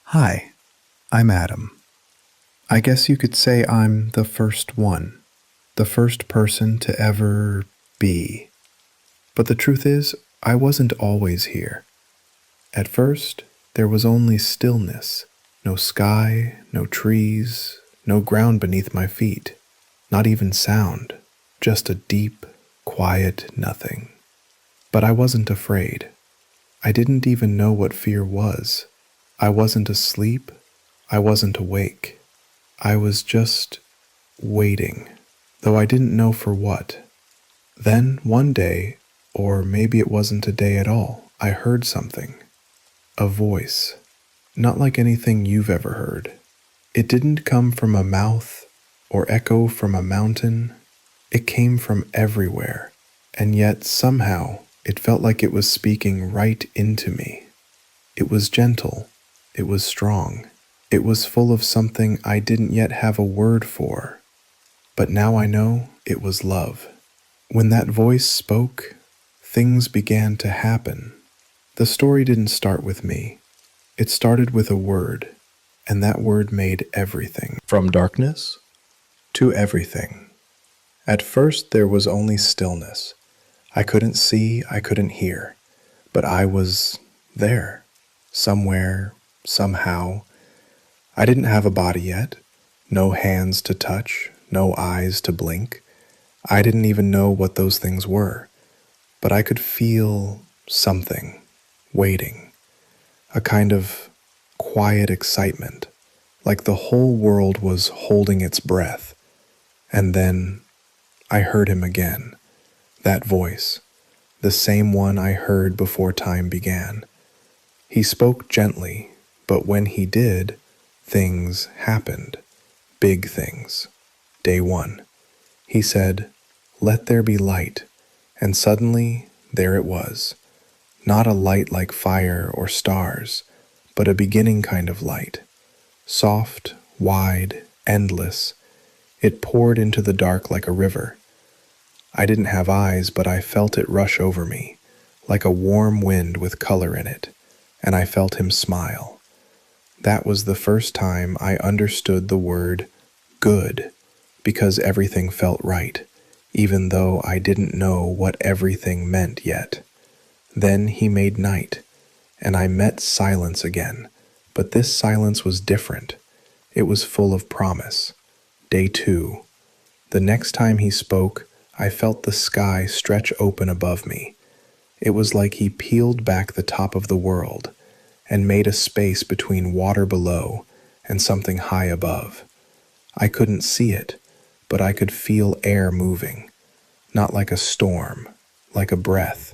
Hi, I'm Adam. I guess you could say I'm the first one, the first person to ever be. But the truth is, I wasn't always here. At first, there was only stillness, no sky, no trees, no ground beneath my feet, not even sound, just a deep, quiet nothing. But I wasn't afraid. I didn't even know what fear was. I wasn't asleep. I wasn't awake. I was just waiting, though I didn't know for what. Then, one day, or maybe it wasn't a day at all, I heard something. A voice. Not like anything you've ever heard. It didn't come from a mouth or echo from a mountain. It came from everywhere, and yet somehow it felt like it was speaking right into me. It was gentle. It was strong. It was full of something I didn't yet have a word for, but now I know it was love. When that voice spoke, things began to happen. The story didn't start with me. It started with a word, and that word made everything. From darkness to everything. At first, there was only stillness. I couldn't see, I couldn't hear, but I was there, somewhere, somehow. I didn't have a body yet, no hands to touch, no eyes to blink. I didn't even know what those things were, but I could feel something waiting, a kind of quiet excitement, like the whole world was holding its breath. And then I heard him again, that voice, the same one I heard before time began. He spoke gently, but when he did, things happened, big things. Day one. He said, "Let there be light," and suddenly there it was. Not a light like fire or stars, but a beginning kind of light. Soft, wide, endless. It poured into the dark like a river. I didn't have eyes, but I felt it rush over me, like a warm wind with color in it, and I felt him smile. That was the first time I understood the word good, because everything felt right, even though I didn't know what everything meant yet. Then he made night, and I met silence again, but this silence was different. It was full of promise. Day two. The next time he spoke, I felt the sky stretch open above me. It was like he peeled back the top of the world and made a space between water below and something high above. I couldn't see it, but I could feel air moving, not like a storm, like a breath.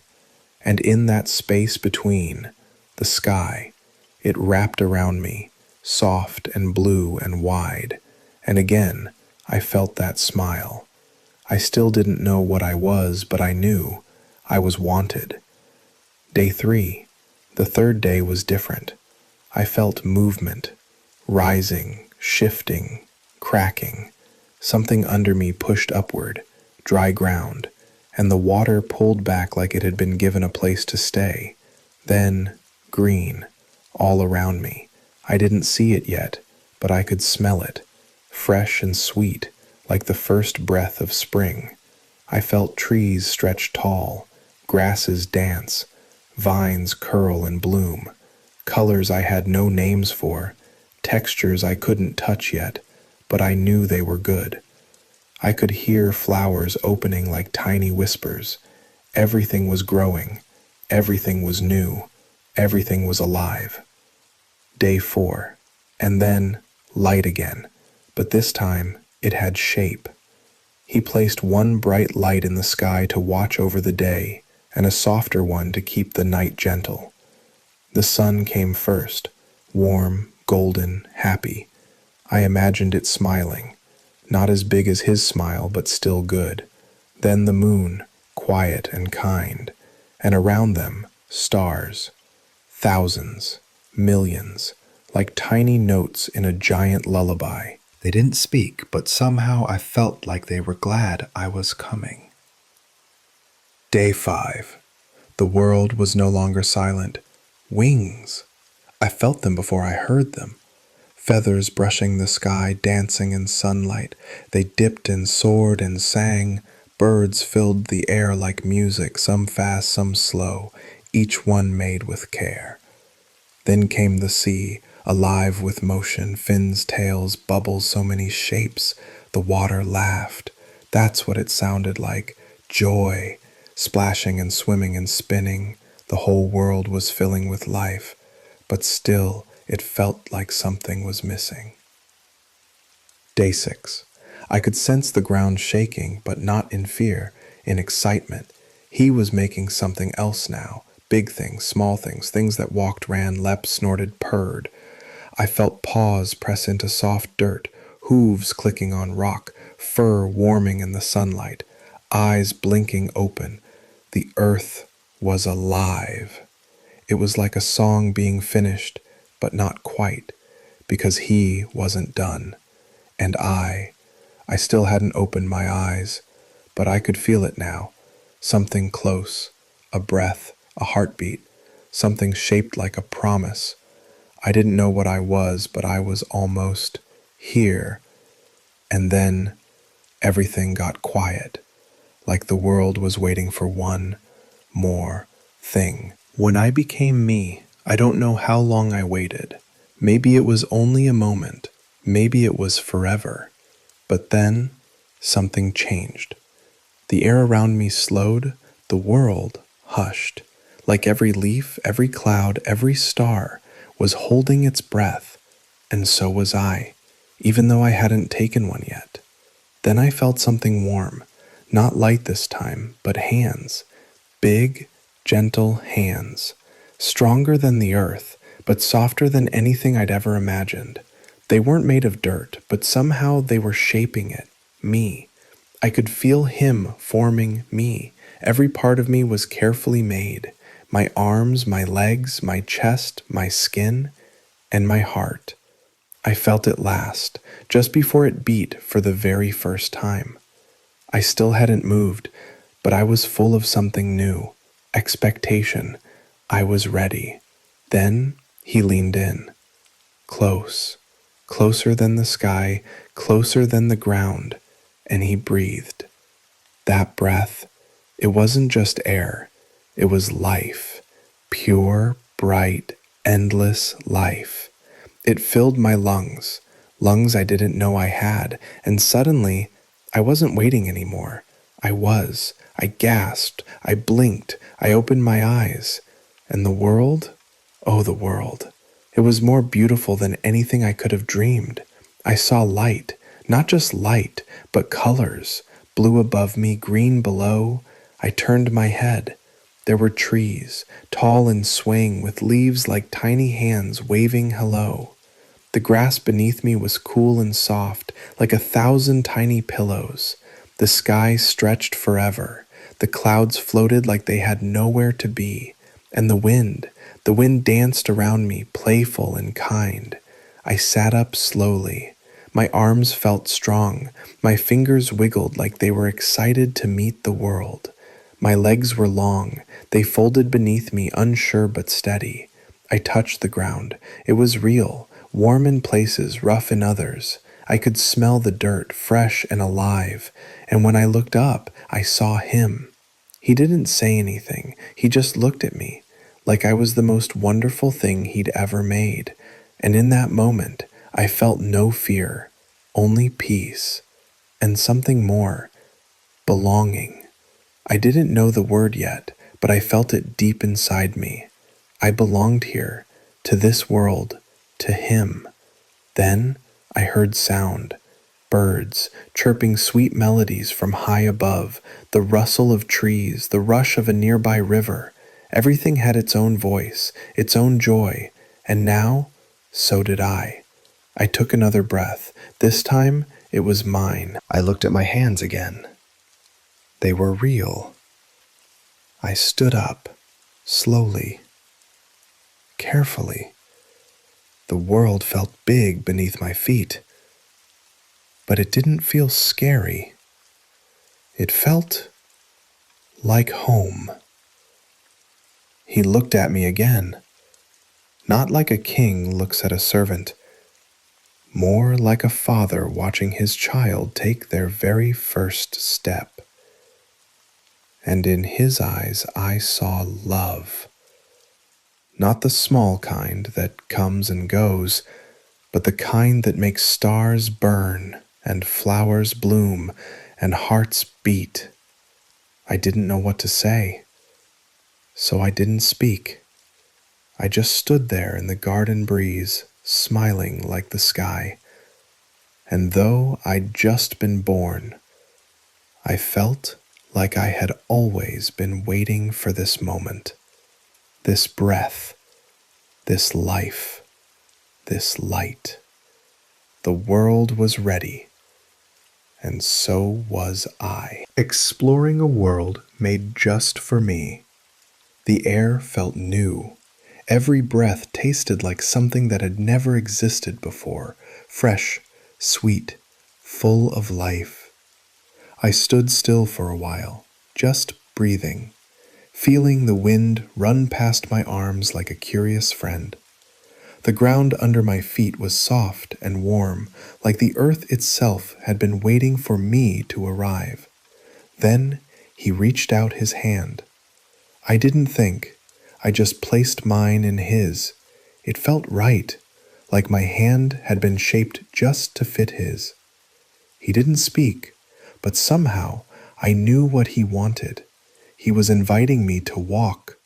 And in that space between, the sky, it wrapped around me, soft and blue and wide, and again I felt that smile. I still didn't know what I was, but I knew I was wanted. Day three. The third day was different. I felt movement, rising, shifting, cracking. Something under me pushed upward, dry ground, and the water pulled back like it had been given a place to stay. Then, green, all around me. I didn't see it yet, but I could smell it, fresh and sweet, like the first breath of spring. I felt trees stretch tall, grasses dance, vines curl and bloom, colors I had no names for, textures I couldn't touch yet, but I knew they were good. I could hear flowers opening like tiny whispers. Everything was growing, everything was new, everything was alive. Day four, and then light again, but this time it had shape. He placed one bright light in the sky to watch over the day, and a softer one to keep the night gentle. The sun came first, warm, golden, happy. I imagined it smiling, not as big as his smile, but still good. Then the moon, quiet and kind, and around them, stars. Thousands, millions, like tiny notes in a giant lullaby. They didn't speak, but somehow I felt like they were glad I was coming. Day five. The world was no longer silent. Wings! I felt them before I heard them. Feathers brushing the sky, dancing in sunlight. They dipped and soared and sang. Birds filled the air like music, some fast, some slow, each one made with care. Then came the sea, alive with motion, fins, tails, bubbles, so many shapes. The water laughed. That's what it sounded like. Joy, splashing and swimming and spinning. The whole world was filling with life, but still it felt like something was missing. Day 6. I could sense the ground shaking, but not in fear, in excitement. He was making something else now. Big things, small things, things that walked, ran, leapt, snorted, purred. I felt paws press into soft dirt, hooves clicking on rock, fur warming in the sunlight, eyes blinking open. The earth was alive. It was like a song being finished, but not quite, because he wasn't done. And I still hadn't opened my eyes, but I could feel it now. Something close, a breath, a heartbeat, something shaped like a promise. I didn't know what I was, but I was almost here. And then everything got quiet, like the world was waiting for one more thing. When I became me, I don't know how long I waited. Maybe it was only a moment, maybe it was forever. But then something changed. The air around me slowed, the world hushed. Like every leaf, every cloud, every star was holding its breath, and so was I, even though I hadn't taken one yet. Then I felt something warm, not light this time, but hands. Big, gentle hands. Stronger than the earth, but softer than anything I'd ever imagined. They weren't made of dirt, but somehow they were shaping it, me. I could feel him forming me. Every part of me was carefully made. My arms, my legs, my chest, my skin, and my heart. I felt it last, just before it beat for the very first time. I still hadn't moved, but I was full of something new. Expectation. I was ready. Then he leaned in. Close. Closer than the sky, closer than the ground, and he breathed. That breath, it wasn't just air, it was life. Pure, bright, endless life. It filled my lungs, lungs I didn't know I had, and suddenly I wasn't waiting anymore. I was. I gasped. I blinked. I opened my eyes. And the world? Oh, the world. It was more beautiful than anything I could have dreamed. I saw light, not just light, but colors. Blue above me, green below. I turned my head. There were trees, tall and swaying, with leaves like tiny hands waving hello. The grass beneath me was cool and soft, like 1,000 tiny pillows. The sky stretched forever. The clouds floated like they had nowhere to be. And the wind danced around me, playful and kind. I sat up slowly. My arms felt strong. My fingers wiggled like they were excited to meet the world. My legs were long. They folded beneath me, unsure but steady. I touched the ground. It was real, warm in places, rough in others. I could smell the dirt, fresh and alive. And when I looked up, I saw him. He didn't say anything. He just looked at me, like I was the most wonderful thing he'd ever made. And in that moment, I felt no fear, only peace, and something more, belonging. I didn't know the word yet, but I felt it deep inside me. I belonged here, to this world, to him. Then I heard sound. Birds chirping sweet melodies from high above, the rustle of trees, the rush of a nearby river. Everything had its own voice, its own joy, and now, so did I. I took another breath. This time, it was mine. I looked at my hands again. They were real. I stood up, slowly, carefully. The world felt big beneath my feet, but it didn't feel scary. It felt like home. He looked at me again. not like a king looks at a servant, more like a father watching his child take their very first step. And in his eyes I saw love, not the small kind that comes and goes, but the kind that makes stars burn and flowers bloom and hearts beat. I didn't know what to say, so I didn't speak. I just stood there in the garden breeze, smiling like the sky. And though I'd just been born, I felt like I had always been waiting for this moment, this breath, this life, this light. The world was ready, and so was I. Exploring a world made just for me. The air felt new. Every breath tasted like something that had never existed before, fresh, sweet, full of life. I stood still for a while, just breathing, feeling the wind run past my arms like a curious friend. The ground under my feet was soft and warm, like the earth itself had been waiting for me to arrive. Then he reached out his hand. I didn't think. I just placed mine in his. It felt right, like my hand had been shaped just to fit his. He didn't speak, but somehow I knew what he wanted. He was inviting me to walk,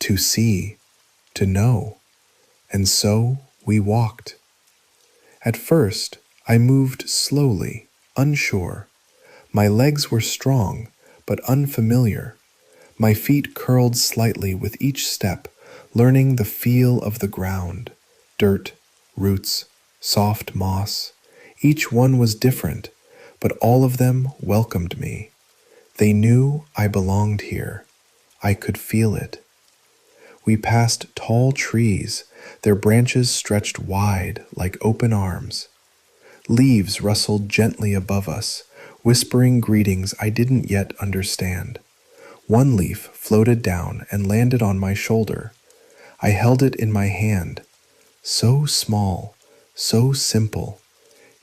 to see, to know. And so we walked. At first, I moved slowly, unsure. My legs were strong, but unfamiliar. My feet curled slightly with each step, learning the feel of the ground. Dirt, roots, soft moss. Each one was different, but all of them welcomed me. They knew I belonged here. I could feel it. We passed tall trees, their branches stretched wide like open arms. Leaves rustled gently above us, whispering greetings I didn't yet understand. One leaf floated down and landed on my shoulder. I held it in my hand. So small, so simple,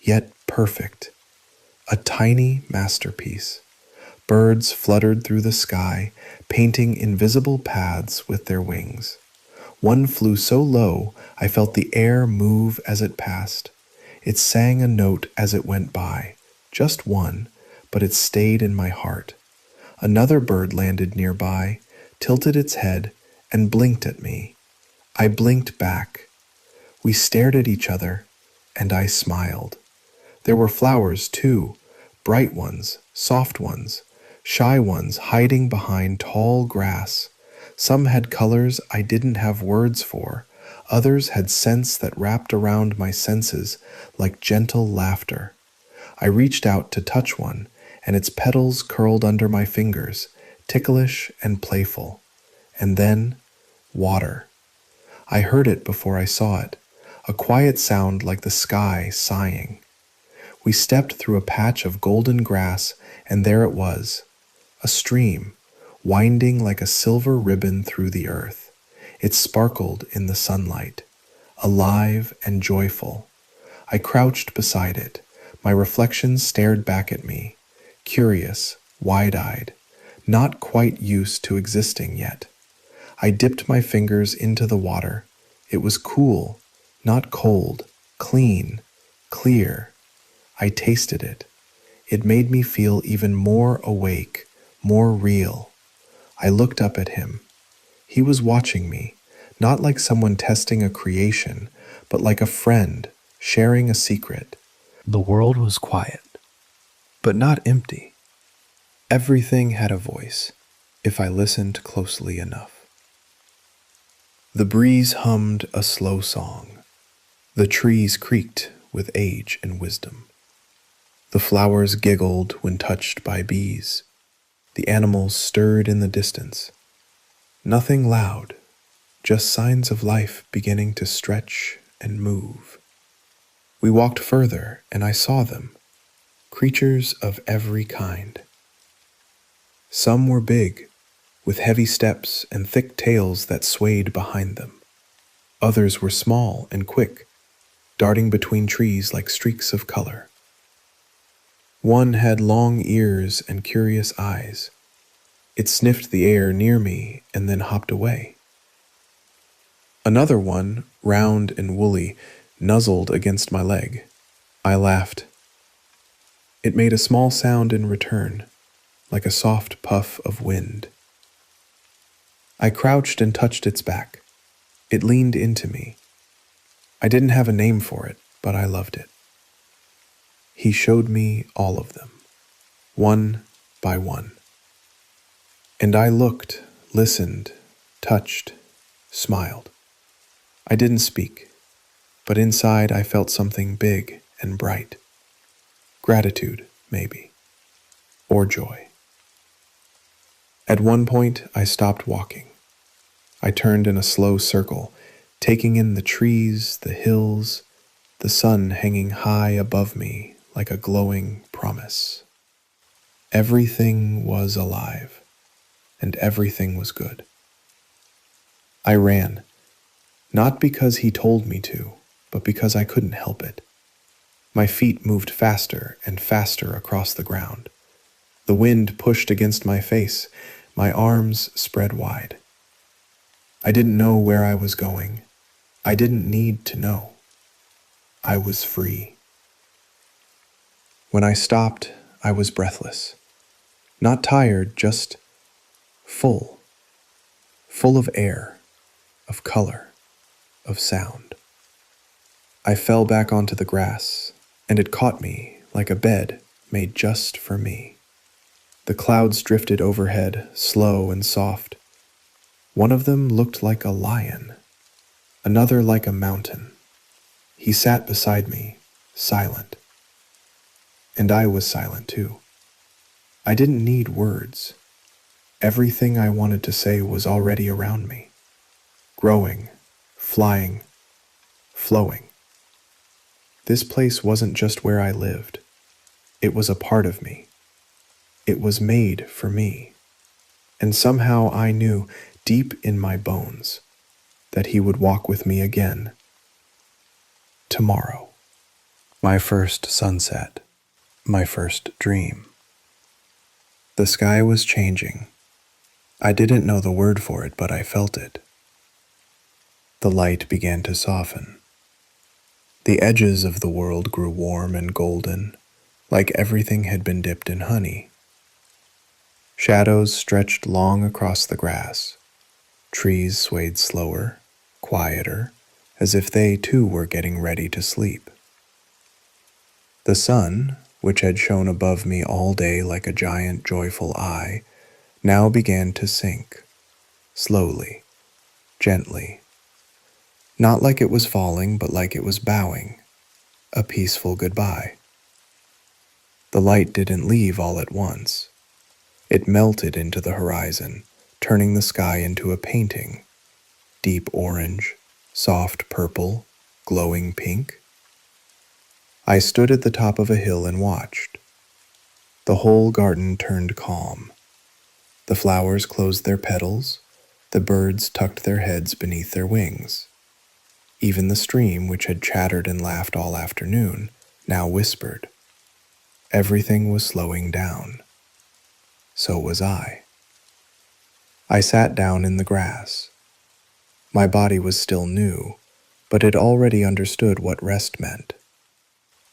yet perfect. A tiny masterpiece. Birds fluttered through the sky, painting invisible paths with their wings. One flew so low I felt the air move as it passed. It sang a note as it went by, just one, but it stayed in my heart. Another bird landed nearby, tilted its head, and blinked at me. I blinked back. We stared at each other, and I smiled. There were flowers, too, bright ones, soft ones, shy ones hiding behind tall grass. Some had colors I didn't have words for. Others had scents that wrapped around my senses like gentle laughter. I reached out to touch one, and its petals curled under my fingers, ticklish and playful. And then, water. I heard it before I saw it, a quiet sound like the sky sighing. We stepped through a patch of golden grass, and there it was, a stream, winding like a silver ribbon through the earth. It sparkled in the sunlight, alive and joyful. I crouched beside it. My reflection stared back at me, curious, wide-eyed, not quite used to existing yet. I dipped my fingers into the water. It was cool, not cold, clean, clear. I tasted it. It made me feel even more awake, more real. I looked up at him. He was watching me, not like someone testing a creation, but like a friend sharing a secret. The world was quiet, but not empty. Everything had a voice, if I listened closely enough. The breeze hummed a slow song. The trees creaked with age and wisdom. The flowers giggled when touched by bees. The animals stirred in the distance. Nothing loud, just signs of life beginning to stretch and move. We walked further, and I saw them, creatures of every kind. Some were big, with heavy steps and thick tails that swayed behind them. Others were small and quick, darting between trees like streaks of color. One had long ears and curious eyes. It sniffed the air near me and then hopped away. Another one, round and woolly, nuzzled against my leg. I laughed. It made a small sound in return, like a soft puff of wind. I crouched and touched its back. It leaned into me. I didn't have a name for it, but I loved it. He showed me all of them, one by one. And I looked, listened, touched, smiled. I didn't speak, but inside I felt something big and bright. Gratitude, maybe, or joy. At one point, I stopped walking. I turned in a slow circle, taking in the trees, the hills, the sun hanging high above me like a glowing promise. Everything was alive, and everything was good. I ran, not because he told me to, but because I couldn't help it. My feet moved faster and faster across the ground. The wind pushed against my face. My arms spread wide. I didn't know where I was going. I didn't need to know. I was free. When I stopped, I was breathless. Not tired, just full. Full of air, of color, of sound. I fell back onto the grass, and it caught me like a bed made just for me. The clouds drifted overhead, slow and soft. One of them looked like a lion, another like a mountain. He sat beside me, silent. And I was silent too. I didn't need words. Everything I wanted to say was already around me, growing, flying, flowing. This place wasn't just where I lived. It was a part of me. It was made for me. And somehow I knew, deep in my bones, that he would walk with me again. Tomorrow. My first sunset. My first dream. The sky was changing. I didn't know the word for it, but I felt it. The light began to soften. The edges of the world grew warm and golden, like everything had been dipped in honey. Shadows stretched long across the grass. Trees swayed slower, quieter, as if they too were getting ready to sleep. The sun, which had shone above me all day like a giant joyful eye, now began to sink, slowly, gently. Not like it was falling, but like it was bowing, a peaceful goodbye. The light didn't leave all at once. It melted into the horizon, turning the sky into a painting, deep orange, soft purple, glowing pink. I stood at the top of a hill and watched. The whole garden turned calm. The flowers closed their petals, the birds tucked their heads beneath their wings. Even the stream, which had chattered and laughed all afternoon, now whispered. Everything was slowing down. So was I. I sat down in the grass. My body was still new, but it already understood what rest meant.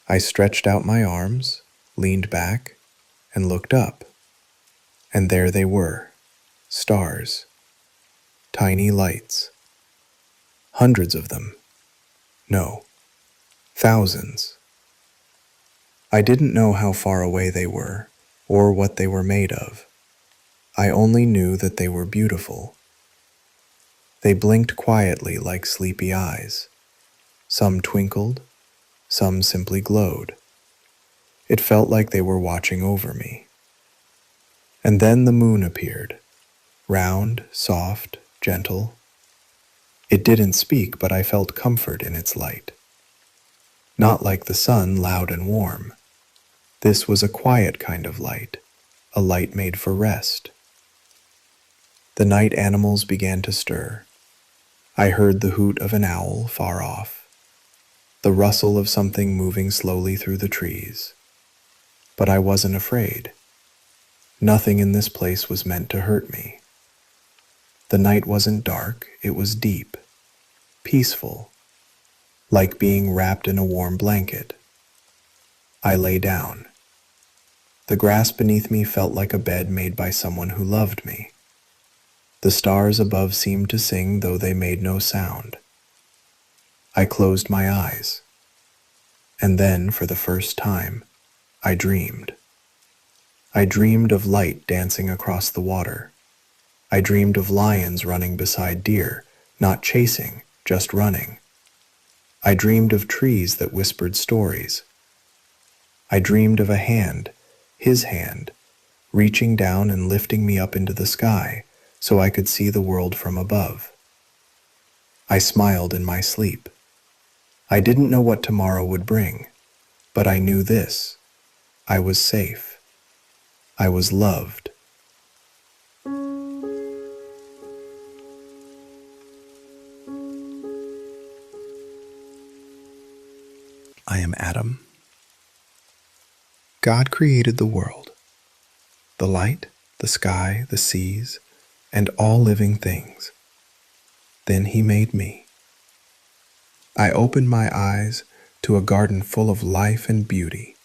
I stretched out my arms, leaned back, and looked up. And there they were, stars, tiny lights. Hundreds of them. No, thousands. I didn't know how far away they were, or what they were made of. I only knew that they were beautiful. They blinked quietly like sleepy eyes. Some twinkled, some simply glowed. It felt like they were watching over me. And then the moon appeared, round, soft, gentle. It didn't speak, but I felt comfort in its light. Not like the sun, loud and warm. This was a quiet kind of light, a light made for rest. The night animals began to stir. I heard the hoot of an owl far off, the rustle of something moving slowly through the trees. But I wasn't afraid. Nothing in this place was meant to hurt me. The night wasn't dark, it was deep, peaceful, like being wrapped in a warm blanket. I lay down. The grass beneath me felt like a bed made by someone who loved me. The stars above seemed to sing, though they made no sound. I closed my eyes, and then, for the first time, I dreamed. I dreamed of light dancing across the water. I dreamed of lions running beside deer, not chasing, just running. I dreamed of trees that whispered stories. I dreamed of a hand, his hand, reaching down and lifting me up into the sky so I could see the world from above. I smiled in my sleep. I didn't know what tomorrow would bring, but I knew this: I was safe. I was loved. I am Adam. God created the world, the light, the sky, the seas, and all living things. Then he made me. I opened my eyes to a garden full of life and beauty.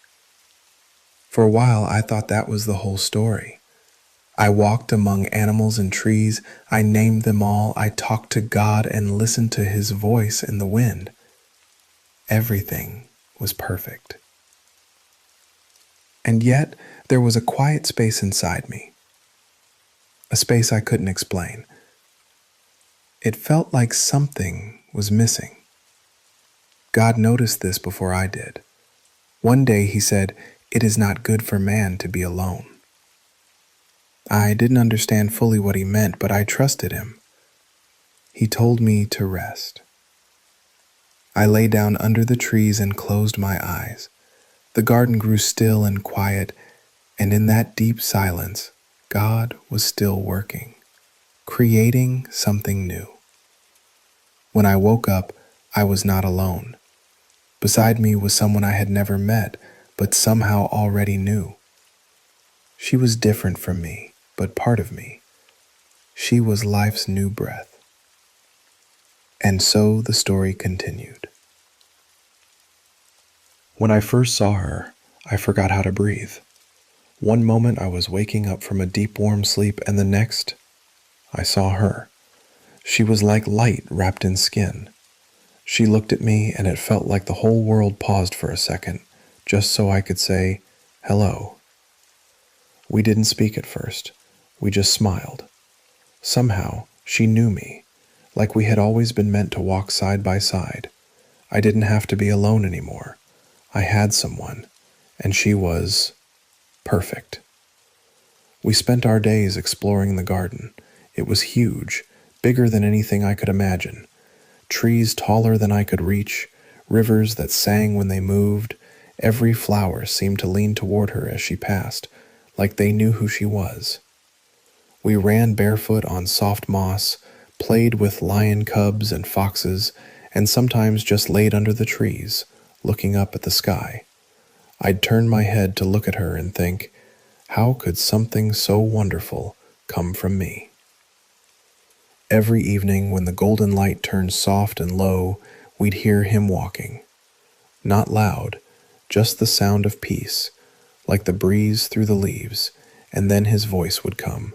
For a while, I thought that was the whole story. I walked among animals and trees. I named them all. I talked to God and listened to his voice in the wind. Everything was perfect. And yet, there was a quiet space inside me, a space I couldn't explain. It felt like something was missing. God noticed this before I did. One day he said, "It is not good for man to be alone." I didn't understand fully what he meant, but I trusted him. He told me to rest. I lay down under the trees and closed my eyes. The garden grew still and quiet, and in that deep silence, God was still working, creating something new. When I woke up, I was not alone. Beside me was someone I had never met, but somehow already knew. She was different from me, but part of me. She was life's new breath. And so the story continued. When I first saw her, I forgot how to breathe. One moment I was waking up from a deep warm sleep, and the next, I saw her. She was like light wrapped in skin. She looked at me, and it felt like the whole world paused for a second, just so I could say, "Hello." We didn't speak at first. We just smiled. Somehow, she knew me, like we had always been meant to walk side by side. I didn't have to be alone anymore. I had someone, and she was perfect. We spent our days exploring the garden. It was huge, bigger than anything I could imagine. Trees taller than I could reach, rivers that sang when they moved. Every flower seemed to lean toward her as she passed, like they knew who she was. We ran barefoot on soft moss, played with lion cubs and foxes, and sometimes just laid under the trees, looking up at the sky. I'd turn my head to look at her and think, how could something so wonderful come from me? Every evening when the golden light turned soft and low, we'd hear him walking. Not loud, just the sound of peace, like the breeze through the leaves, and then his voice would come,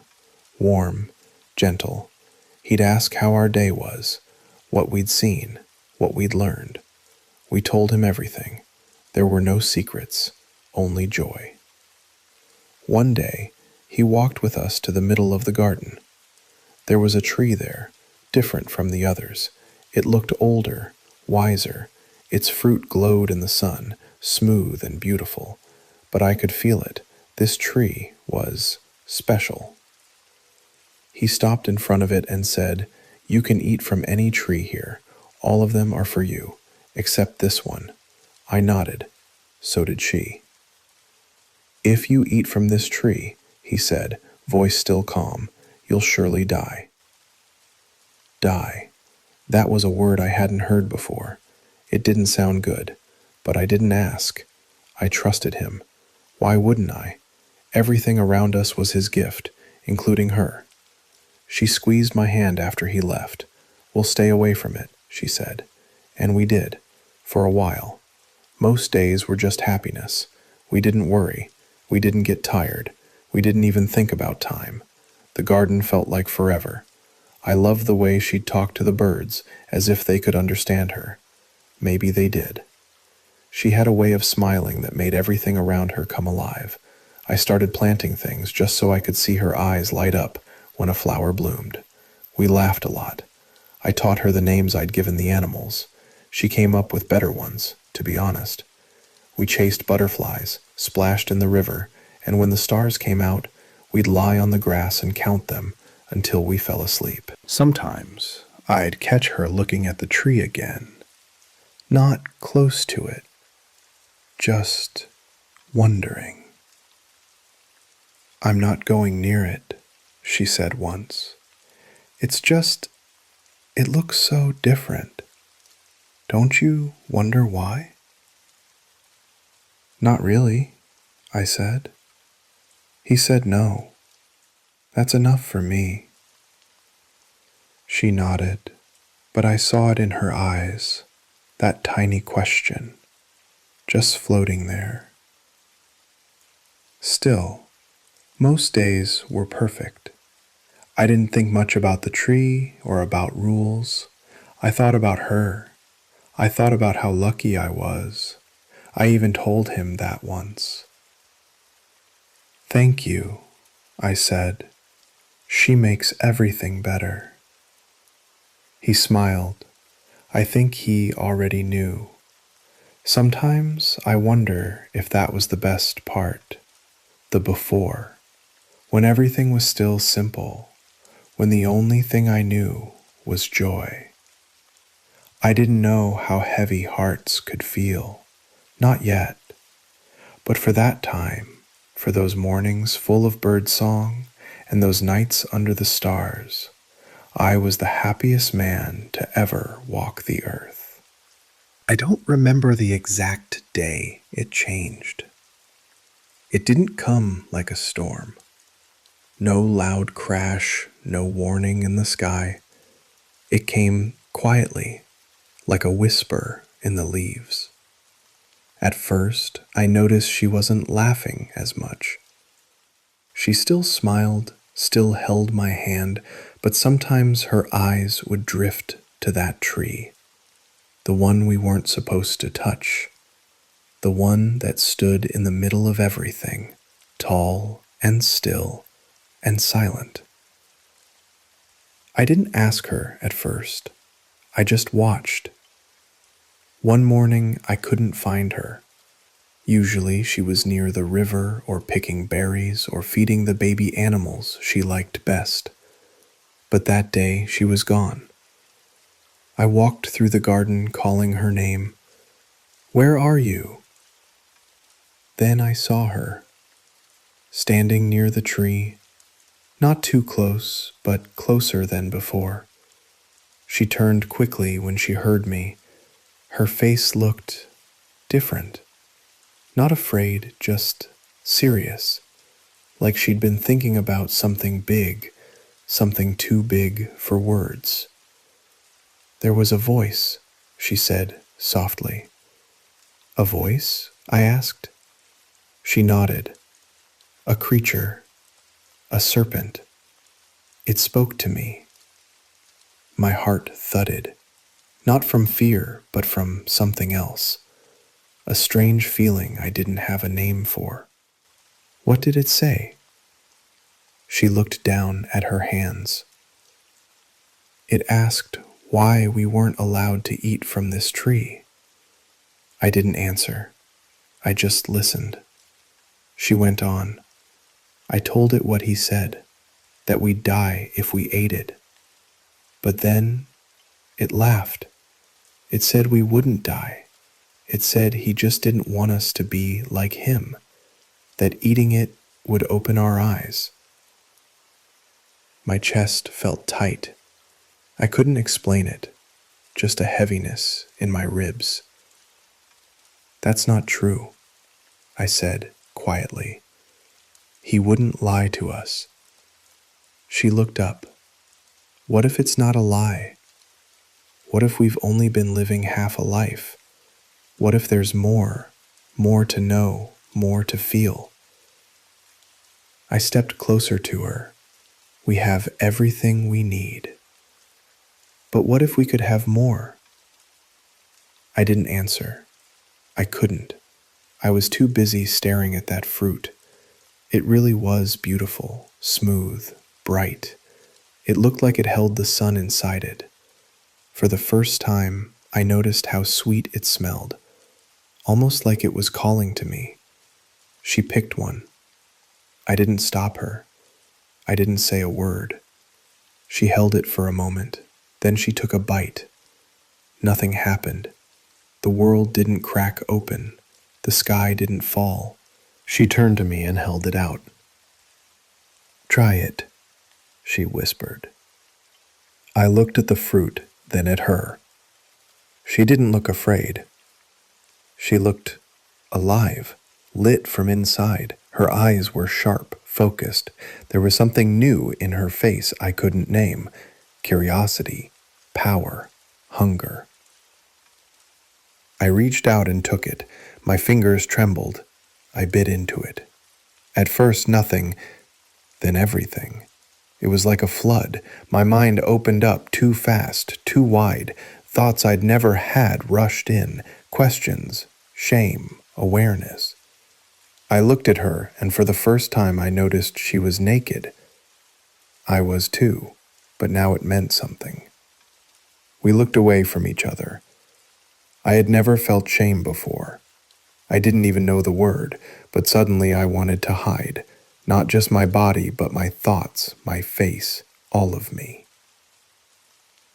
warm, gentle. He'd ask how our day was, what we'd seen, what we'd learned. We told him everything. There were no secrets, only joy. One day, he walked with us to the middle of the garden. There was a tree there, different from the others. It looked older, wiser. Its fruit glowed in the sun, smooth and beautiful. But I could feel it. This tree was special. He stopped in front of it and said, "You can eat from any tree here. All of them are for you, except this one." I nodded. So did she. "If you eat from this tree," he said, voice still calm, "you'll surely die." Die. That was a word I hadn't heard before. It didn't sound good, but I didn't ask. I trusted him. Why wouldn't I? Everything around us was his gift, including her. She squeezed my hand after he left. "We'll stay away from it," she said. And we did, for a while. Most days were just happiness. We didn't worry. We didn't get tired. We didn't even think about time. The garden felt like forever. I loved the way she'd talk to the birds, as if they could understand her. Maybe they did. She had a way of smiling that made everything around her come alive. I started planting things just so I could see her eyes light up when a flower bloomed. We laughed a lot. I taught her the names I'd given the animals. She came up with better ones, to be honest. We chased butterflies, splashed in the river, and when the stars came out, we'd lie on the grass and count them until we fell asleep. Sometimes I'd catch her looking at the tree again, not close to it, just wondering. "I'm not going near it," she said once. It looks so different. Don't you wonder why?" "Not really," I said. He said no. "That's enough for me." She nodded, but I saw it in her eyes, that tiny question, just floating there. Still, most days were perfect. I didn't think much about the tree or about rules. I thought about her. I thought about how lucky I was. I even told him that once. "Thank you," I said. "She makes everything better." He smiled. I think he already knew. Sometimes I wonder if that was the best part, the before, when everything was still simple, when the only thing I knew was joy. I didn't know how heavy hearts could feel, not yet, but for that time, for those mornings full of bird song and those nights under the stars, I was the happiest man to ever walk the earth. I don't remember the exact day it changed. It didn't come like a storm. No loud crash, no warning in the sky. It came quietly, like a whisper in the leaves. At first, I noticed she wasn't laughing as much. She still smiled, still held my hand, but sometimes her eyes would drift to that tree, the one we weren't supposed to touch, the one that stood in the middle of everything, tall and still and silent. I didn't ask her at first. I just watched. One morning, I couldn't find her. Usually, she was near the river or picking berries or feeding the baby animals she liked best. But that day, she was gone. I walked through the garden calling her name. "Where are you?" Then I saw her, standing near the tree, not too close, but closer than before. She turned quickly when she heard me. Her face looked different. Not afraid, just serious, like she'd been thinking about something big, something too big for words. "There was a voice," she said softly. "A voice?" I asked. She nodded. "A creature, a serpent. It spoke to me." My heart thudded, not from fear, but from something else, a strange feeling I didn't have a name for. "What did it say?" She looked down at her hands. "It asked why we weren't allowed to eat from this tree." I didn't answer. I just listened. She went on. "I told it what he said, that we'd die if we ate it. But then it laughed. It said we wouldn't die. It said he just didn't want us to be like him, that eating it would open our eyes." My chest felt tight. I couldn't explain it. just a heaviness in my ribs. "That's not true," I said quietly. "He wouldn't lie to us." She looked up. "What if it's not a lie? What if we've only been living half a life? What if there's more to know, more to feel?" I stepped closer to her. "We have everything we need. But what if we could have more?" I didn't answer. I couldn't. I was too busy staring at that fruit. It really was beautiful, smooth, bright. It looked like it held the sun inside it. For the first time, I noticed how sweet it smelled, almost like it was calling to me. She picked one. I didn't stop her. I didn't say a word. She held it for a moment. Then she took a bite. Nothing happened. The world didn't crack open. The sky didn't fall. She turned to me and held it out. "Try it," she whispered. I looked at the fruit, then at her. She didn't look afraid. She looked alive, lit from inside. Her eyes were sharp, focused. There was something new in her face I couldn't name. Curiosity, power, hunger. I reached out and took it. My fingers trembled. I bit into it. At first nothing, then everything. It was like a flood. My mind opened up too fast, too wide. Thoughts I'd never had rushed in. Questions, shame, awareness. I looked at her, and for the first time I noticed she was naked. I was too, but now it meant something. We looked away from each other. I had never felt shame before. I didn't even know the word, but suddenly I wanted to hide. Not just my body, but my thoughts, my face, all of me.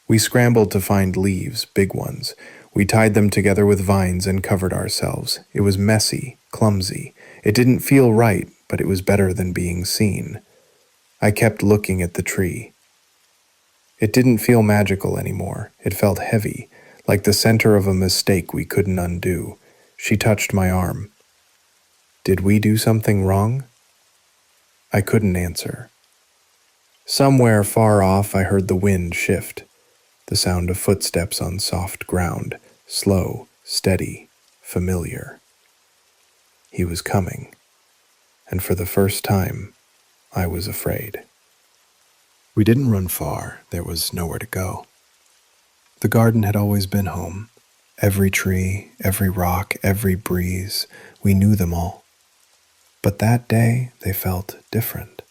We scrambled to find leaves, big ones. We tied them together with vines and covered ourselves. It was messy, clumsy. It didn't feel right, but it was better than being seen. I kept looking at the tree. It didn't feel magical anymore. It felt heavy, like the center of a mistake we couldn't undo. She touched my arm. Did we do something wrong? I couldn't answer. Somewhere far off, I heard the wind shift, the sound of footsteps on soft ground, slow, steady, familiar. He was coming, and for the first time, I was afraid. We didn't run far. There was nowhere to go. The garden had always been home. Every tree, every rock, every breeze, we knew them all. But that day, they felt different.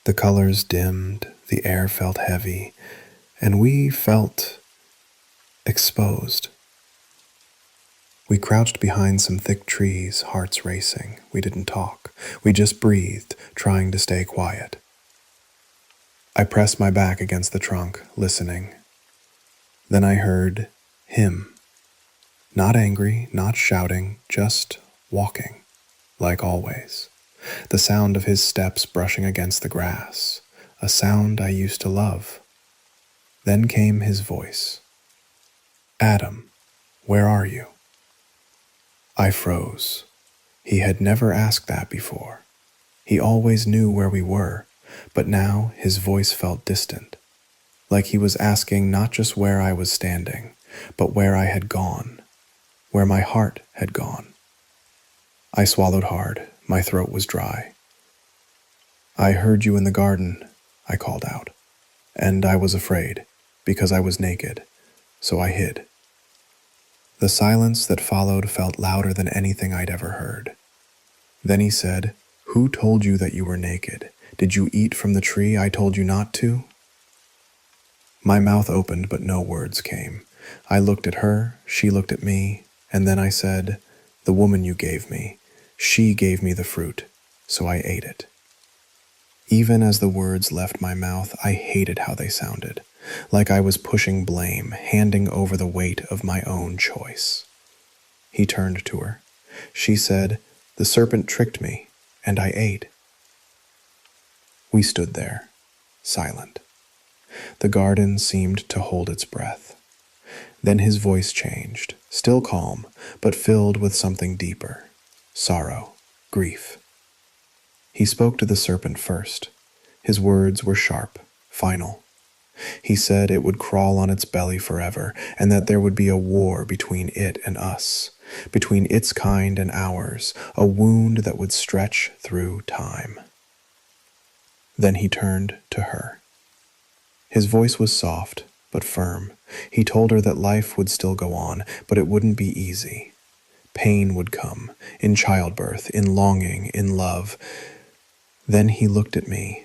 The colors dimmed, the air felt heavy, and we felt exposed. We crouched behind some thick trees, hearts racing. We didn't talk. We just breathed, trying to stay quiet. I pressed my back against the trunk, listening. Then I heard him. Not angry, not shouting, just walking, like always. The sound of his steps brushing against the grass, a sound I used to love. Then came his voice. "Adam, where are you?" I froze. He had never asked that before. He always knew where we were, but now his voice felt distant, like he was asking not just where I was standing, but where I had gone, where my heart had gone. I swallowed hard. My throat was dry. "I heard you in the garden," I called out, and I was afraid, because I was naked, so I hid. The silence that followed felt louder than anything I'd ever heard. Then he said, "Who told you that you were naked? Did you eat from the tree I told you not to?" My mouth opened, but no words came. I looked at her, she looked at me, and then I said, "The woman you gave me, she gave me the fruit, so I ate it." Even as the words left my mouth, I hated how they sounded, like I was pushing blame, handing over the weight of my own choice. He turned to her. She said, "The serpent tricked me, and I ate." We stood there, silent. The garden seemed to hold its breath. Then his voice changed, still calm, but filled with something deeper: sorrow, grief. He spoke to the serpent first. His words were sharp, final. He said it would crawl on its belly forever, and that there would be a war between it and us, between its kind and ours, a wound that would stretch through time. Then he turned to her. His voice was soft, but firm. He told her that life would still go on, but it wouldn't be easy. Pain would come, in childbirth, in longing, in love. Then he looked at me.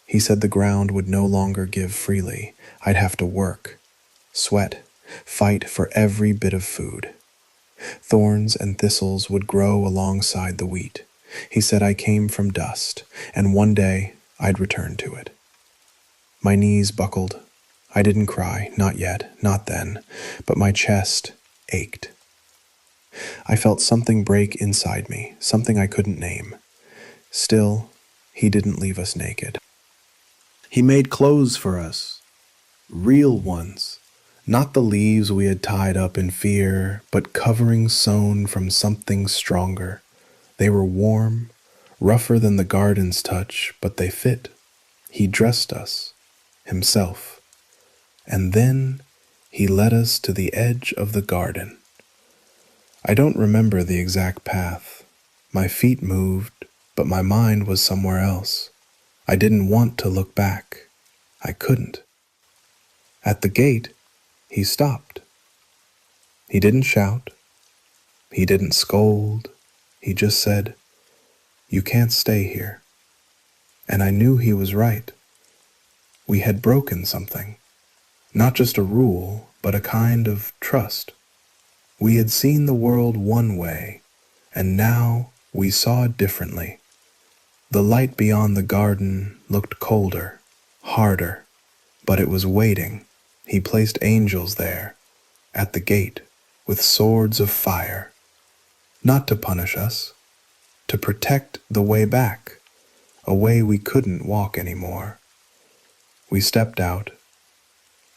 He said the ground would no longer give freely. I'd have to work, sweat, fight for every bit of food. Thorns and thistles would grow alongside the wheat. He said I came from dust, and one day I'd return to it. My knees buckled. I didn't cry, not yet, not then, but my chest ached. I felt something break inside me, something I couldn't name. Still, he didn't leave us naked. He made clothes for us, real ones, not the leaves we had tied up in fear, but coverings sewn from something stronger. They were warm, rougher than the garden's touch, but they fit. He dressed us, himself, and then he led us to the edge of the garden. I don't remember the exact path. My feet moved, but my mind was somewhere else. I didn't want to look back. I couldn't. At the gate, he stopped. He didn't shout. He didn't scold. He just said, "You can't stay here." And I knew he was right. We had broken something. Not just a rule, but a kind of trust. We had seen the world one way, and now we saw it differently. The light beyond the garden looked colder, harder, but it was waiting. He placed angels there, at the gate, with swords of fire, not to punish us, to protect the way back, a way we couldn't walk anymore. We stepped out.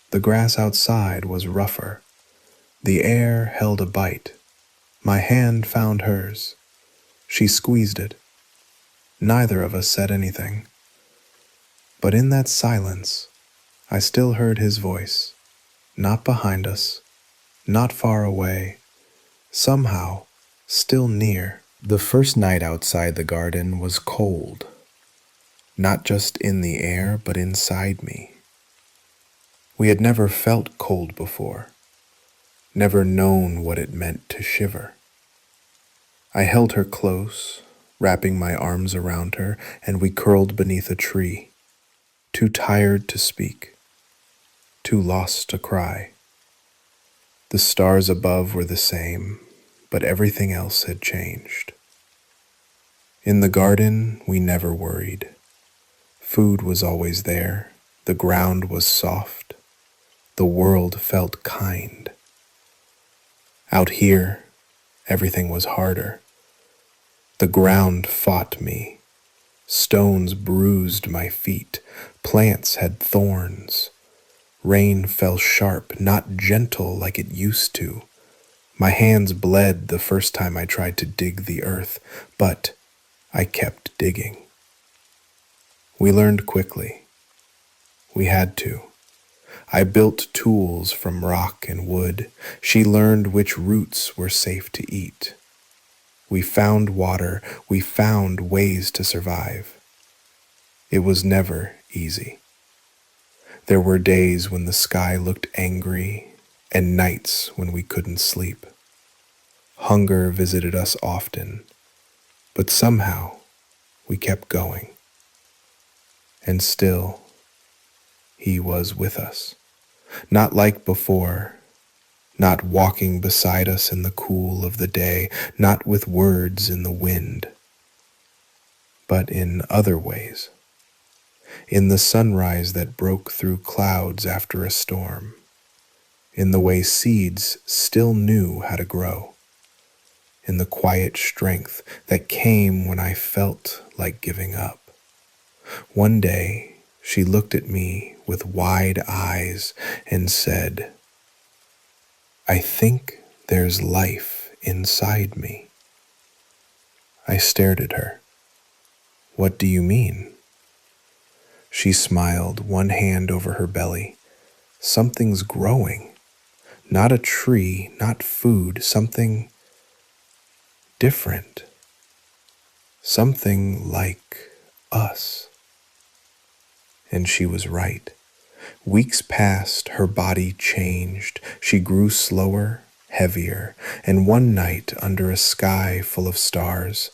The grass outside was rougher. The air held a bite. My hand found hers. She squeezed it. Neither of us said anything. But in that silence, I still heard his voice, not behind us, not far away, somehow still near. The first night outside the garden was cold, not just in the air, but inside me. We had never felt cold before, never known what it meant to shiver. I held her close, wrapping my arms around her, and we curled beneath a tree, too tired to speak, too lost to cry. The stars above were the same, but everything else had changed. In the garden, we never worried. Food was always there, the ground was soft, the world felt kind. Out here, everything was harder. The ground fought me. Stones bruised my feet. Plants had thorns. Rain fell sharp, not gentle like it used to. My hands bled the first time I tried to dig the earth, but I kept digging. We learned quickly. We had to. I built tools from rock and wood. She learned which roots were safe to eat. We found water. We found ways to survive. It was never easy. There were days when the sky looked angry and nights when we couldn't sleep. Hunger visited us often, but somehow we kept going. And still, he was with us. Not like before, not walking beside us in the cool of the day, not with words in the wind, but in other ways. In the sunrise that broke through clouds after a storm, in the way seeds still knew how to grow, in the quiet strength that came when I felt like giving up. One day, she looked at me with wide eyes and said, I think there's life inside me. I stared at her. What do you mean? She smiled, one hand over her belly. Something's growing. Not a tree, not food, something different. Something like us. And she was right. Weeks passed, her body changed. She grew slower, heavier, and one night, under a sky full of stars,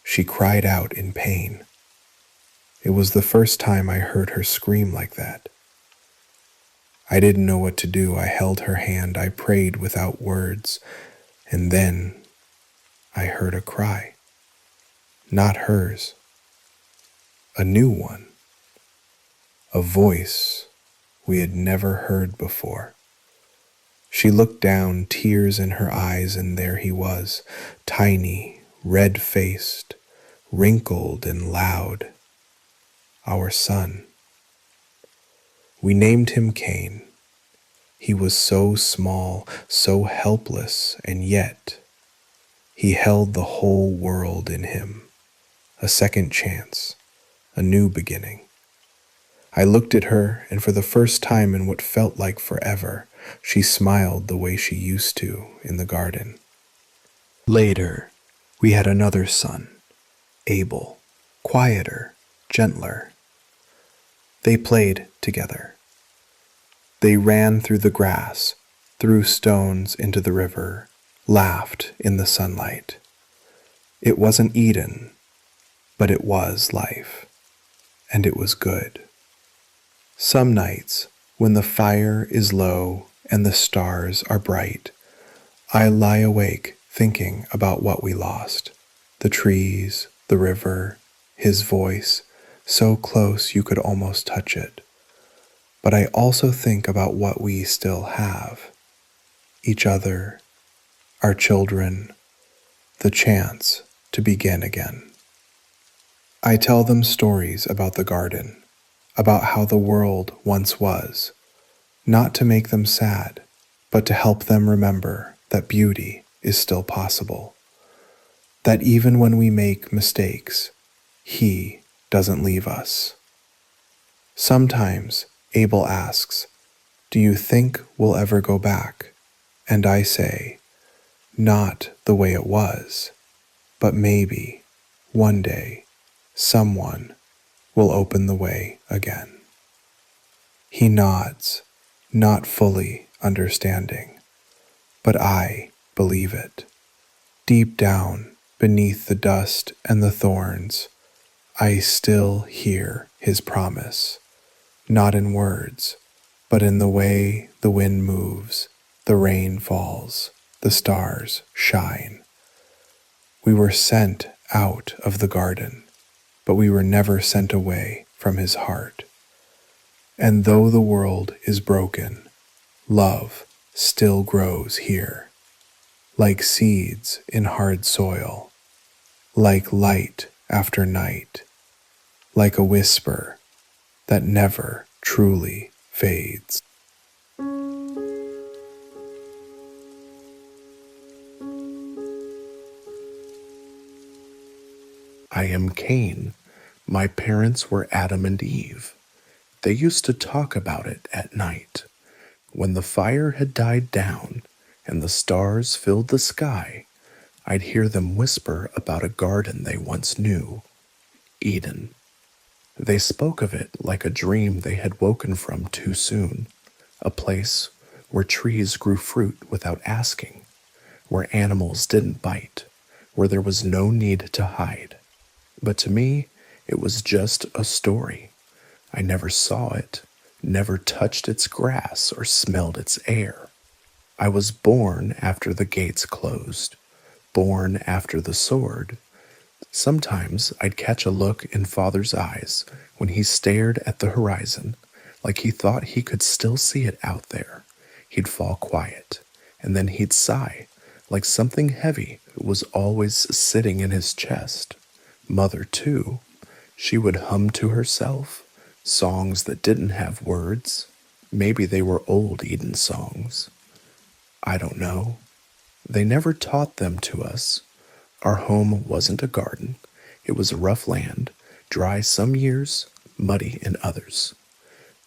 she cried out in pain. It was the first time I heard her scream like that. I didn't know what to do. I held her hand. I prayed without words. And then I heard a cry. Not hers. A new one. A voice we had never heard before. She looked down, tears in her eyes, and there he was, tiny, red-faced, wrinkled and loud. Our son. We named him Cain. He was so small, so helpless, and yet he held the whole world in him. A second chance, a new beginning. I looked at her, and for the first time in what felt like forever, she smiled the way she used to in the garden. Later, we had another son, Abel, quieter, gentler. They played together. They ran through the grass, threw stones into the river, laughed in the sunlight. It wasn't Eden, but it was life, and it was good. Some nights, when the fire is low and the stars are bright, I lie awake thinking about what we lost. The trees, the river, his voice, so close you could almost touch it. But I also think about what we still have. Each other, our children, the chance to begin again. I tell them stories about the garden, about how the world once was, not to make them sad, but to help them remember that beauty is still possible, that even when we make mistakes, He doesn't leave us. Sometimes Abel asks, "Do you think we'll ever go back?" And I say, not the way it was, but maybe one day someone will open the way again. He nods, not fully understanding, but I believe it. Deep down, beneath the dust and the thorns, I still hear his promise, not in words, but in the way the wind moves, the rain falls, the stars shine. We were sent out of the garden, but we were never sent away from his heart. And though the world is broken, love still grows here, like seeds in hard soil, like light after night, like a whisper that never truly fades. I am Cain. My parents were Adam and Eve. They used to talk about it at night. When the fire had died down and the stars filled the sky, I'd hear them whisper about a garden they once knew, Eden. They spoke of it like a dream they had woken from too soon, a place where trees grew fruit without asking, where animals didn't bite, where there was no need to hide. But to me, it was just a story. I never saw it, never touched its grass or smelled its air. I was born after the gates closed, born after the sword. Sometimes I'd catch a look in Father's eyes when he stared at the horizon, like he thought he could still see it out there. He'd fall quiet, and then he'd sigh, like something heavy was always sitting in his chest. Mother, too. She would hum to herself, songs that didn't have words. Maybe they were old Eden songs. I don't know. They never taught them to us. Our home wasn't a garden. It was a rough land, dry some years, muddy in others.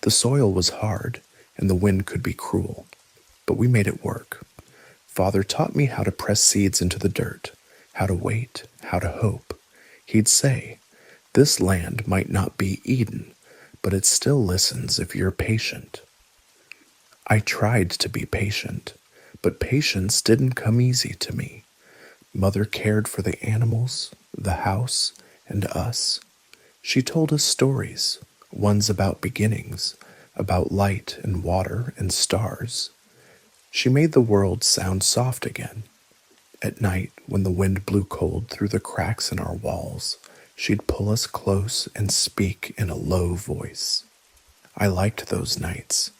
The soil was hard, and the wind could be cruel, but we made it work. Father taught me how to press seeds into the dirt, how to wait, how to hope. He'd say, "This land might not be Eden, but it still listens if you're patient." I tried to be patient, but patience didn't come easy to me. Mother cared for the animals, the house, and us. She told us stories, ones about beginnings, about light and water and stars. She made the world sound soft again. At night, when the wind blew cold through the cracks in our walls, she'd pull us close and speak in a low voice. I liked those nights.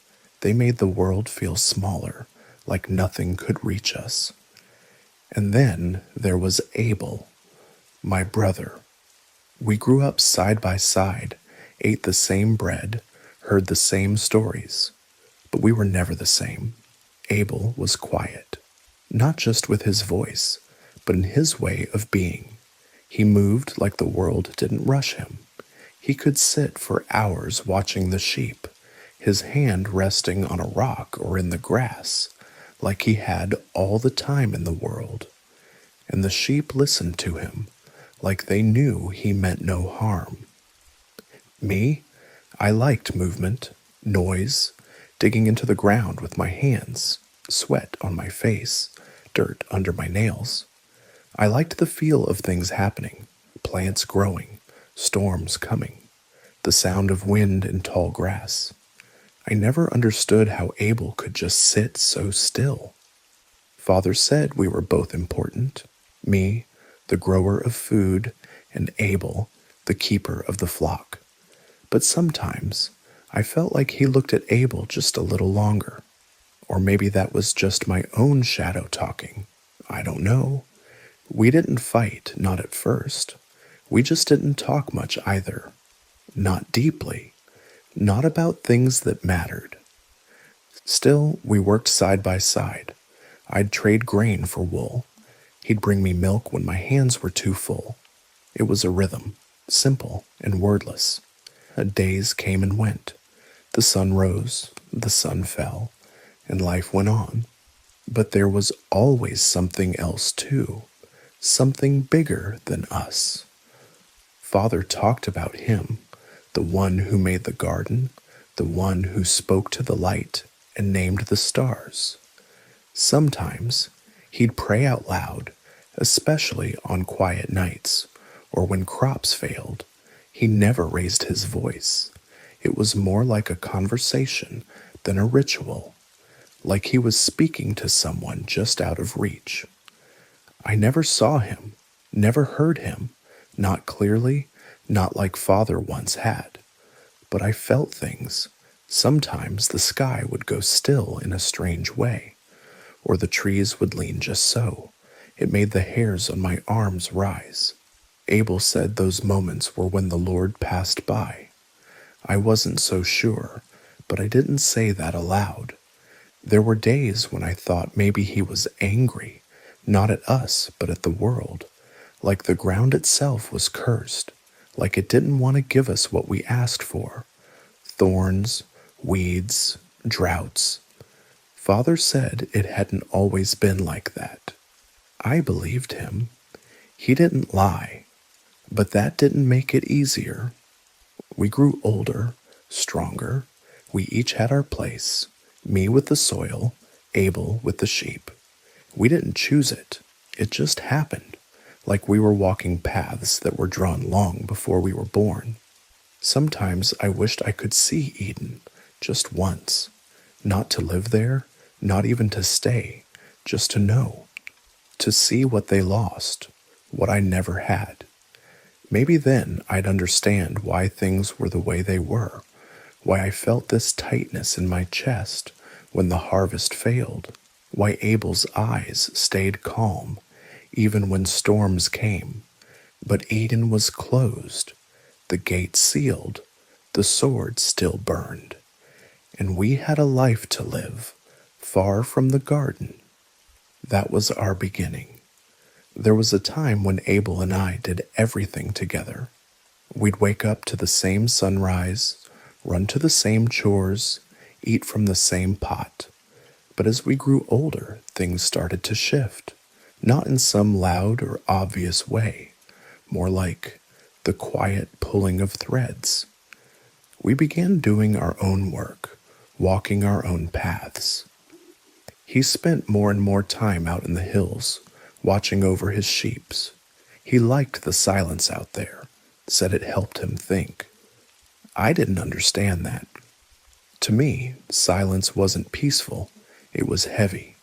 They made the world feel smaller, like nothing could reach us. And then there was Abel, my brother. We grew up side by side, ate the same bread, heard the same stories, but we were never the same. Abel was quiet, not just with his voice, but in his way of being. He moved like the world didn't rush him. He could sit for hours watching the sheep, his hand resting on a rock or in the grass, like he had all the time in the world. And the sheep listened to him, like they knew he meant no harm. Me, I liked movement, noise, digging into the ground with my hands, sweat on my face, dirt under my nails. I liked the feel of things happening, plants growing, storms coming, the sound of wind in tall grass. I never understood how Abel could just sit so still. Father said we were both important, me, the grower of food, and Abel, the keeper of the flock. But sometimes I felt like he looked at Abel just a little longer. Or maybe that was just my own shadow talking. I don't know. We didn't fight, not at first. We just didn't talk much either. Not deeply. Not about things that mattered. Still, we worked side by side. I'd trade grain for wool. He'd bring me milk when my hands were too full. It was a rhythm, simple and wordless. Days came and went. The sun rose, the sun fell, and life went on. But there was always something else too, something bigger than us. Father talked about him, the one who made the garden, the one who spoke to the light and named the stars. Sometimes he'd pray out loud, especially on quiet nights or when crops failed. He never raised his voice. It was more like a conversation than a ritual, like he was speaking to someone just out of reach. I never saw him, never heard him, not clearly, not like Father once had. But I felt things. Sometimes the sky would go still in a strange way, or the trees would lean just so. It made the hairs on my arms rise. Abel said those moments were when the Lord passed by. I wasn't so sure, but I didn't say that aloud. There were days when I thought maybe he was angry, not at us, but at the world, like the ground itself was cursed, like it didn't want to give us what we asked for. Thorns, weeds, droughts. Father said it hadn't always been like that. I believed him. He didn't lie, but that didn't make it easier. We grew older, stronger. We each had our place, me with the soil, Abel with the sheep. We didn't choose it. It just happened, like we were walking paths that were drawn long before we were born. Sometimes I wished I could see Eden, just once. Not to live there, not even to stay, just to know. To see what they lost, what I never had. Maybe then I'd understand why things were the way they were, why I felt this tightness in my chest when the harvest failed, why Abel's eyes stayed calm, even when storms came. But Eden was closed, the gate sealed, the sword still burned, and we had a life to live, far from the garden, That was our beginning. There was a time when Abel and I did everything together. We'd wake up to the same sunrise, run to the same chores, eat from the same pot. But as we grew older, things started to shift. Not in some loud or obvious way, more like the quiet pulling of threads. We began doing our own work, walking our own paths. He spent more and more time out in the hills, watching over his sheeps. He liked the silence out there, said it helped him think. I didn't understand that. To me, silence wasn't peaceful, it was heavy.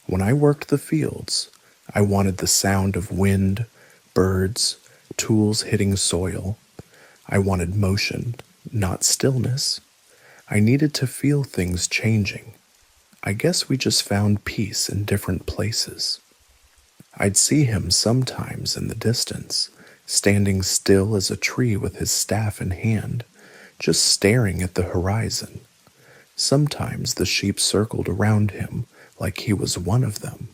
When I worked the fields, I wanted the sound of wind, birds, tools hitting soil. I wanted motion, not stillness. I needed to feel things changing. I guess we just found peace in different places. I'd see him sometimes in the distance, standing still as a tree with his staff in hand, just staring at the horizon. Sometimes the sheep circled around him like he was one of them.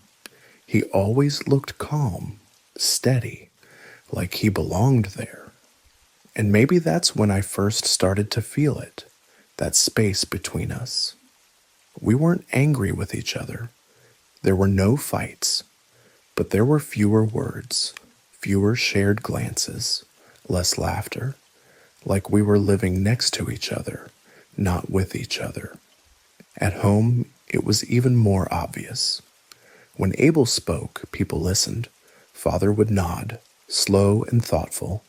He always looked calm, steady, like he belonged there. And maybe that's when I first started to feel it, that space between us. We weren't angry with each other. There were no fights, but there were fewer words, fewer shared glances, less laughter, like we were living next to each other, not with each other. At home, it was even more obvious. When Abel spoke, people listened. Father would nod, slow and thoughtful.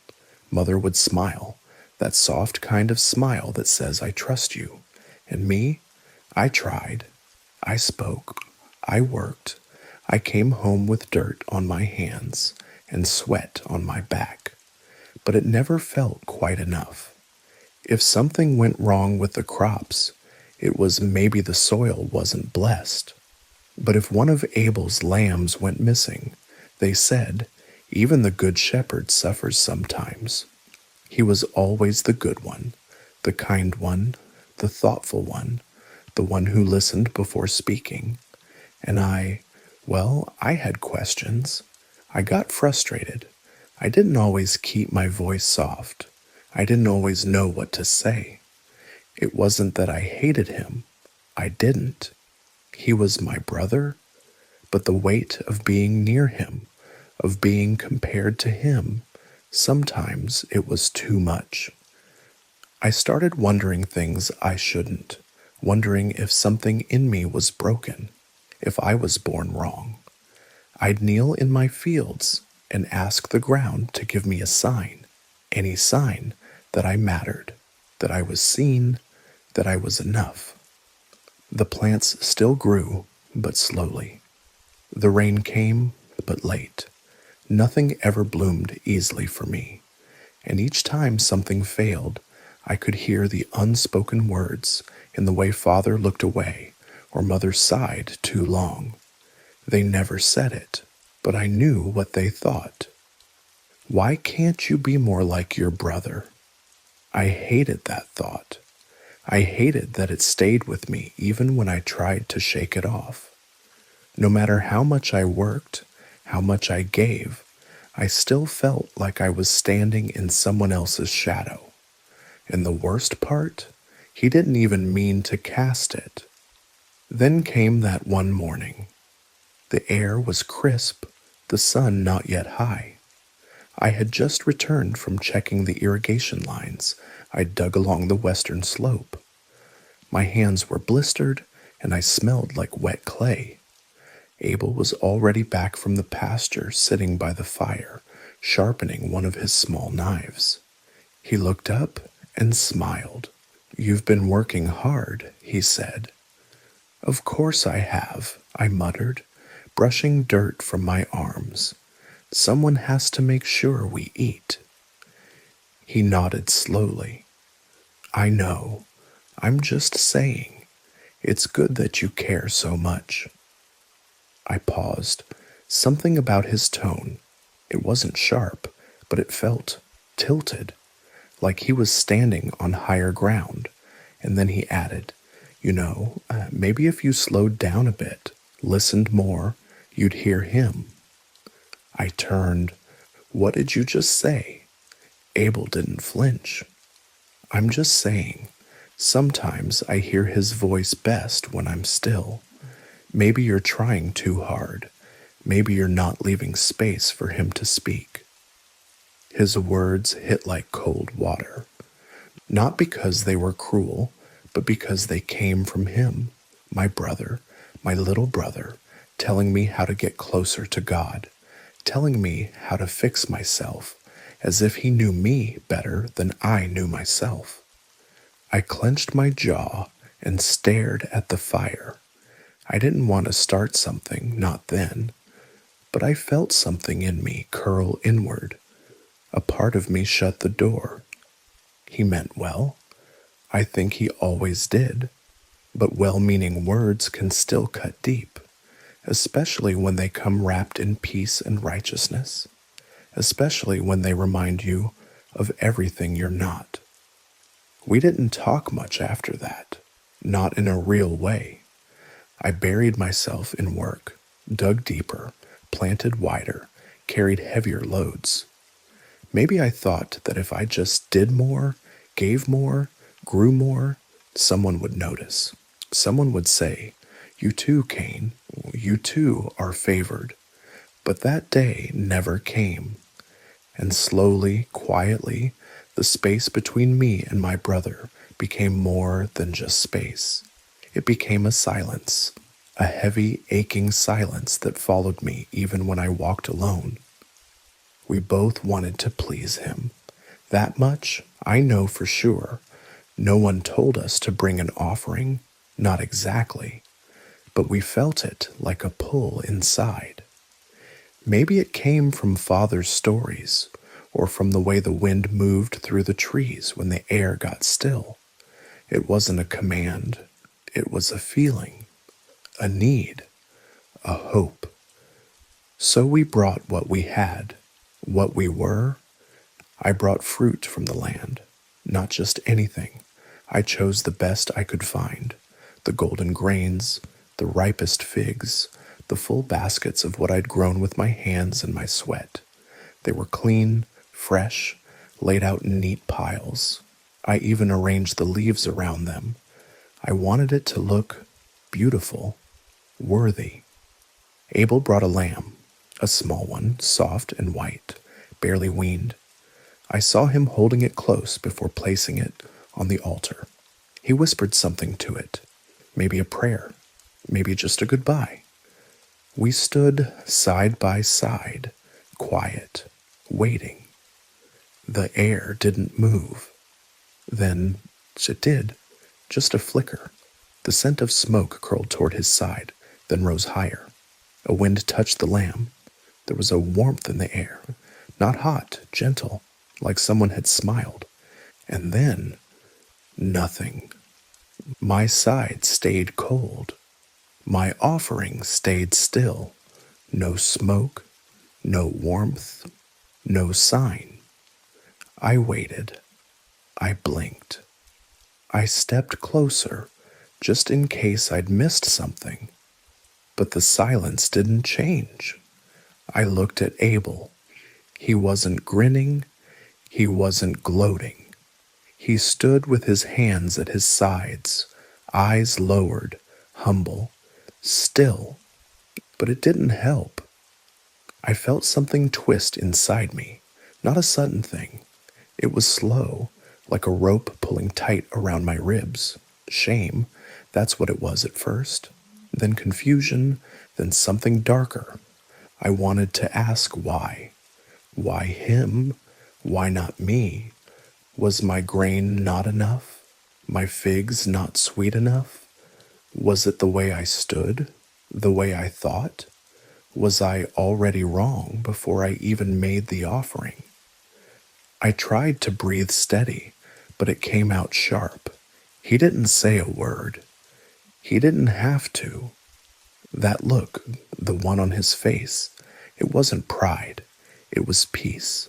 Mother would smile, that soft kind of smile that says, I trust you. And me, I tried. I spoke. I worked. I came home with dirt on my hands and sweat on my back. But it never felt quite enough. If something went wrong with the crops, it was maybe the soil wasn't blessed. But if one of Abel's lambs went missing, they said, even the good shepherd suffers sometimes. He was always the good one, the kind one, the thoughtful one, the one who listened before speaking. And I had questions. I got frustrated. I didn't always keep my voice soft. I didn't always know what to say. It wasn't that I hated him. I didn't. He was my brother, but the weight of being near him, of being compared to him, sometimes it was too much. I started wondering things I shouldn't, wondering if something in me was broken, if I was born wrong. I'd kneel in my fields and ask the ground to give me a sign, any sign that I mattered, that I was seen, that I was enough. The plants still grew, but slowly. The rain came, but late. Nothing ever bloomed easily for me, and each time something failed, I could hear the unspoken words in the way Father looked away or Mother sighed too long. They never said it, but I knew what they thought. Why can't you be more like your brother? I hated that thought. I hated that it stayed with me even when I tried to shake it off. No matter how much I worked, how much I gave, I still felt like I was standing in someone else's shadow. And the worst part, he didn't even mean to cast it. Then came that one morning. The air was crisp, the sun not yet high. I had just returned from checking the irrigation lines I'd dug along the western slope. My hands were blistered, and I smelled like wet clay. Abel was already back from the pasture, sitting by the fire, sharpening one of his small knives. He looked up and smiled. You've been working hard, he said. Of course I have, I muttered, brushing dirt from my arms. Someone has to make sure we eat. He nodded slowly. I know. I'm just saying. It's good that you care so much. I paused. Something about his tone. It wasn't sharp, but it felt tilted, like he was standing on higher ground. And then he added, maybe if you slowed down a bit, listened more, you'd hear him. I turned. What did you just say? Abel didn't flinch. I'm just saying, sometimes I hear his voice best when I'm still. Maybe you're trying too hard. Maybe you're not leaving space for him to speak. His words hit like cold water, not because they were cruel, but because they came from him, my brother, my little brother, telling me how to get closer to God, telling me how to fix myself, as if he knew me better than I knew myself. I clenched my jaw and stared at the fire. I didn't want to start something, not then, but I felt something in me curl inward. A part of me shut the door. He meant well. I think he always did. But well-meaning words can still cut deep, especially when they come wrapped in peace and righteousness, especially when they remind you of everything you're not. We didn't talk much after that, not in a real way. I buried myself in work, dug deeper, planted wider, carried heavier loads. Maybe I thought that if I just did more, gave more, grew more, someone would notice. Someone would say, "You too, Cain, you too are favored." But that day never came. And slowly, quietly, the space between me and my brother became more than just space. It became a silence, a heavy, aching silence that followed me even when I walked alone. We both wanted to please him. That much I know for sure. No one told us to bring an offering, not exactly, but we felt it like a pull inside. Maybe it came from Father's stories, or from the way the wind moved through the trees when the air got still. It wasn't a command, it was a feeling, a need, a hope. So we brought what we had, what we were. I brought fruit from the land, not just anything. I chose the best I could find, the golden grains, the ripest figs, the full baskets of what I'd grown with my hands and my sweat. They were clean, fresh, laid out in neat piles. I even arranged the leaves around them. I wanted it to look beautiful, worthy. Abel brought a lamb, a small one, soft and white, barely weaned. I saw him holding it close before placing it on the altar. He whispered something to it, maybe a prayer, maybe just a goodbye. We stood side by side, quiet, waiting. The air didn't move. Then it did, just a flicker. The scent of smoke curled toward his side, then rose higher. A wind touched the lamb. There was a warmth in the air, not hot, gentle, like someone had smiled. And then, nothing. My side stayed cold. My offering stayed still. No smoke, no warmth, no sign. I waited. I blinked. I stepped closer, just in case I'd missed something. But the silence didn't change. I looked at Abel. He wasn't grinning. He wasn't gloating. He stood with his hands at his sides, eyes lowered, humble, still. But it didn't help. I felt something twist inside me, not a sudden thing. It was slow, like a rope pulling tight around my ribs. Shame, that's what it was at first. Then confusion, then something darker. I wanted to ask why. Why him? Why not me? Was my grain not enough? My figs not sweet enough? Was it the way I stood? The way I thought? Was I already wrong before I even made the offering? I tried to breathe steady, but it came out sharp. He didn't say a word. He didn't have to. That look, the one on his face, it wasn't pride. It was peace.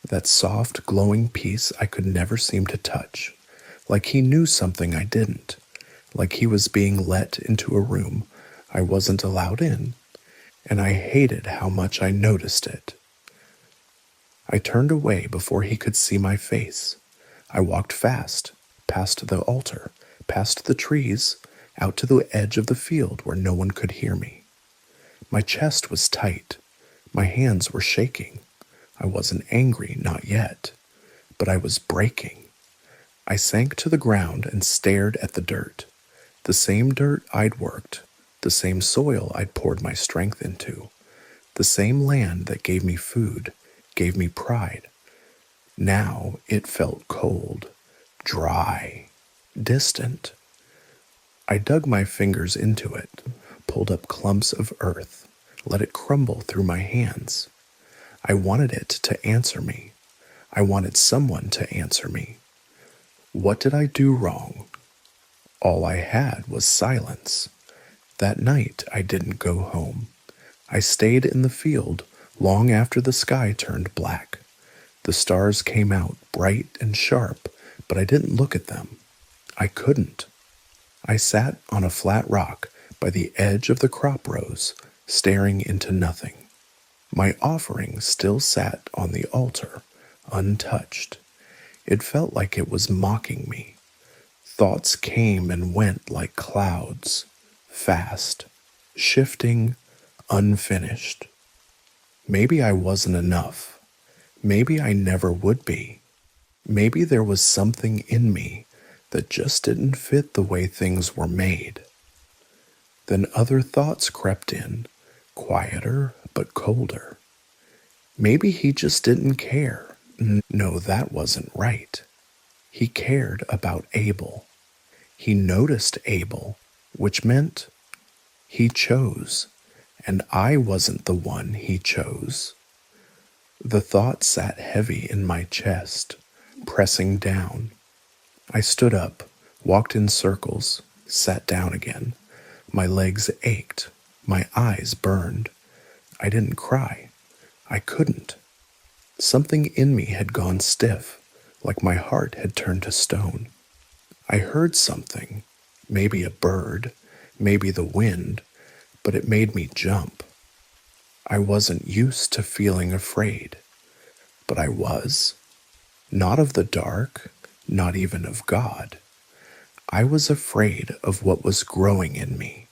That soft, glowing peace I could never seem to touch. Like he knew something I didn't. Like he was being let into a room I wasn't allowed in. and I hated how much I noticed it. I turned away before he could see my face. I walked fast, past the altar, past the trees, out to the edge of the field where no one could hear me. My chest was tight. My hands were shaking. I wasn't angry, not yet, but I was breaking. I sank to the ground and stared at the dirt. The same dirt I'd worked, the same soil I'd poured my strength into, the same land that gave me food, gave me pride. Now it felt cold, dry, distant. I dug my fingers into it, pulled up clumps of earth, let it crumble through my hands. I wanted it to answer me. I wanted someone to answer me. What did I do wrong? All I had was silence. That night I didn't go home. I stayed in the field long after the sky turned black. The stars came out bright and sharp, but I didn't look at them. I couldn't. I sat on a flat rock by the edge of the crop rows, staring into nothing. My offering still sat on the altar, untouched. It felt like it was mocking me. Thoughts came and went like clouds, fast, shifting, unfinished. Maybe I wasn't enough. Maybe I never would be. Maybe there was something in me that just didn't fit the way things were made. Then other thoughts crept in, quieter but colder. Maybe he just didn't care. No, that wasn't right. He cared about Abel. He noticed Abel, which meant he chose, and I wasn't the one he chose. The thought sat heavy in my chest, pressing down. I stood up, walked in circles, sat down again. My legs ached, my eyes burned. I didn't cry. I couldn't. Something in me had gone stiff, like my heart had turned to stone. I heard something, maybe a bird, maybe the wind, but it made me jump. I wasn't used to feeling afraid, but I was. Not of the dark, not even of God. I was afraid of what was growing in me.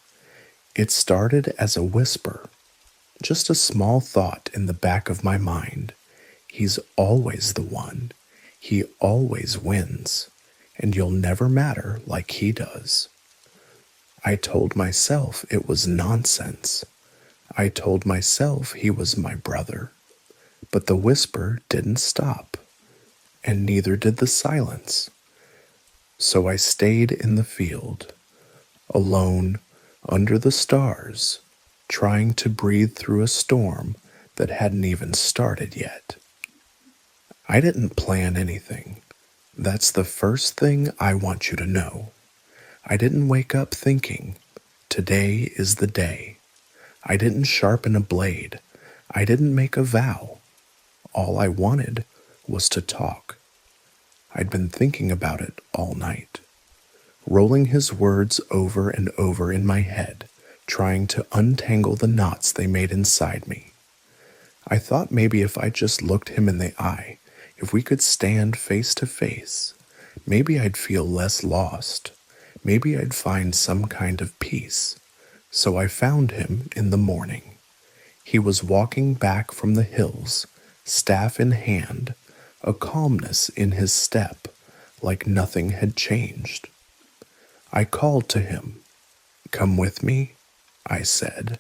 It started as a whisper, just a small thought in the back of my mind. He's always the one. He always wins, and you'll never matter like he does. I told myself it was nonsense. I told myself he was my brother. But the whisper didn't stop, and neither did the silence. So I stayed in the field, alone, under the stars, trying to breathe through a storm that hadn't even started yet. I didn't plan anything. That's the first thing I want you to know. I didn't wake up thinking, today is the day. I didn't sharpen a blade. I didn't make a vow. All I wanted was to talk. I'd been thinking about it all night, rolling his words over and over in my head, trying to untangle the knots they made inside me. I thought maybe if I just looked him in the eye, if we could stand face to face, maybe I'd feel less lost. Maybe I'd find some kind of peace. So I found him in the morning. He was walking back from the hills, staff in hand, a calmness in his step, like nothing had changed. I called to him. Come with me, I said.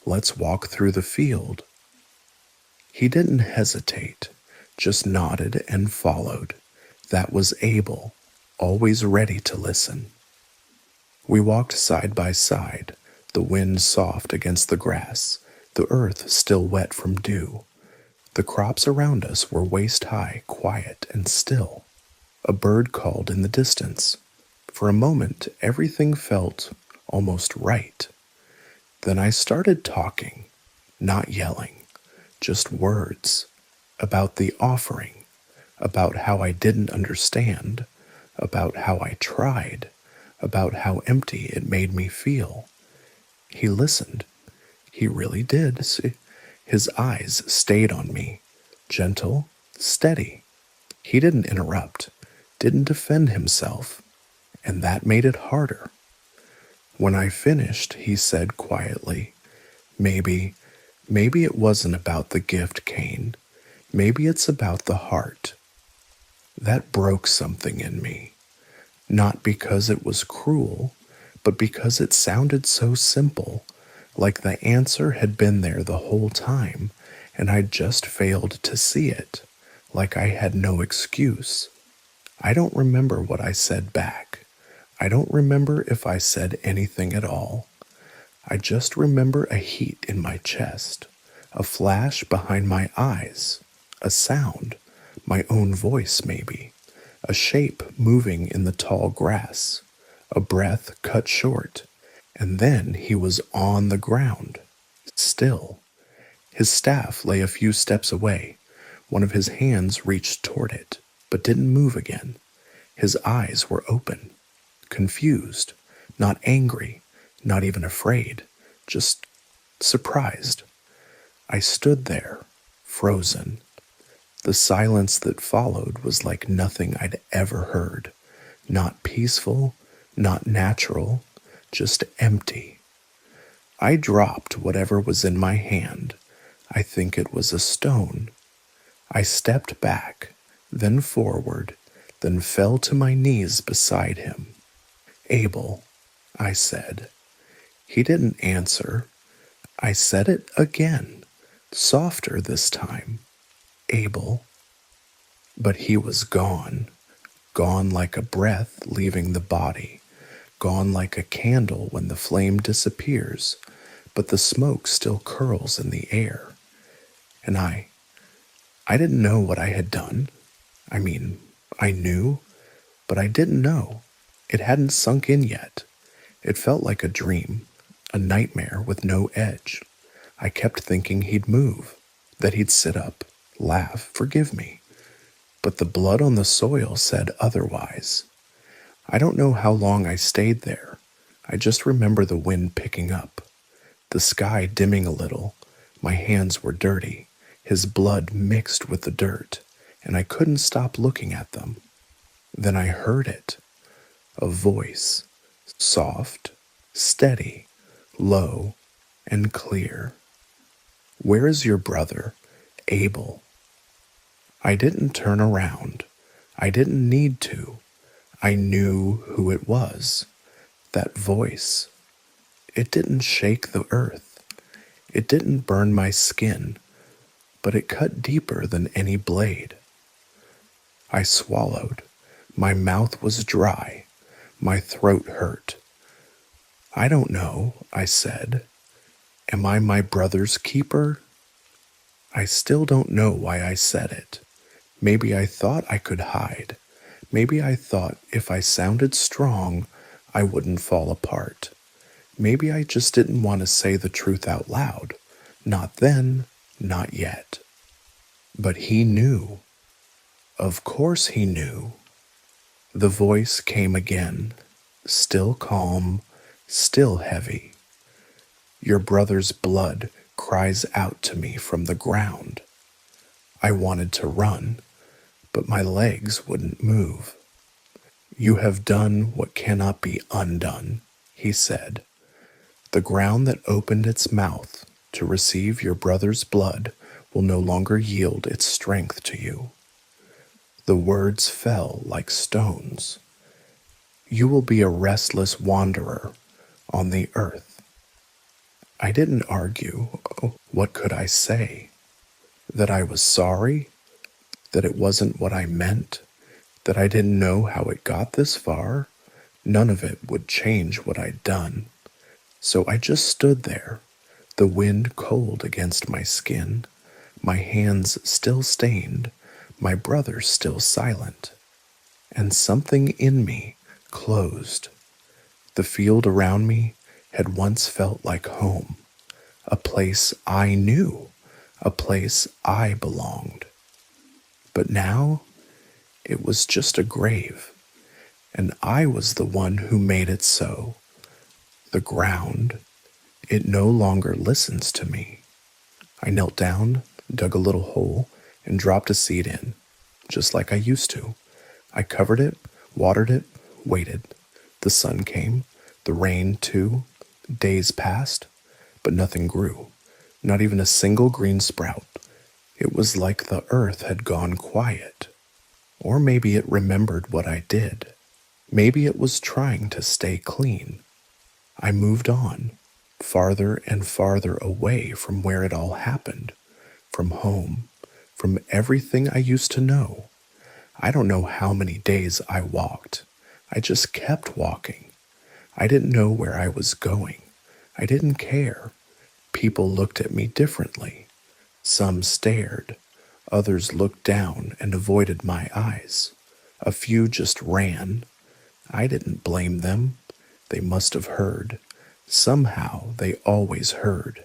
Let's walk through the field. He didn't hesitate, just nodded and followed. That was Abel, always ready to listen. We walked side by side, the wind soft against the grass, the earth still wet from dew. The crops around us were waist-high, quiet and still. A bird called in the distance. For a moment, everything felt almost right. Then I started talking, not yelling, just words, about the offering, about how I didn't understand, about how I tried, about how empty it made me feel. He listened, He really did. His eyes stayed on me, gentle, steady. He didn't interrupt, didn't defend himself, and that made it harder. When I finished, he said quietly, Maybe, maybe it wasn't about the gift, Cain. Maybe it's about the heart. That broke something in me. Not because it was cruel, but because it sounded so simple, like the answer had been there the whole time, and I'd just failed to see it, like I had no excuse. I don't remember what I said back. I don't remember if I said anything at all. I just remember a heat in my chest, a flash behind my eyes, a sound, my own voice maybe, a shape moving in the tall grass, a breath cut short, and then he was on the ground, still. His staff lay a few steps away. One of his hands reached toward it, but didn't move again. His eyes were open, confused, not angry, not even afraid, just surprised. I stood there, frozen. The silence that followed was like nothing I'd ever heard. Not peaceful, not natural, just empty. I dropped whatever was in my hand. I think it was a stone. I stepped back, then forward, then fell to my knees beside him. Abel, I said. He didn't answer. I said it again, softer this time. Abel. But he was gone, gone like a breath leaving the body, gone like a candle when the flame disappears, but the smoke still curls in the air. And I didn't know what I had done. I mean, I knew, but I didn't know. It hadn't sunk in yet. It felt like a dream, a nightmare with no edge. I kept thinking he'd move, that he'd sit up, laugh, forgive me. But the blood on the soil said otherwise. I don't know how long I stayed there. I just remember the wind picking up, the sky dimming a little. My hands were dirty, his blood mixed with the dirt, and I couldn't stop looking at them. Then I heard it, a voice, soft, steady, low, and clear. Where is your brother, Abel? I didn't turn around. I didn't need to. I knew who it was. That voice. It didn't shake the earth. It didn't burn my skin, but it cut deeper than any blade. I swallowed. My mouth was dry. My throat hurt. I don't know, I said. Am I my brother's keeper? I still don't know why I said it. Maybe I thought I could hide. Maybe I thought if I sounded strong, I wouldn't fall apart. Maybe I just didn't want to say the truth out loud. Not then, not yet. But he knew. Of course he knew. The voice came again, still calm, still heavy. Your brother's blood cries out to me from the ground. I wanted to run, but my legs wouldn't move. You have done what cannot be undone, he said. The ground that opened its mouth to receive your brother's blood will no longer yield its strength to you. The words fell like stones. You will be a restless wanderer on the earth. I didn't argue. What could I say? That I was sorry? That it wasn't what I meant? That I didn't know how it got this far? None of it would change what I'd done. So I just stood there, the wind cold against my skin, my hands still stained, my brother still silent. And something in me closed. The field around me had once felt like home, a place I knew, a place I belonged. But now it was just a grave, and I was the one who made it so. The ground, It no longer listens to me. I knelt down, dug a little hole, and dropped a seed in, just like I used to. I covered it, watered it, waited. The sun came, the rain too. Days passed, but nothing grew, not even a single green sprout. It was like the earth had gone quiet. Or maybe it remembered what I did. Maybe it was trying to stay clean. I moved on, farther and farther away from where it all happened, from home, from everything I used to know. I don't know how many days I walked. I just kept walking. I didn't know where I was going. I didn't care. People looked at me differently. Some stared. Others looked down and avoided my eyes. A few just ran. I didn't blame them. They must have heard. Somehow they always heard.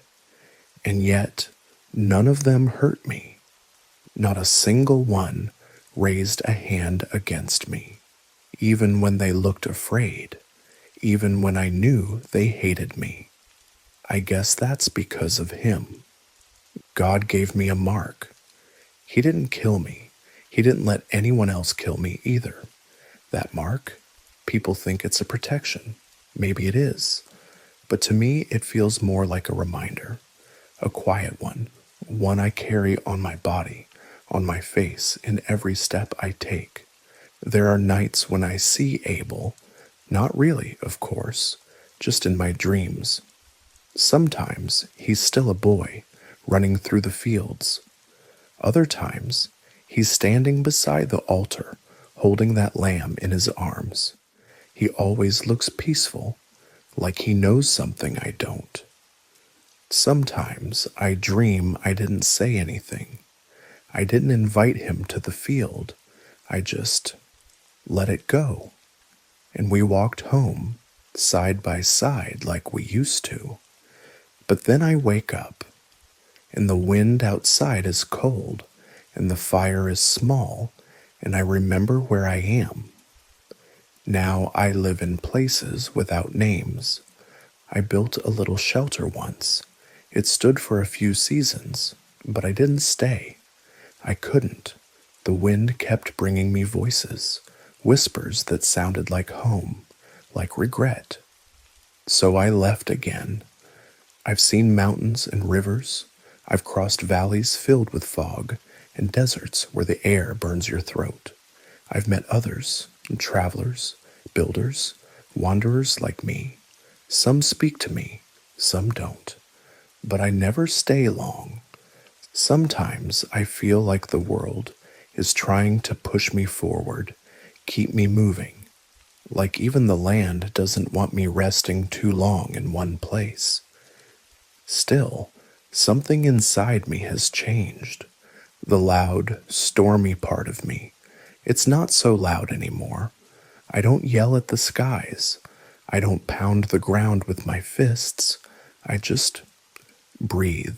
And yet, none of them hurt me. Not a single one raised a hand against me, even when they looked afraid, even when I knew they hated me. I guess that's because of him. God gave me a mark. He didn't kill me. He didn't let anyone else kill me either. That mark, people think it's a protection. Maybe it is. But to me, it feels more like a reminder. A quiet one I carry on my body, on my face, in every step I take. There are nights when I see Abel, not really, of course, just in my dreams. Sometimes he's still a boy, running through the fields. Other times, he's standing beside the altar, holding that lamb in his arms. He always looks peaceful, like he knows something I don't. Sometimes I dream I didn't say anything. I didn't invite him to the field. I just let it go. And we walked home, side by side like we used to. But then I wake up, and the wind outside is cold, and the fire is small, and I remember where I am. Now I live in places without names. I built a little shelter once. It stood for a few seasons, but I didn't stay. I couldn't. The wind kept bringing me voices, whispers that sounded like home, like regret. So I left again. I've seen mountains and rivers. I've crossed valleys filled with fog and deserts where the air burns your throat. I've met others, travelers, builders, wanderers like me. Some speak to me, some don't. But I never stay long. Sometimes I feel like the world is trying to push me forward, keep me moving, like even the land doesn't want me resting too long in one place. Still, something inside me has changed. The loud, stormy part of me. It's not so loud anymore. I don't yell at the skies. I don't pound the ground with my fists. I just breathe.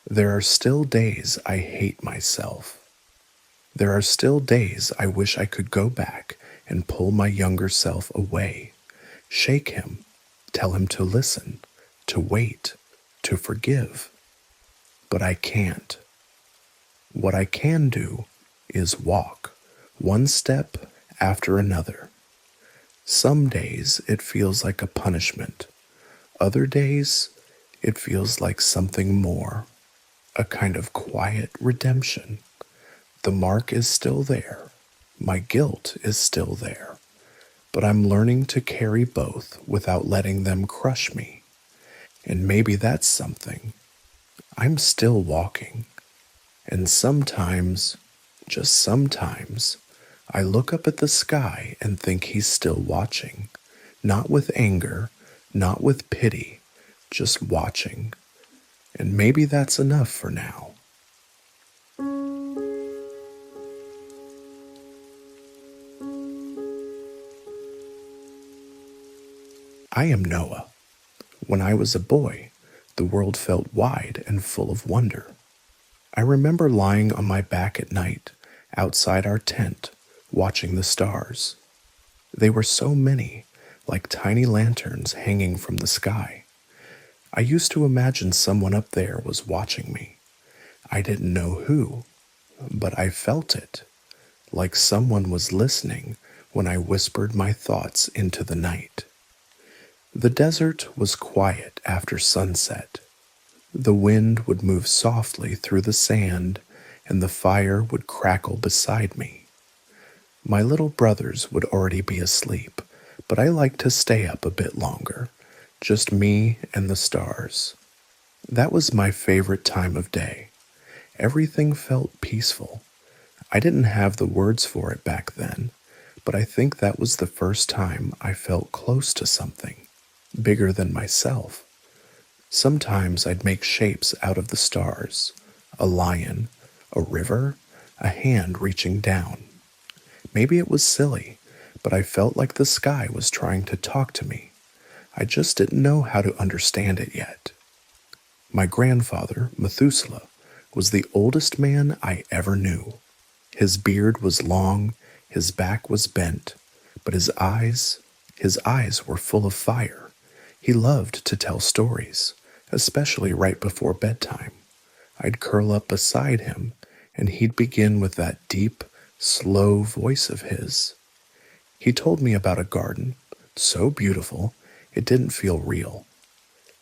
There are still days I hate myself. There are still days I wish I could go back and pull my younger self away, shake him, tell him to listen, to wait, to forgive. But I can't. What I can do is walk, one step after another. Some days it feels like a punishment. Other days it feels like something more, a kind of quiet redemption. The mark is still there. My guilt is still there. But I'm learning to carry both without letting them crush me. And maybe that's something. I'm still walking. And sometimes, just sometimes, I look up at the sky and think he's still watching. Not with anger, not with pity, just watching. And maybe that's enough for now. I am Noah. When I was a boy, the world felt wide and full of wonder. I remember lying on my back at night, outside our tent, watching the stars. They were so many, like tiny lanterns hanging from the sky. I used to imagine someone up there was watching me. I didn't know who, but I felt it, like someone was listening when I whispered my thoughts into the night. The desert was quiet after sunset. The wind would move softly through the sand, and the fire would crackle beside me. My little brothers would already be asleep, but I liked to stay up a bit longer, just me and the stars. That was my favorite time of day. Everything felt peaceful. I didn't have the words for it back then, but I think that was the first time I felt close to something, bigger than myself. Sometimes I'd make shapes out of the stars: a lion, a river, a hand reaching down. Maybe it was silly, but I felt like the sky was trying to talk to me. I just didn't know how to understand it yet. My grandfather, Methuselah, was the oldest man I ever knew. His beard was long, his back was bent, but his eyes were full of fire. He loved to tell stories, especially right before bedtime. I'd curl up beside him, and he'd begin with that deep, slow voice of his. He told me about a garden, so beautiful it didn't feel real.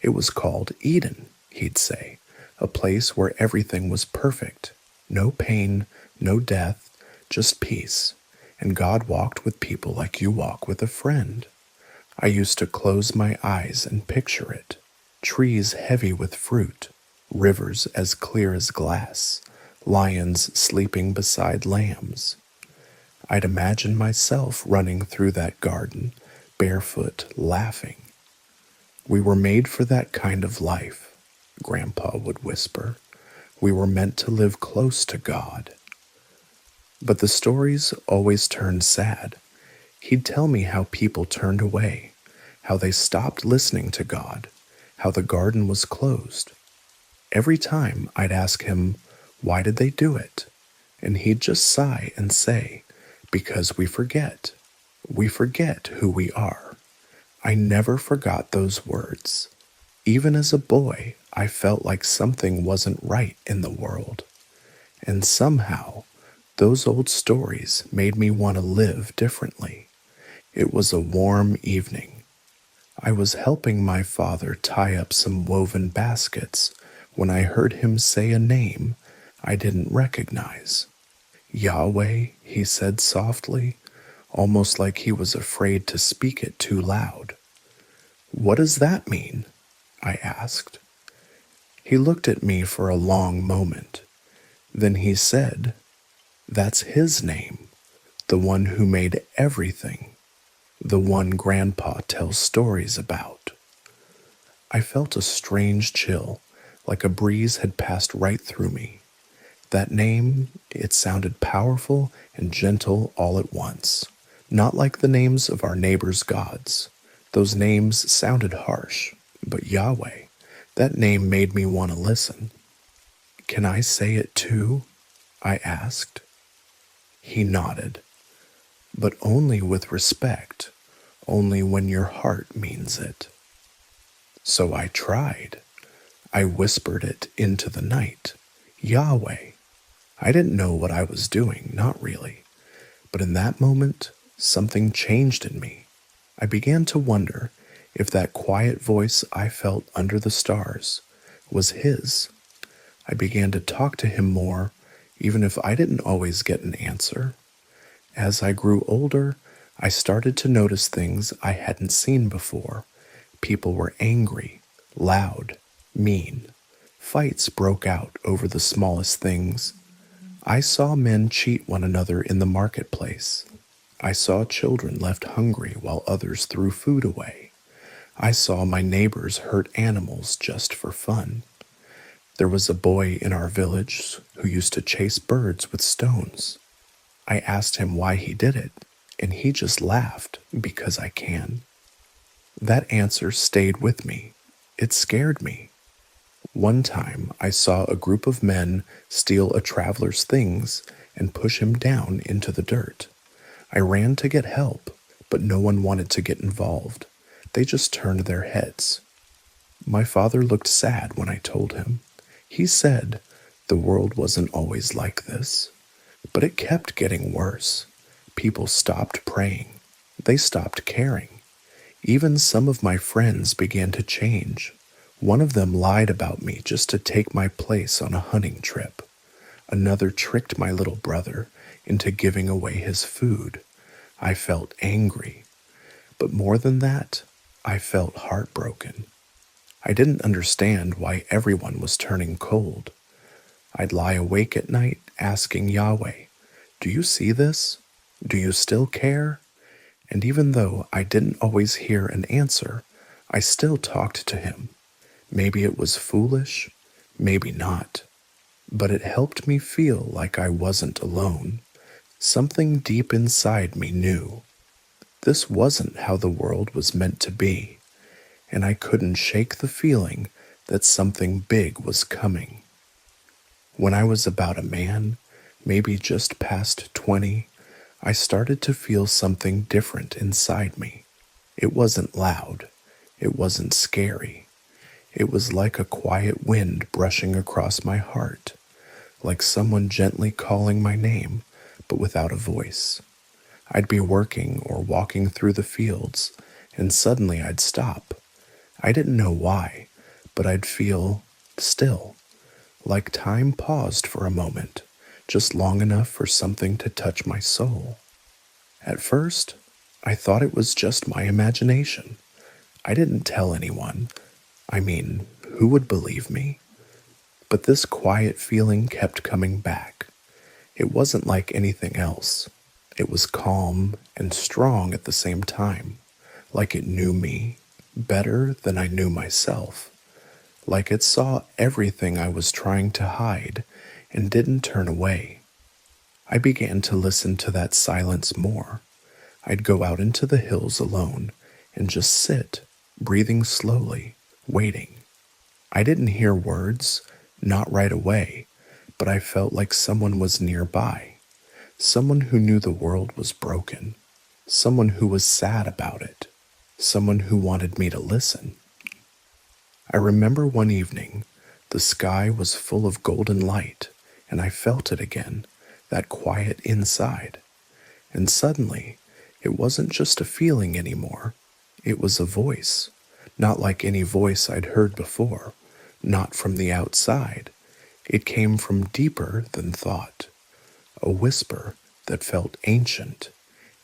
It was called Eden, he'd say, a place where everything was perfect. No pain, no death, just peace. And God walked with people like you walk with a friend. I used to close my eyes and picture it. Trees heavy with fruit, rivers as clear as glass, lions sleeping beside lambs. I'd imagine myself running through that garden, barefoot, laughing. We were made for that kind of life, Grandpa would whisper. We were meant to live close to God. But the stories always turned sad. He'd tell me how people turned away, how they stopped listening to God, how the garden was closed. Every time I'd ask him, why did they do it? And he'd just sigh and say, because we forget. We forget who we are. I never forgot those words. Even as a boy, I felt like something wasn't right in the world. And somehow, those old stories made me want to live differently. It was a warm evening. I was helping my father tie up some woven baskets when I heard him say a name I didn't recognize. Yahweh, he said softly, almost like he was afraid to speak it too loud. What does that mean? I asked. He looked at me for a long moment. Then he said, that's his name, the one who made everything, the one Grandpa tells stories about. I felt a strange chill, like a breeze had passed right through me. That name, it sounded powerful and gentle all at once, not like the names of our neighbors' gods. Those names sounded harsh, but Yahweh, that name made me want to listen. Can I say it too? I asked. He nodded, but only with respect, only when your heart means it. So I tried. I whispered it into the night. Yahweh. I didn't know what I was doing, not really. But in that moment, something changed in me. I began to wonder if that quiet voice I felt under the stars was his. I began to talk to him more, even if I didn't always get an answer. As I grew older, I started to notice things I hadn't seen before. People were angry, loud, mean. Fights broke out over the smallest things. I saw men cheat one another in the marketplace. I saw children left hungry while others threw food away. I saw my neighbors hurt animals just for fun. There was a boy in our village who used to chase birds with stones. I asked him why he did it, and he just laughed, because I can. That answer stayed with me. It scared me. One time I saw a group of men steal a traveler's things and push him down into the dirt. I ran to get help, but no one wanted to get involved. They just turned their heads. My father looked sad when I told him. He said the world wasn't always like this, but it kept getting worse. People stopped praying. They stopped caring. Even some of my friends began to change. One of them lied about me just to take my place on a hunting trip. Another tricked my little brother into giving away his food. I felt angry. But more than that, I felt heartbroken. I didn't understand why everyone was turning cold. I'd lie awake at night asking Yahweh, "Do you see this? Do you still care?" And even though I didn't always hear an answer, I still talked to him. Maybe it was foolish, maybe not, but it helped me feel like I wasn't alone. Something deep inside me knew this wasn't how the world was meant to be, and I couldn't shake the feeling that something big was coming. When I was about a man, maybe just past 20, I started to feel something different inside me. It wasn't loud. It wasn't scary. It was like a quiet wind brushing across my heart, like someone gently calling my name, but without a voice. I'd be working or walking through the fields, and suddenly I'd stop. I didn't know why, but I'd feel still, like time paused for a moment, just long enough for something to touch my soul. At first, I thought it was just my imagination. I didn't tell anyone. I mean, who would believe me? But this quiet feeling kept coming back. It wasn't like anything else. It was calm and strong at the same time, like it knew me better than I knew myself, like it saw everything I was trying to hide and didn't turn away. I began to listen to that silence more. I'd go out into the hills alone and just sit, breathing slowly, waiting. I didn't hear words, not right away, but I felt like someone was nearby, someone who knew the world was broken, someone who was sad about it, someone who wanted me to listen. I remember one evening, the sky was full of golden light, and I felt it again, that quiet inside. And suddenly, it wasn't just a feeling anymore. It was a voice, not like any voice I'd heard before, not from the outside. It came from deeper than thought, a whisper that felt ancient.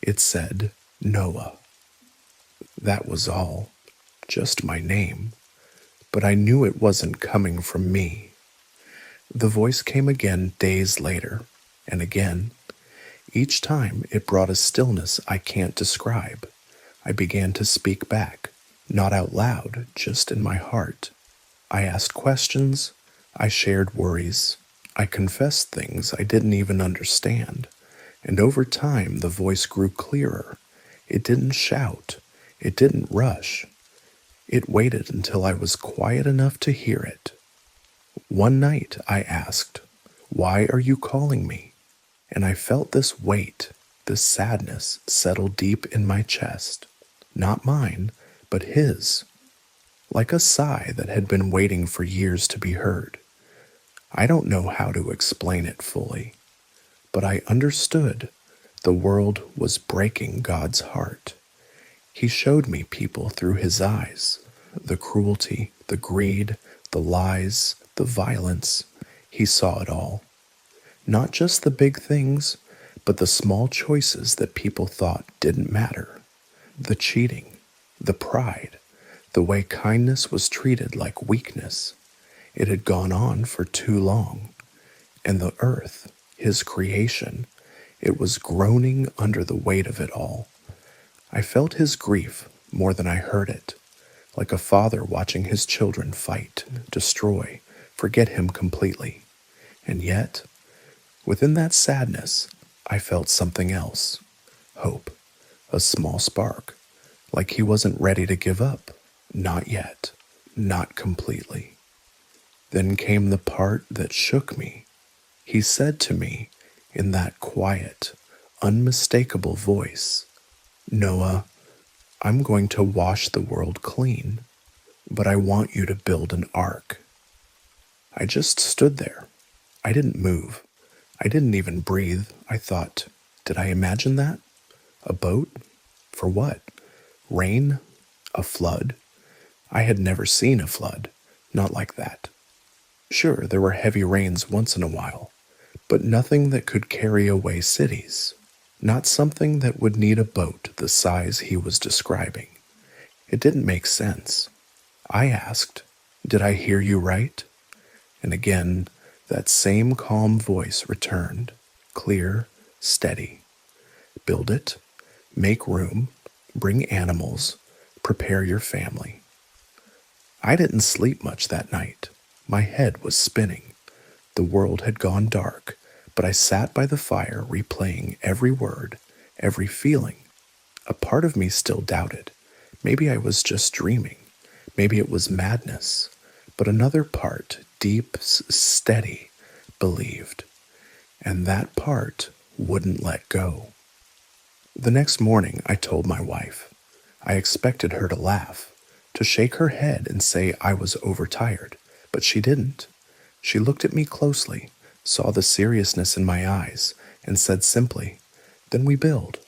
It said, "Noah." That was all, just my name, but I knew it wasn't coming from me. The voice came again days later, and again. Each time it brought a stillness I can't describe. I began to speak back, not out loud, just in my heart. I asked questions, I shared worries, I confessed things I didn't even understand, and over time the voice grew clearer. It didn't shout, it didn't rush. It waited until I was quiet enough to hear it. One night I asked, "Why are you calling me?" And I felt this weight, this sadness settle deep in my chest. Not mine, but his, like a sigh that had been waiting for years to be heard. I don't know how to explain it fully, but I understood the world was breaking God's heart. He showed me people through his eyes, the cruelty, the greed, the lies, the violence. He saw it all. Not just the big things, but the small choices that people thought didn't matter. The cheating, the pride, the way kindness was treated like weakness. It had gone on for too long. And the earth, his creation, it was groaning under the weight of it all. I felt his grief more than I heard it, like a father watching his children fight, destroy, forget him completely. And yet, within that sadness, I felt something else. Hope. A small spark. Like he wasn't ready to give up. Not yet. Not completely. Then came the part that shook me. He said to me, in that quiet, unmistakable voice, "Noah, I'm going to wash the world clean." but I want you to build an ark. I just stood there. I didn't move. I didn't even breathe. I thought, did I imagine that? A boat? For what? Rain? A flood? I had never seen a flood. Not like that. Sure, there were heavy rains once in a while, but nothing that could carry away cities. Not something that would need a boat the size he was describing. It didn't make sense. I asked, did I hear you right? And again, that same calm voice returned, clear, steady. Build it, make room, bring animals, prepare your family. I didn't sleep much that night. My head was spinning. The world had gone dark, but I sat by the fire replaying every word, every feeling. A part of me still doubted. Maybe I was just dreaming. Maybe it was madness. But another part, deep, steady, believed. And that part wouldn't let go. The next morning, I told my wife. I expected her to laugh, to shake her head and say I was overtired, but she didn't. She looked at me closely, saw the seriousness in my eyes, and said simply, "Then we build."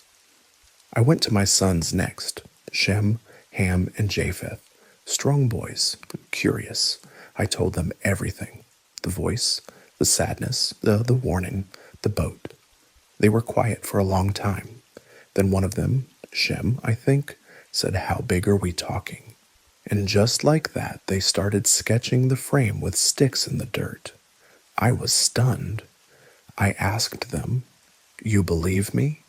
I went to my sons next, Shem, Ham, and Japheth. Strong boys, curious. I told them everything. The voice, the sadness, the warning, the boat. They were quiet for a long time. Then one of them, Shem, I think, said, "How big are we talking?" And just like that, they started sketching the frame with sticks in the dirt. I was stunned. I asked them, "You believe me?"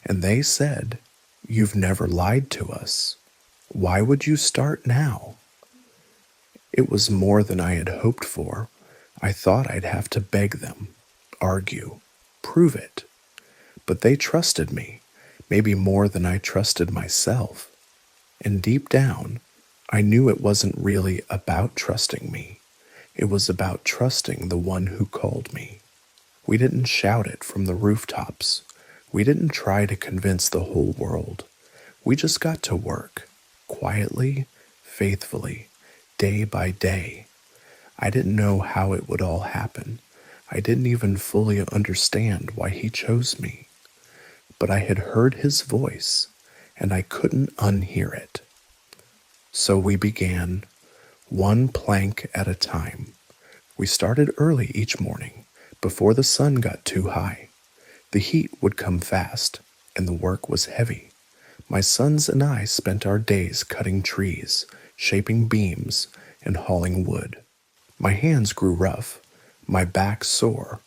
And they said, "You've never lied to us. Why would you start now?" It was more than I had hoped for. I thought I'd have to beg them, argue, prove it. But they trusted me, maybe more than I trusted myself. And deep down, I knew it wasn't really about trusting me. It was about trusting the one who called me. We didn't shout it from the rooftops. We didn't try to convince the whole world. We just got to work, quietly, faithfully, day by day. I didn't know how it would all happen. I didn't even fully understand why he chose me. But I had heard his voice, and I couldn't unhear it. So we began, one plank at a time. We started early each morning, before the sun got too high. The heat would come fast, and the work was heavy. My sons and I spent our days cutting trees, shaping beams, and hauling wood. My hands grew rough, my back sore,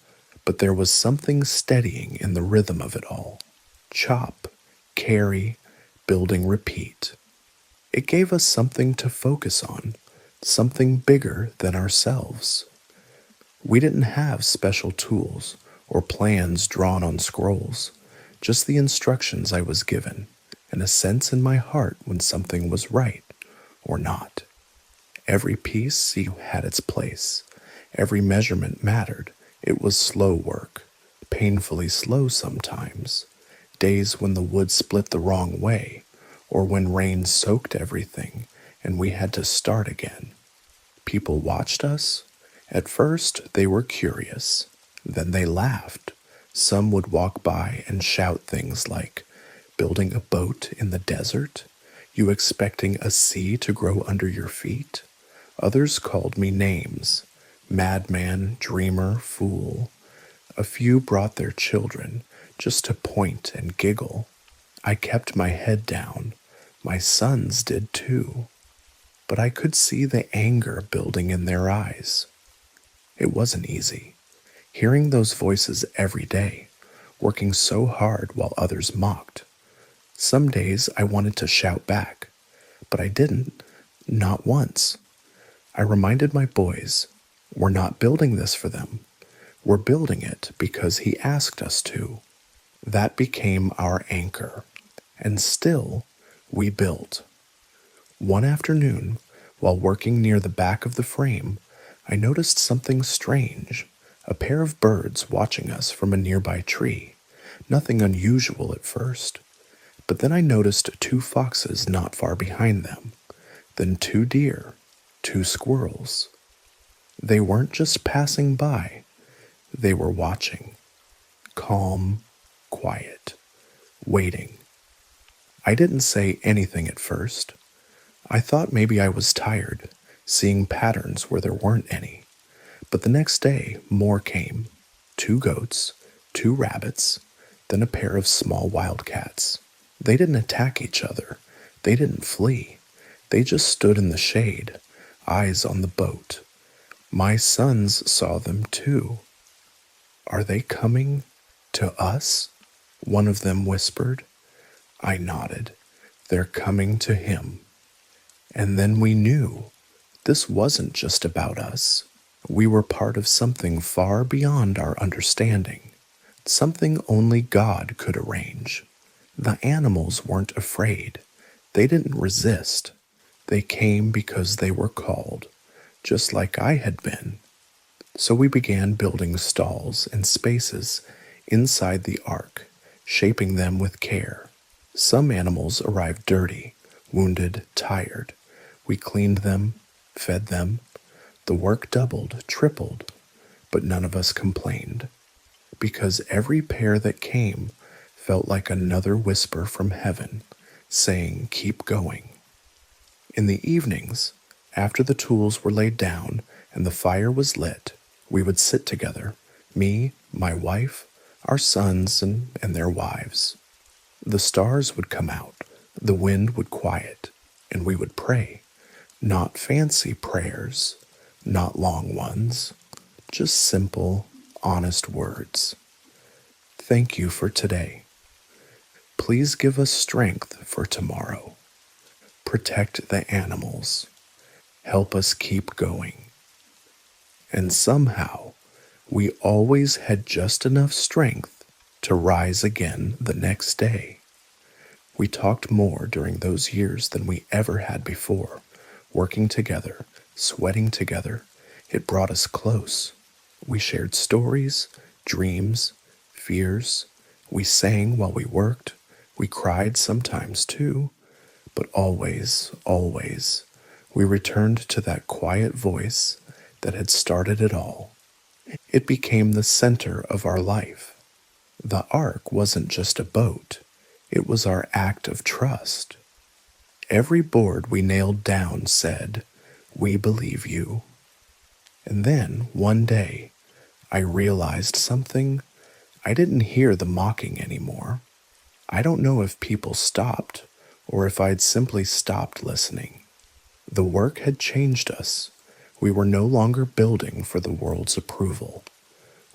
but there was something steadying in the rhythm of it all. Chop, carry, building, repeat. It gave us something to focus on, something bigger than ourselves. We didn't have special tools or plans drawn on scrolls, just the instructions I was given, and a sense in my heart when something was right or not. Every piece had its place. Every measurement mattered. It was slow work, painfully slow sometimes. Days when the wood split the wrong way, or when rain soaked everything and we had to start again. People watched us. At first, they were curious. Then they laughed. Some would walk by and shout things like, "Building a boat in the desert? You expecting a sea to grow under your feet?" Others called me names, madman, dreamer, fool. A few brought their children just to point and giggle. I kept my head down. My sons did too. But I could see the anger building in their eyes. It wasn't easy. Hearing those voices every day, working so hard while others mocked. Some days I wanted to shout back, but I didn't, not once. I reminded my boys, we're not building this for them. We're building it because he asked us to. That became our anchor, and still we built. One afternoon, while working near the back of the frame, I noticed something strange, a pair of birds watching us from a nearby tree. Nothing unusual at first, but then I noticed two foxes not far behind them, then two deer, 2 squirrels. They weren't just passing by, they were watching, calm, quiet, waiting. I didn't say anything at first. I thought maybe I was tired, seeing patterns where there weren't any. But the next day, more came. 2 goats, 2 rabbits, then a pair of small wildcats. They didn't attack each other. They didn't flee. They just stood in the shade, eyes on the boat. My sons saw them too. Are they coming to us? One of them whispered. I nodded. They're coming to him. And then we knew this wasn't just about us. We were part of something far beyond our understanding, something only God could arrange. The animals weren't afraid. They didn't resist. They came because they were called, just like I had been. So we began building stalls and spaces inside the ark, shaping them with care. Some animals arrived dirty, wounded, tired. We cleaned them, fed them. The work doubled, tripled, but none of us complained, because every pair that came felt like another whisper from heaven, saying, keep going. In the evenings, after the tools were laid down and the fire was lit, we would sit together, me, my wife, our sons, and their wives. The stars would come out, the wind would quiet, and we would pray. Not fancy prayers, not long ones, just simple, honest words. Thank you for today. Please give us strength for tomorrow. Protect the animals. Help us keep going. And somehow, we always had just enough strength to rise again the next day. We talked more during those years than we ever had before, working together, sweating together. It brought us close. We shared stories, dreams, fears. We sang while we worked. We cried sometimes too. But always, always, we returned to that quiet voice that had started it all. It became the center of our life. The ark wasn't just a boat. It was our act of trust. Every board we nailed down said, we believe you. And then, one day, I realized something. I didn't hear the mocking anymore. I don't know if people stopped, or if I'd simply stopped listening. The work had changed us. We were no longer building for the world's approval.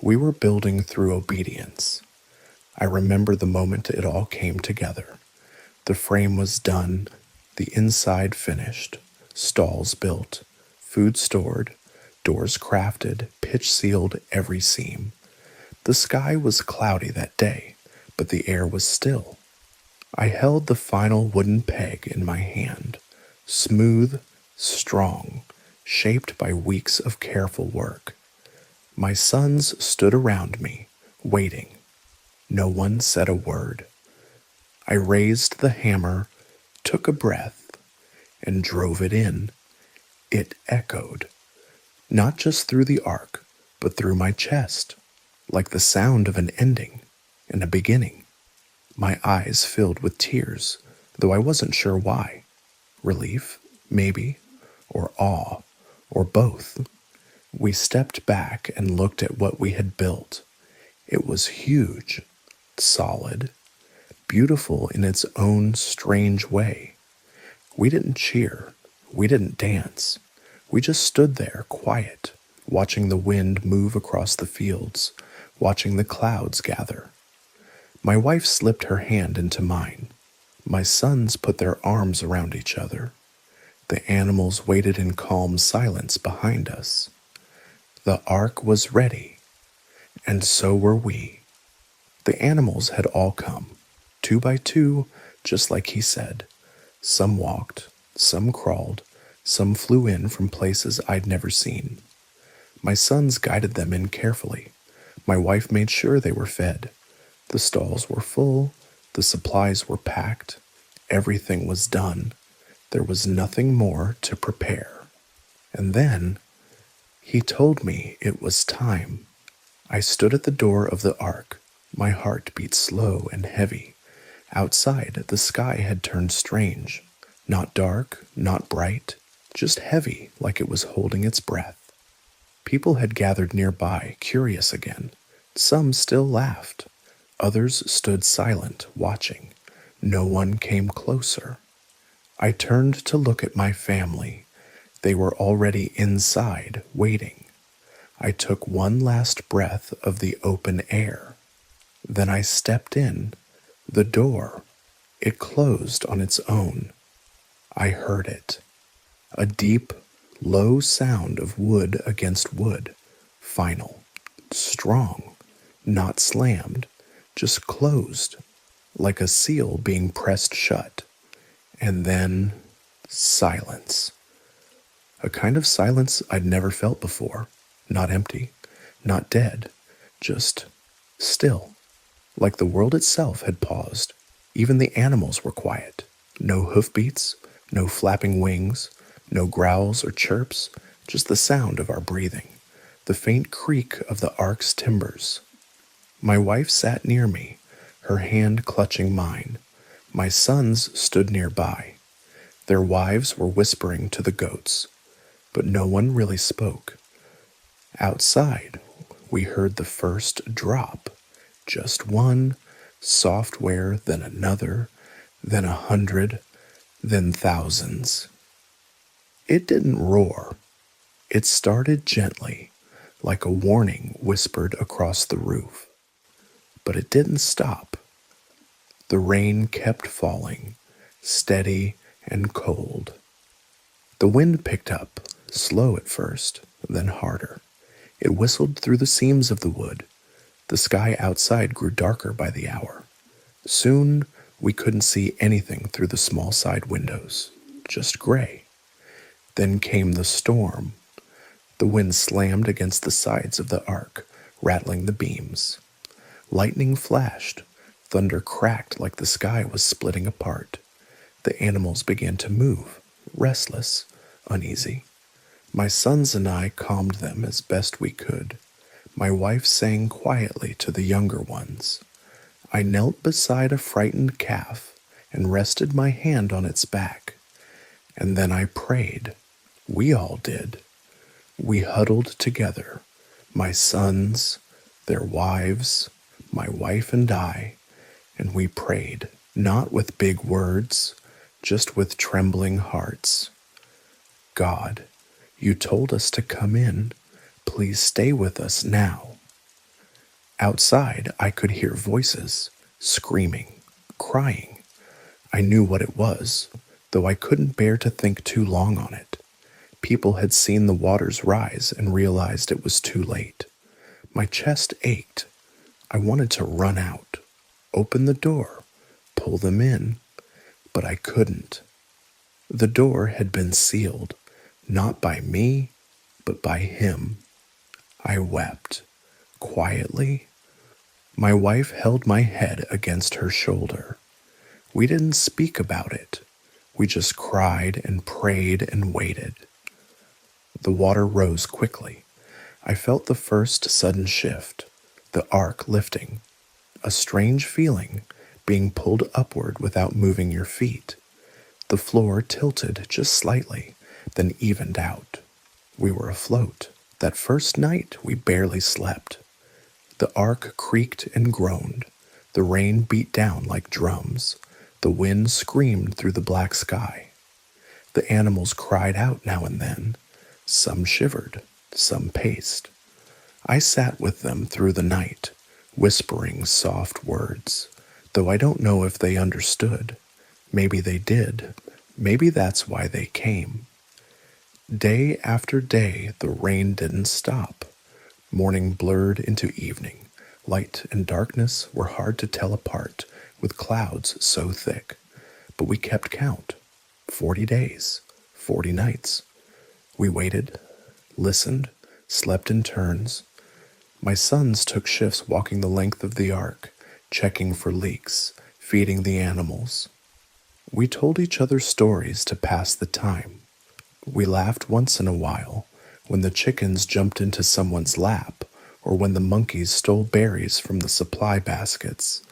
We were building through obedience. I remember the moment it all came together. The frame was done, the inside finished, stalls built, food stored, doors crafted, pitch sealed every seam. The sky was cloudy that day, but the air was still. I held the final wooden peg in my hand, smooth, strong, shaped by weeks of careful work. My sons stood around me, waiting. No one said a word. I raised the hammer, took a breath, and drove it in. It echoed, not just through the ark, but through my chest, like the sound of an ending and a beginning. My eyes filled with tears, though I wasn't sure why. Relief, maybe, or awe, or both. We stepped back and looked at what we had built. It was huge, solid, beautiful in its own strange way. We didn't cheer. We didn't dance. We just stood there, quiet, watching the wind move across the fields, watching the clouds gather. My wife slipped her hand into mine. My sons put their arms around each other. The animals waited in calm silence behind us. The ark was ready, and so were we. The animals had all come, 2 by 2, just like he said. Some walked, some crawled, some flew in from places I'd never seen. My sons guided them in carefully. My wife made sure they were fed. The stalls were full, the supplies were packed, everything was done. There was nothing more to prepare. And then he told me it was time. I stood at the door of the ark. My heart beat slow and heavy. Outside, the sky had turned strange. Not dark, not bright, just heavy like it was holding its breath. People had gathered nearby, curious again. Some still laughed. Others stood silent, watching. No one came closer. I turned to look at my family. They were already inside, waiting. I took one last breath of the open air. Then I stepped in. The door. It closed on its own. I heard it. A deep, low sound of wood against wood. Final. Strong. Not slammed. Just closed. Like a seal being pressed shut. And then silence. A kind of silence I'd never felt before. Not empty. Not dead. Just still. Like the world itself had paused. Even the animals were quiet. No hoofbeats, no flapping wings, no growls or chirps, just the sound of our breathing, the faint creak of the ark's timbers. My wife sat near me, her hand clutching mine. My sons stood nearby. Their wives were whispering to the goats, but no one really spoke. Outside, we heard the first drop, just one, software, then another, then 100, then thousands. It didn't roar. It started gently, like a warning whispered across the roof. But it didn't stop. The rain kept falling, steady and cold. The wind picked up, slow at first, then harder. It whistled through the seams of the wood. The sky outside grew darker by the hour. Soon, we couldn't see anything through the small side windows, just gray. Then came the storm. The wind slammed against the sides of the ark, rattling the beams. Lightning flashed. Thunder cracked like the sky was splitting apart. The animals began to move, restless, uneasy. My sons and I calmed them as best we could. My wife sang quietly to the younger ones. I knelt beside a frightened calf and rested my hand on its back. And then I prayed. We all did. We huddled together, my sons, their wives, my wife and I, and we prayed, not with big words, just with trembling hearts. God, you told us to come in. Please stay with us now. Outside, I could hear voices, screaming, crying. I knew what it was, though I couldn't bear to think too long on it. People had seen the waters rise and realized it was too late. My chest ached. I wanted to run out, open the door, pull them in, but I couldn't. The door had been sealed, not by me, but by him. I wept, quietly. My wife held my head against her shoulder. We didn't speak about it. We just cried and prayed and waited. The water rose quickly. I felt the first sudden shift, the ark lifting, a strange feeling, being pulled upward without moving your feet. The floor tilted just slightly, then evened out. We were afloat. That first night, we barely slept. The ark creaked and groaned. The rain beat down like drums. The wind screamed through the black sky. The animals cried out now and then. Some shivered, some paced. I sat with them through the night, whispering soft words, though I don't know if they understood. Maybe they did. Maybe that's why they came. Day after day, the rain didn't stop. Morning blurred into evening. Light and darkness were hard to tell apart with clouds so thick. But we kept count. 40 days, 40 nights. We waited, listened, slept in turns. My sons took shifts walking the length of the ark, checking for leaks, feeding the animals. We told each other stories to pass the time. We laughed once in a while when the chickens jumped into someone's lap or when the monkeys stole berries from the supply baskets.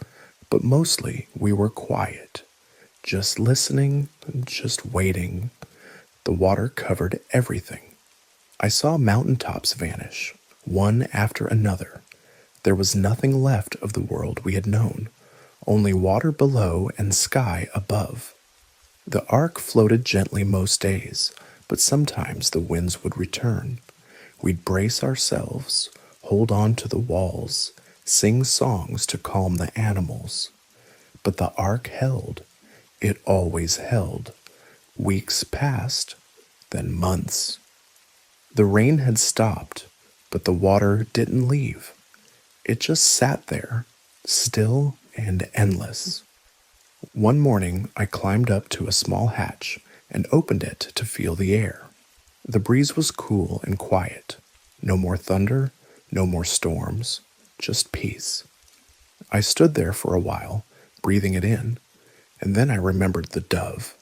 But mostly we were quiet, just listening, just waiting. The water covered everything. I saw mountaintops vanish, one after another. There was nothing left of the world we had known, only water below and sky above. The ark floated gently most days, but sometimes the winds would return. We'd brace ourselves, hold on to the walls, sing songs to calm the animals. But the ark held. It always held. Weeks passed, then months. The rain had stopped, but the water didn't leave. It just sat there, still and endless. One morning, I climbed up to a small hatch and opened it to feel the air. The breeze was cool and quiet. No more thunder, no more storms, just peace. I stood there for a while, breathing it in, and then I remembered the dove.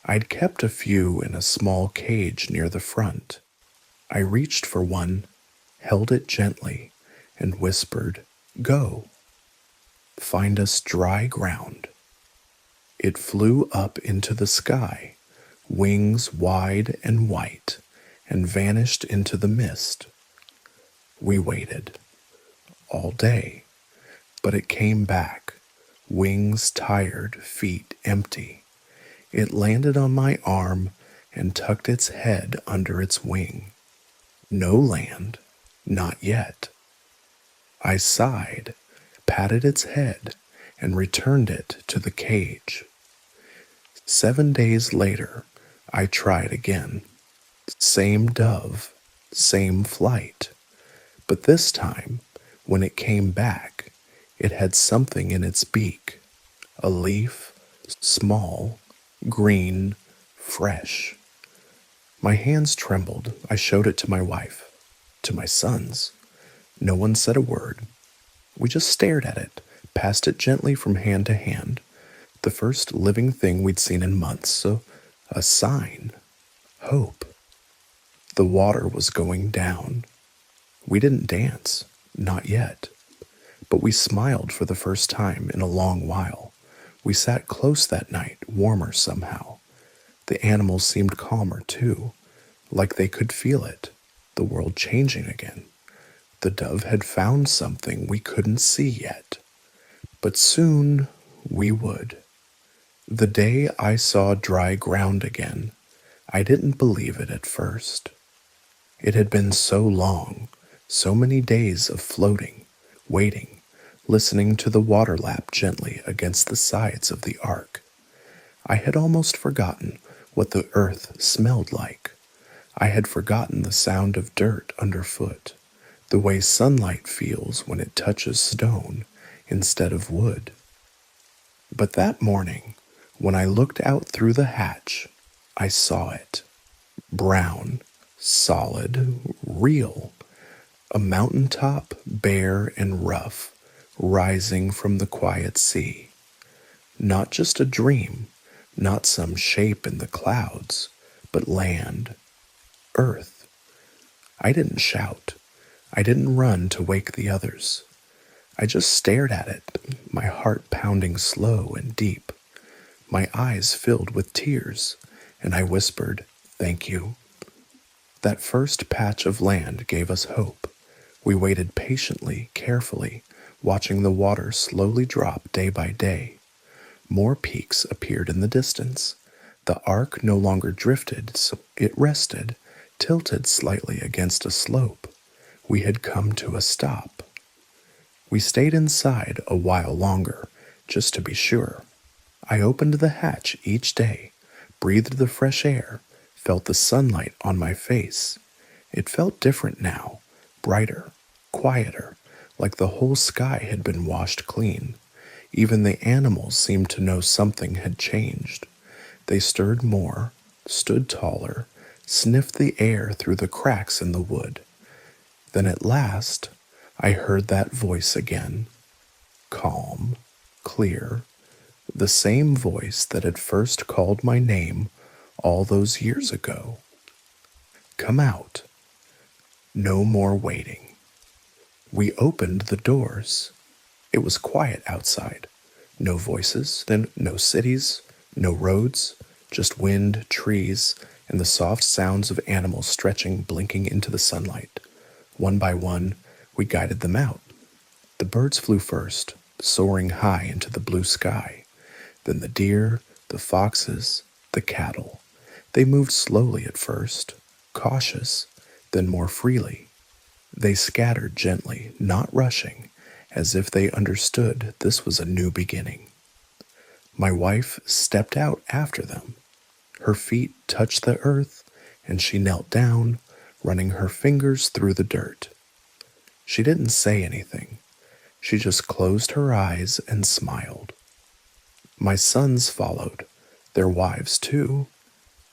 I'd kept a few in a small cage near the front. I reached for one, held it gently, and whispered, "Go. Find us dry ground." It flew up into the sky, wings wide and white, and vanished into the mist. We waited all day, but it came back, wings tired, feet empty. It landed on my arm and tucked its head under its wing. No land, not yet. I sighed, patted its head, and returned it to the cage. 7 days later, I tried again. Same dove, same flight. But this time, when it came back, it had something in its beak. A leaf, small, green, fresh. My hands trembled. I showed it to my wife, to my sons. No one said a word. We just stared at it, passed it gently from hand to hand. The first living thing we'd seen in months, so a sign, hope. The water was going down. We didn't dance, not yet. But we smiled for the first time in a long while. We sat close that night, warmer somehow. The animals seemed calmer too, like they could feel it, the world changing again. The dove had found something we couldn't see yet, but soon we would. The day I saw dry ground again, I didn't believe it at first. It had been so long, so many days of floating, waiting, listening to the water lap gently against the sides of the ark. I had almost forgotten what the earth smelled like. I had forgotten the sound of dirt underfoot, the way sunlight feels when it touches stone instead of wood. But that morning, when I looked out through the hatch, I saw it. Brown, solid, real. A mountaintop, bare and rough, rising from the quiet sea. Not just a dream, not some shape in the clouds, but land, earth. I didn't shout. I didn't run to wake the others. I just stared at it, my heart pounding slow and deep. My eyes filled with tears, and I whispered, "Thank you." That first patch of land gave us hope. We waited patiently, carefully, watching the water slowly drop day by day. More peaks appeared in the distance. The ark no longer drifted, so it rested, tilted slightly against a slope. We had come to a stop. We stayed inside a while longer, just to be sure. I opened the hatch each day, breathed the fresh air, felt the sunlight on my face. It felt different now, brighter, quieter, like the whole sky had been washed clean. Even the animals seemed to know something had changed. They stirred more, stood taller, sniffed the air through the cracks in the wood. Then at last, I heard that voice again. Calm, clear, the same voice that had first called my name all those years ago. Come out. No more waiting. We opened the doors. It was quiet outside. No voices, then no cities, no roads, just wind, trees, and the soft sounds of animals stretching, blinking into the sunlight. One by one, we guided them out. The birds flew first, soaring high into the blue sky. Then the deer, the foxes, the cattle. They moved slowly at first, cautious, then more freely. They scattered gently, not rushing, as if they understood this was a new beginning. My wife stepped out after them. Her feet touched the earth, and she knelt down, running her fingers through the dirt. She didn't say anything. She just closed her eyes and smiled. My sons followed, their wives too.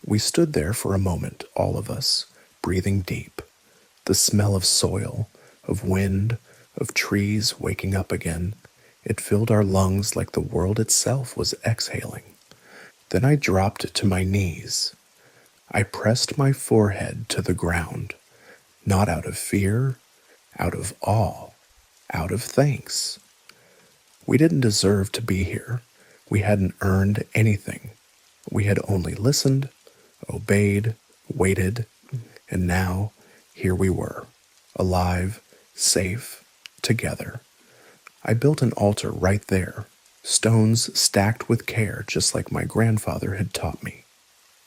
We stood there for a moment, all of us, breathing deep. The smell of soil, of wind, of trees waking up again. It filled our lungs like the world itself was exhaling. Then I dropped to my knees. I pressed my forehead to the ground, not out of fear, out of awe, out of thanks. We didn't deserve to be here. We hadn't earned anything. We had only listened, obeyed, waited, and now here we were, alive, safe, together. I built an altar right there, stones stacked with care just like my grandfather had taught me.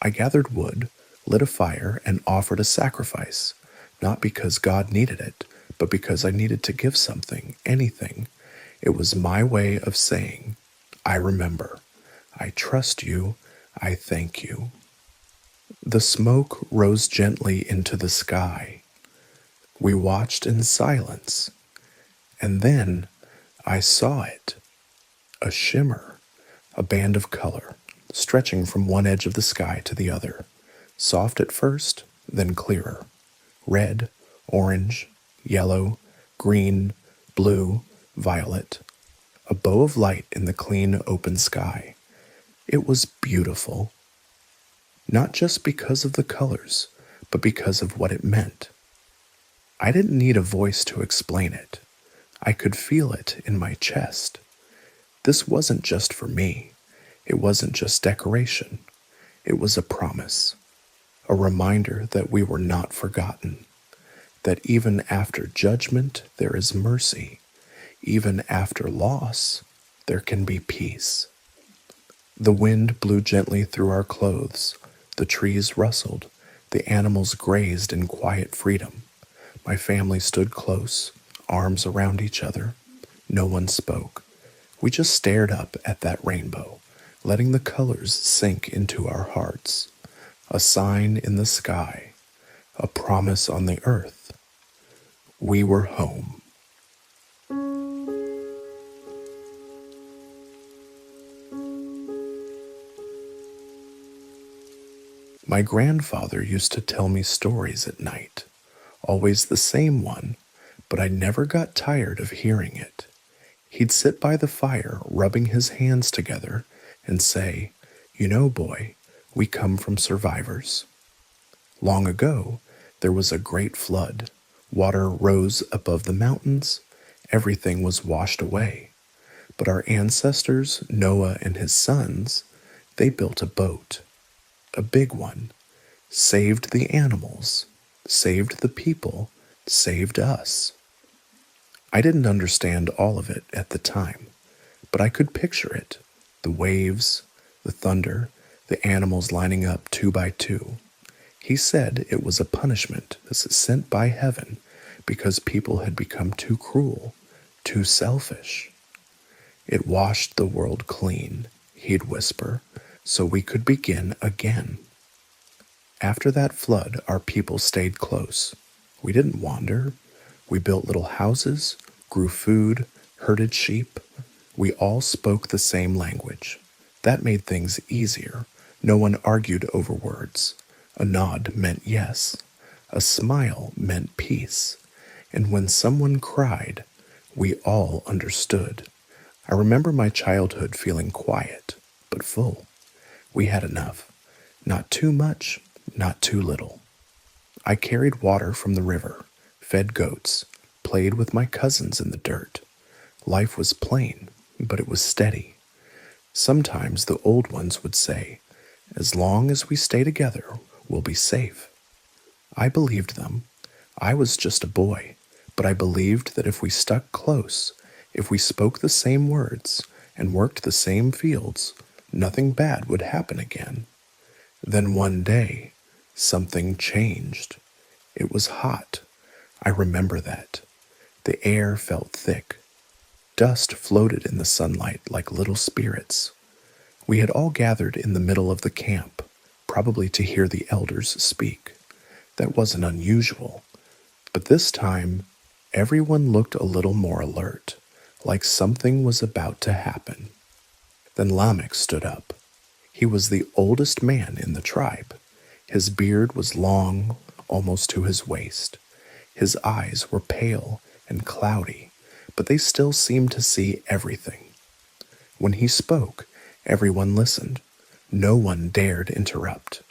I gathered wood, lit a fire, and offered a sacrifice, not because God needed it, but because I needed to give something, anything. It was my way of saying, I remember, I trust you, I thank you. The smoke rose gently into the sky. We watched in silence, and then I saw it, a shimmer, a band of color, stretching from one edge of the sky to the other, soft at first, then clearer, red, orange, yellow, green, blue, violet, a bow of light in the clean, open sky. It was beautiful, not just because of the colors, but because of what it meant. I didn't need a voice to explain it. I could feel it in my chest. This wasn't just for me. It wasn't just decoration. It was a promise, a reminder that we were not forgotten, that even after judgment there is mercy, even after loss there can be peace. The wind blew gently through our clothes, the trees rustled, the animals grazed in quiet freedom. My family stood close, arms around each other. No one spoke. We just stared up at that rainbow, letting the colors sink into our hearts. A sign in the sky, a promise on the earth. We were home. My grandfather used to tell me stories at night, always the same one, but I never got tired of hearing it. He'd sit by the fire, rubbing his hands together, and say, "You know, boy, we come from survivors. Long ago, there was a great flood. Water rose above the mountains. Everything was washed away. But our ancestors, Noah and his sons, they built a boat, a big one, saved the animals, saved the people, saved us." I didn't understand all of it at the time, but I could picture it, the waves, the thunder, the animals lining up 2 by 2. He said it was a punishment sent by heaven because people had become too cruel, too selfish. It washed the world clean, he'd whisper, so we could begin again. After that flood, our people stayed close. We didn't wander. We built little houses, grew food, herded sheep. We all spoke the same language. That made things easier. No one argued over words. A nod meant yes. A smile meant peace. And when someone cried, we all understood. I remember my childhood feeling quiet, but full. We had enough. Not too much, not too little. I carried water from the river, fed goats, played with my cousins in the dirt. Life was plain, but it was steady. Sometimes the old ones would say, "As long as we stay together, we'll be safe." I believed them. I was just a boy, but I believed that if we stuck close, if we spoke the same words and worked the same fields, nothing bad would happen again. Then one day, something changed. It was hot. I remember that. The air felt thick. Dust floated in the sunlight like little spirits. We had all gathered in the middle of the camp, probably to hear the elders speak. That wasn't unusual. But this time, everyone looked a little more alert, like something was about to happen. Then Lamech stood up. He was the oldest man in the tribe. His beard was long, almost to his waist. His eyes were pale and cloudy, but they still seemed to see everything. When he spoke, everyone listened. No one dared interrupt.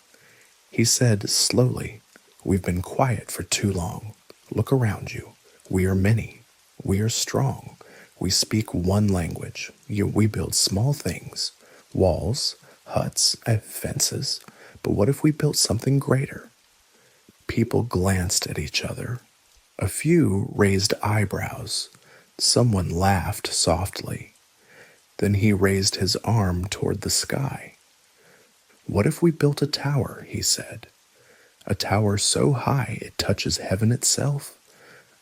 He said slowly, "We've been quiet for too long. Look around you. We are many. We are strong. We speak one language, yet we build small things, walls, huts, fences. But what if we built something greater?" People glanced at each other. A few raised eyebrows. Someone laughed softly. Then he raised his arm toward the sky. "What if we built a tower?" he said. "A tower so high it touches heaven itself.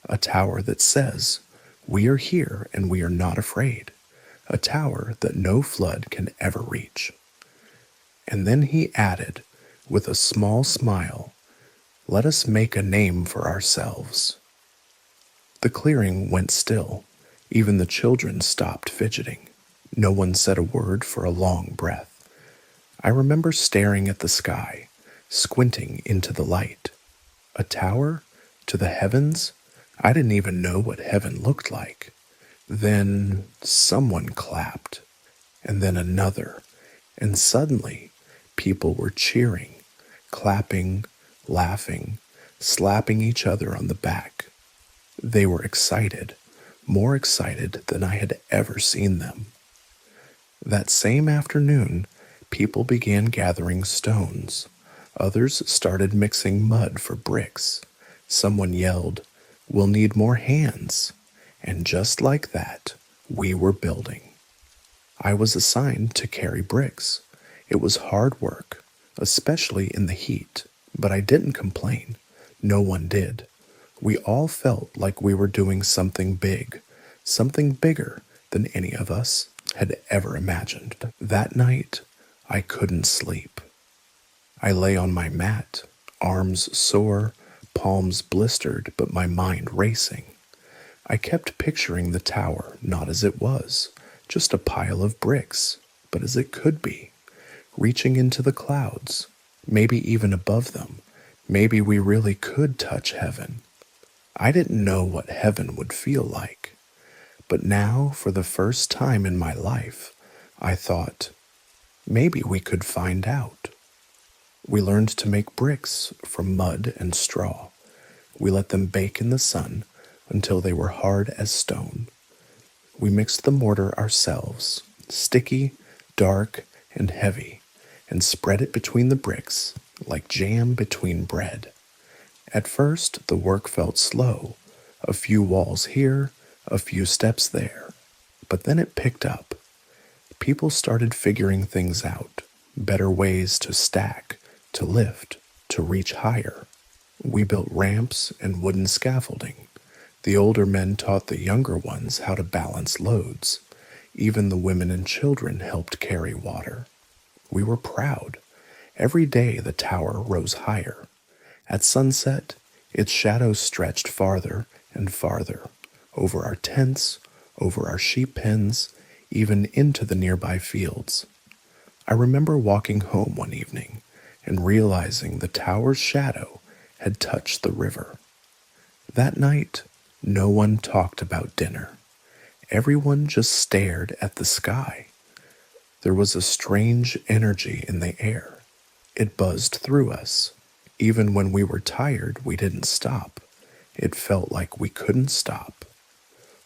A tower that says, 'We are here and we are not afraid.' A tower that no flood can ever reach." And then he added, with a small smile, "Let us make a name for ourselves." The clearing went still. Even the children stopped fidgeting. No one said a word for a long breath. I remember staring at the sky, squinting into the light. A tower? To the heavens? I didn't even know what heaven looked like. Then someone clapped, and then another, and suddenly people were cheering, clapping, laughing, slapping each other on the back. They were excited, more excited than I had ever seen them. That same afternoon, people began gathering stones. Others started mixing mud for bricks. Someone yelled, "We'll need more hands." And just like that, we were building. I was assigned to carry bricks. It was hard work, especially in the heat, but I didn't complain. No one did. We all felt like we were doing something big, something bigger than any of us had ever imagined. That night, I couldn't sleep. I lay on my mat, arms sore, palms blistered, but my mind racing. I kept picturing the tower not as it was, just a pile of bricks, but as it could be, reaching into the clouds, maybe even above them. Maybe we really could touch heaven. I didn't know what heaven would feel like, but now, for the first time in my life, I thought, maybe we could find out. We learned to make bricks from mud and straw. We let them bake in the sun until they were hard as stone. We mixed the mortar ourselves, sticky, dark, and heavy, and spread it between the bricks like jam between bread. At first, the work felt slow, a few walls here, a few steps there, but then it picked up. People started figuring things out, better ways to stack, to lift, to reach higher. We built ramps and wooden scaffolding. The older men taught the younger ones how to balance loads. Even the women and children helped carry water. We were proud. Every day the tower rose higher. At sunset, its shadow stretched farther and farther, over our tents, over our sheep pens, even into the nearby fields. I remember walking home one evening and realizing the tower's shadow had touched the river. That night, no one talked about dinner. Everyone just stared at the sky. There was a strange energy in the air. It buzzed through us. Even when we were tired, we didn't stop. It felt like we couldn't stop.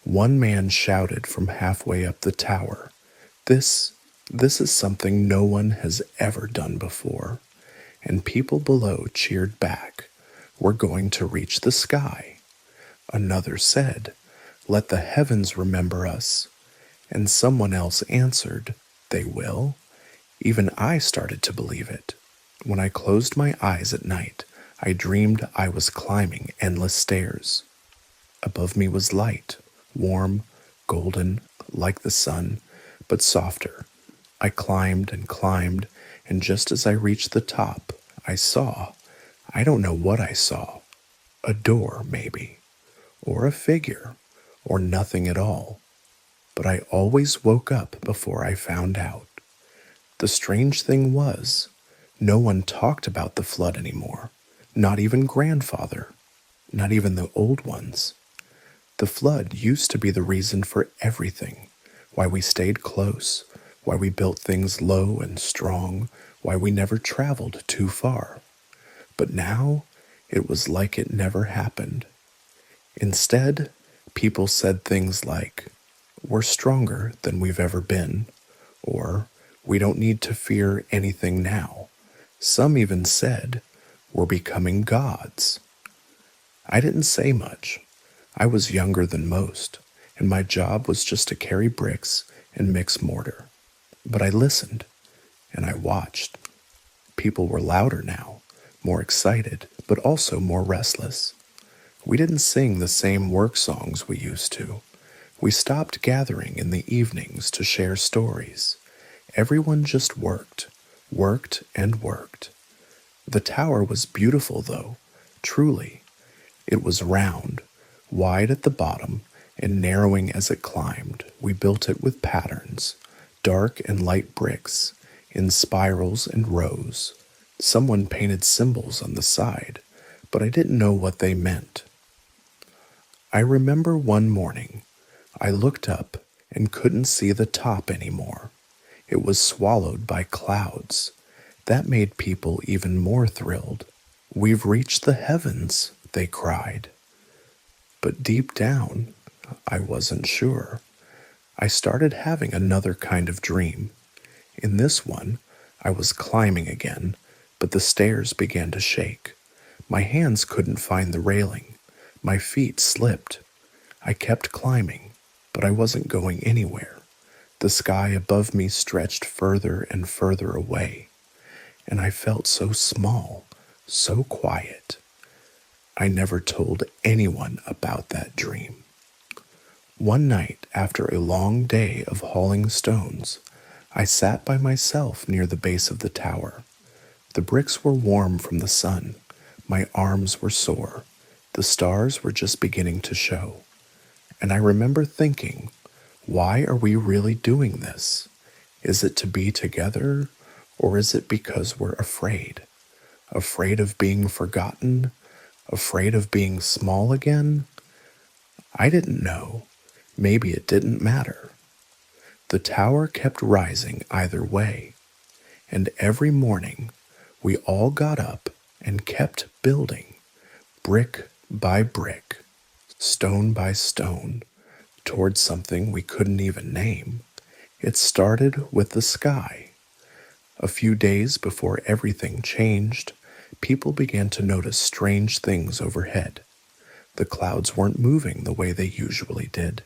One man shouted from halfway up the tower, This, this is something no one has ever done before. And people below cheered back, We're going to reach the sky. Another said, Let the heavens remember us. And someone else answered, They will. Even I started to believe it. When I closed my eyes at night, I dreamed I was climbing endless stairs. Above me was light, warm, golden, like the sun, but softer. I climbed, and just as I reached the top, I don't know what I saw. A door, maybe, or a figure, or nothing at all. But I always woke up before I found out. The strange thing was, no one talked about the flood anymore. Not even grandfather. Not even the old ones. The flood used to be the reason for everything. Why we stayed close. Why we built things low and strong. Why we never traveled too far. But now, it was like it never happened. Instead, people said things like, We're stronger than we've ever been, or we don't need to fear anything now. Some even said, We're becoming gods. I didn't say much. I was younger than most, and my job was just to carry bricks and mix mortar. But I listened, and I watched. People were louder now, more excited, but also more restless. We didn't sing the same work songs we used to. We stopped gathering in the evenings to share stories. Everyone just worked and worked. The tower was beautiful, though, truly. It was round, wide at the bottom, and narrowing as it climbed. We built it with patterns, dark and light bricks, in spirals and rows. Someone painted symbols on the side, but I didn't know what they meant. I remember one morning, I looked up and couldn't see the top anymore. It was swallowed by clouds. That made people even more thrilled. We've reached the heavens, they cried. But deep down, I wasn't sure. I started having another kind of dream. In this one, I was climbing again, but the stairs began to shake. My hands couldn't find the railing. My feet slipped. I kept climbing, but I wasn't going anywhere. The sky above me stretched further and further away, and I felt so small, so quiet. I never told anyone about that dream. One night, after a long day of hauling stones, I sat by myself near the base of the tower. The bricks were warm from the sun. My arms were sore. The stars were just beginning to show. And I remember thinking, why are we really doing this? Is it to be together, or is it because we're afraid? Afraid of being forgotten? Afraid of being small again? I didn't know. Maybe it didn't matter. The tower kept rising either way, and every morning we all got up and kept building, brick by brick, stone by stone, towards something we couldn't even name. It started with the sky. A few days before everything changed, people began to notice strange things overhead. The clouds weren't moving the way they usually did.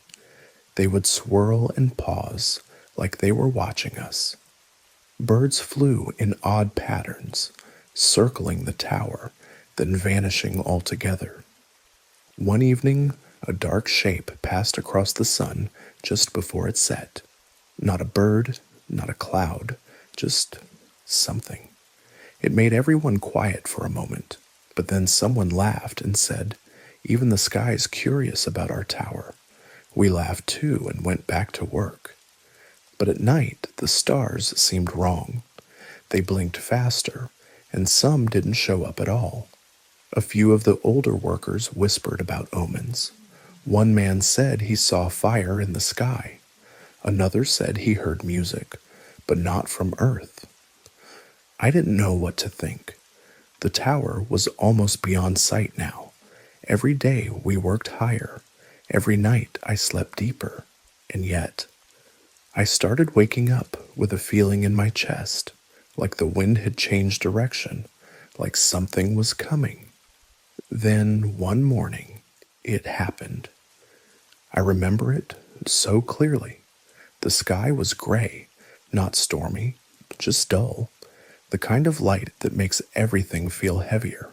They would swirl and pause like they were watching us. Birds flew in odd patterns, circling the tower, then vanishing altogether. One evening, a dark shape passed across the sun just before it set. Not a bird, not a cloud, just something. It made everyone quiet for a moment, but then someone laughed and said, "Even the sky's curious about our tower." We laughed too and went back to work. But at night, the stars seemed wrong. They blinked faster, and some didn't show up at all. A few of the older workers whispered about omens. One man said he saw fire in the sky. Another said he heard music, but not from Earth. I didn't know what to think. The tower was almost beyond sight now. Every day we worked higher. Every night I slept deeper. And yet, I started waking up with a feeling in my chest, like the wind had changed direction, like something was coming. Then one morning, it happened. I remember it so clearly. The sky was gray, not stormy, just dull, the kind of light that makes everything feel heavier.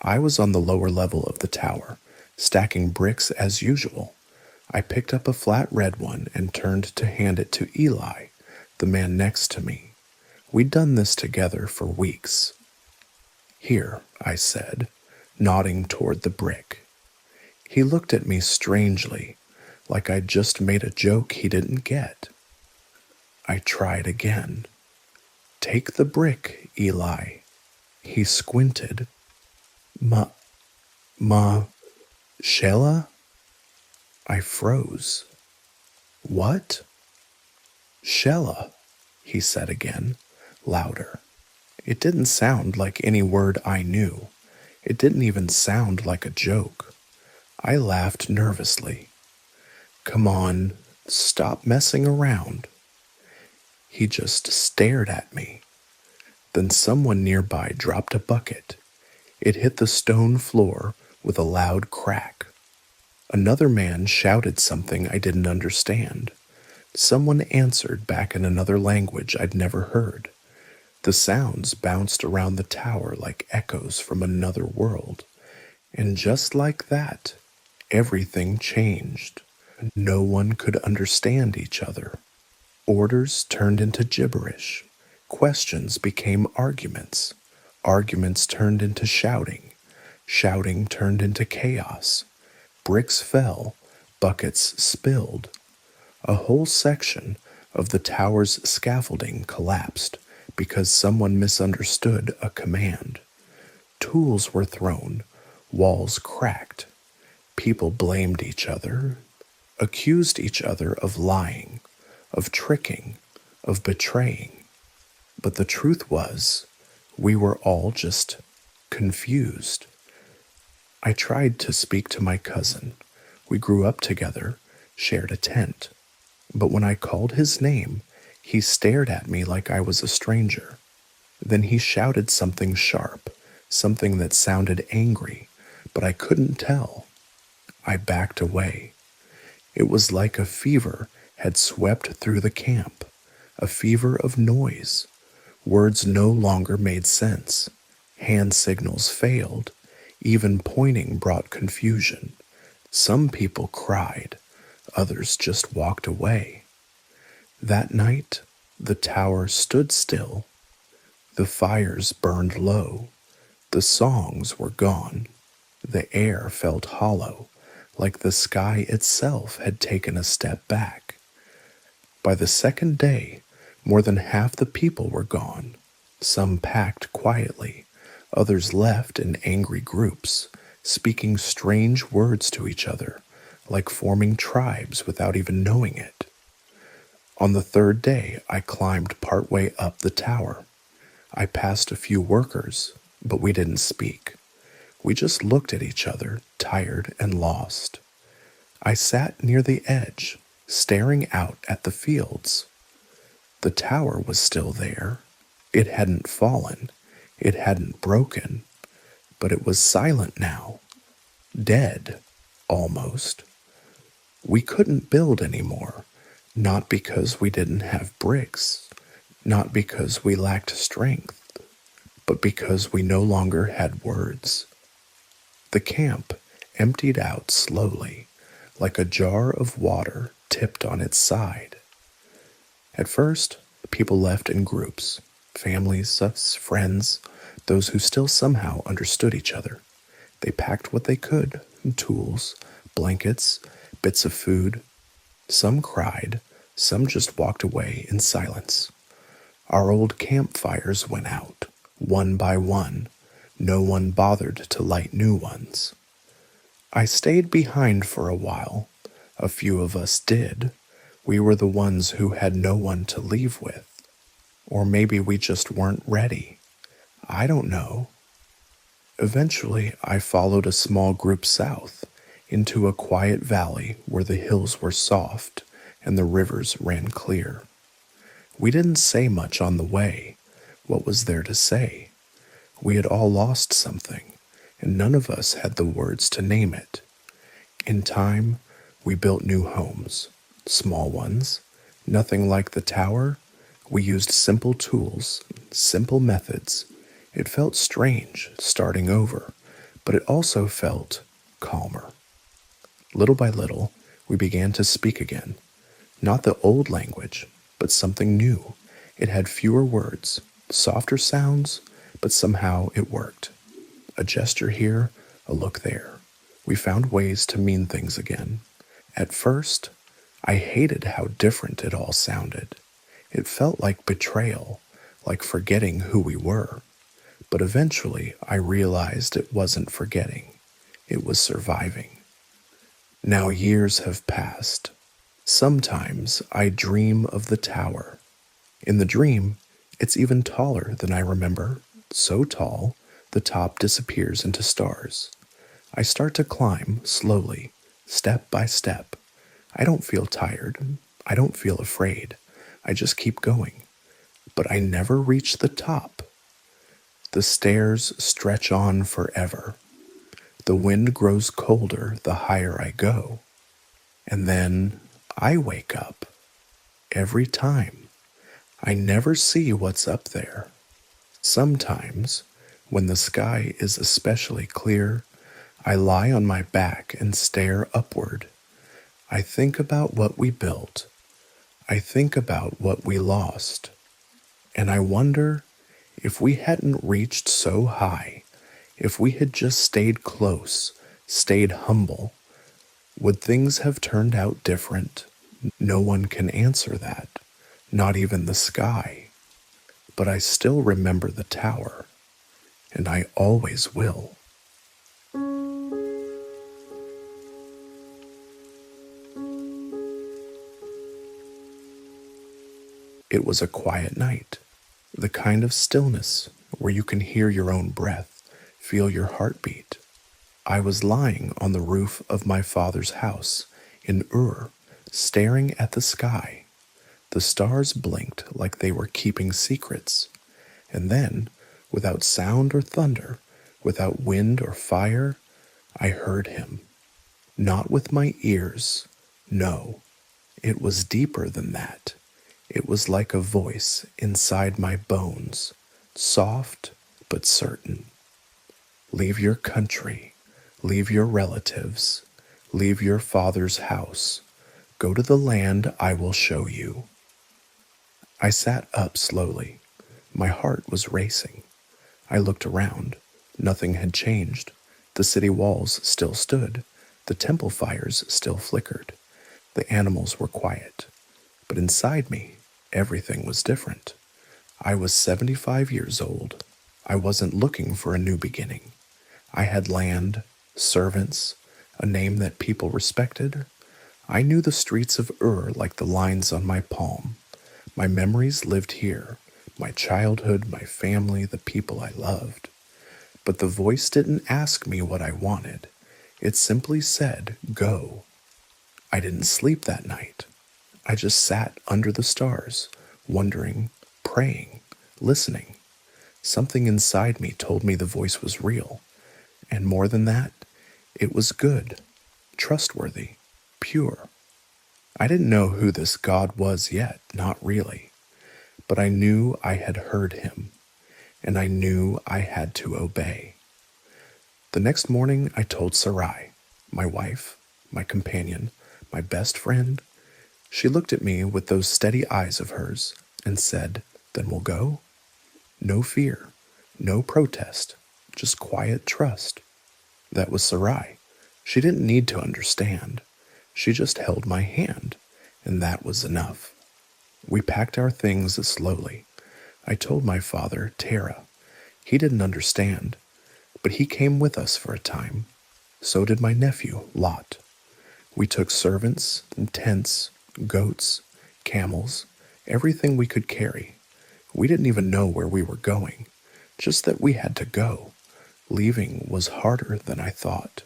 I was on the lower level of the tower, stacking bricks as usual. I picked up a flat red one and turned to hand it to Eli, the man next to me. We'd done this together for weeks. "Here," I said, nodding toward the brick. He looked at me strangely, like I'd just made a joke he didn't get. I tried again. "Take the brick, Eli." He squinted. Ma, Shella?" I froze. "What?" "Shella," he said again, louder. It didn't sound like any word I knew. It didn't even sound like a joke. I laughed nervously. "Come on, stop messing around." He just stared at me. Then someone nearby dropped a bucket. It hit the stone floor with a loud crack. Another man shouted something I didn't understand. Someone answered back in another language I'd never heard. The sounds bounced around the tower like echoes from another world. And just like that, everything changed. No one could understand each other. Orders turned into gibberish. Questions became arguments. Arguments turned into shouting. Shouting turned into chaos. Bricks fell. Buckets spilled. A whole section of the tower's scaffolding collapsed because someone misunderstood a command. Tools were thrown. Walls cracked. People blamed each other, accused each other of lying, of tricking, of betraying. But the truth was, we were all just confused. I tried to speak to my cousin. We grew up together, shared a tent. But when I called his name, he stared at me like I was a stranger. Then he shouted something sharp, something that sounded angry, but I couldn't tell. I backed away. It was like a fever had swept through the camp, a fever of noise. Words no longer made sense. Hand signals failed. Even pointing brought confusion. Some people cried. Others just walked away. That night, the tower stood still. The fires burned low. The songs were gone. The air felt hollow, like the sky itself had taken a step back. By the second day, more than half the people were gone. Some packed quietly, others left in angry groups, speaking strange words to each other, like forming tribes without even knowing it. On the third day, I climbed partway up the tower. I passed a few workers, but we didn't speak. We just looked at each other, tired and lost. I sat near the edge, staring out at the fields. The tower was still there. It hadn't fallen. It hadn't broken. But it was silent now. Dead, almost. We couldn't build anymore, not because we didn't have bricks, not because we lacked strength, but because we no longer had words. The camp emptied out slowly, like a jar of water tipped on its side. At first, people left in groups, families, friends, those who still somehow understood each other. They packed what they could, tools, blankets, bits of food. Some cried, some just walked away in silence. Our old campfires went out, one by one. No one bothered to light new ones. I stayed behind for a while. A few of us did. We were the ones who had no one to leave with. Or maybe we just weren't ready. I don't know. Eventually, I followed a small group south into a quiet valley where the hills were soft and the rivers ran clear. We didn't say much on the way. What was there to say? We had all lost something, and none of us had the words to name it. In time, we built new homes, small ones, nothing like the tower. We used simple tools, simple methods. It felt strange starting over, but it also felt calmer. Little by little, we began to speak again. Not the old language, but something new. It had fewer words, softer sounds, but somehow it worked. A gesture here, a look there. We found ways to mean things again. At first, I hated how different it all sounded. It felt like betrayal, like forgetting who we were. But eventually, I realized it wasn't forgetting. It was surviving. Now years have passed. Sometimes I dream of the tower. In the dream, it's even taller than I remember. So tall, the top disappears into stars. I start to climb slowly, step by step. I don't feel tired. I don't feel afraid. I just keep going. But I never reach the top. The stairs stretch on forever. The wind grows colder the higher I go. And then I wake up. Every time. I never see what's up there. Sometimes, when the sky is especially clear, I lie on my back and stare upward. I think about what we built. I think about what we lost. And I wonder if we hadn't reached so high, if we had just stayed close, stayed humble, would things have turned out different? No one can answer that, not even the sky. But I still remember the tower, and I always will. It was a quiet night, the kind of stillness where you can hear your own breath, feel your heartbeat. I was lying on the roof of my father's house in Ur, staring at the sky. The stars blinked like they were keeping secrets. And then, without sound or thunder, without wind or fire, I heard him. Not with my ears, no. It was deeper than that. It was like a voice inside my bones, soft but certain. Leave your country, leave your relatives, leave your father's house. Go to the land I will show you. I sat up slowly. My heart was racing. I looked around. Nothing had changed. The city walls still stood. The temple fires still flickered. The animals were quiet. But inside me, everything was different. I was 75 years old. I wasn't looking for a new beginning. I had land, servants, a name that people respected. I knew the streets of Ur like the lines on my palm. My memories lived here, my childhood, my family, the people I loved. But the voice didn't ask me what I wanted. It simply said, go. I didn't sleep that night. I just sat under the stars, wondering, praying, listening. Something inside me told me the voice was real. And more than that, it was good, trustworthy, pure. I didn't know who this God was yet, not really. But I knew I had heard him, and I knew I had to obey. The next morning, I told Sarai, my wife, my companion, my best friend. She looked at me with those steady eyes of hers and said, then we'll go? No fear, no protest, just quiet trust. That was Sarai. She didn't need to understand. She just held my hand, and that was enough. We packed our things slowly. I told my father, Tara. He didn't understand, but he came with us for a time. So did my nephew, Lot. We took servants, tents, goats, camels, everything we could carry. We didn't even know where we were going, just that we had to go. Leaving was harder than I thought.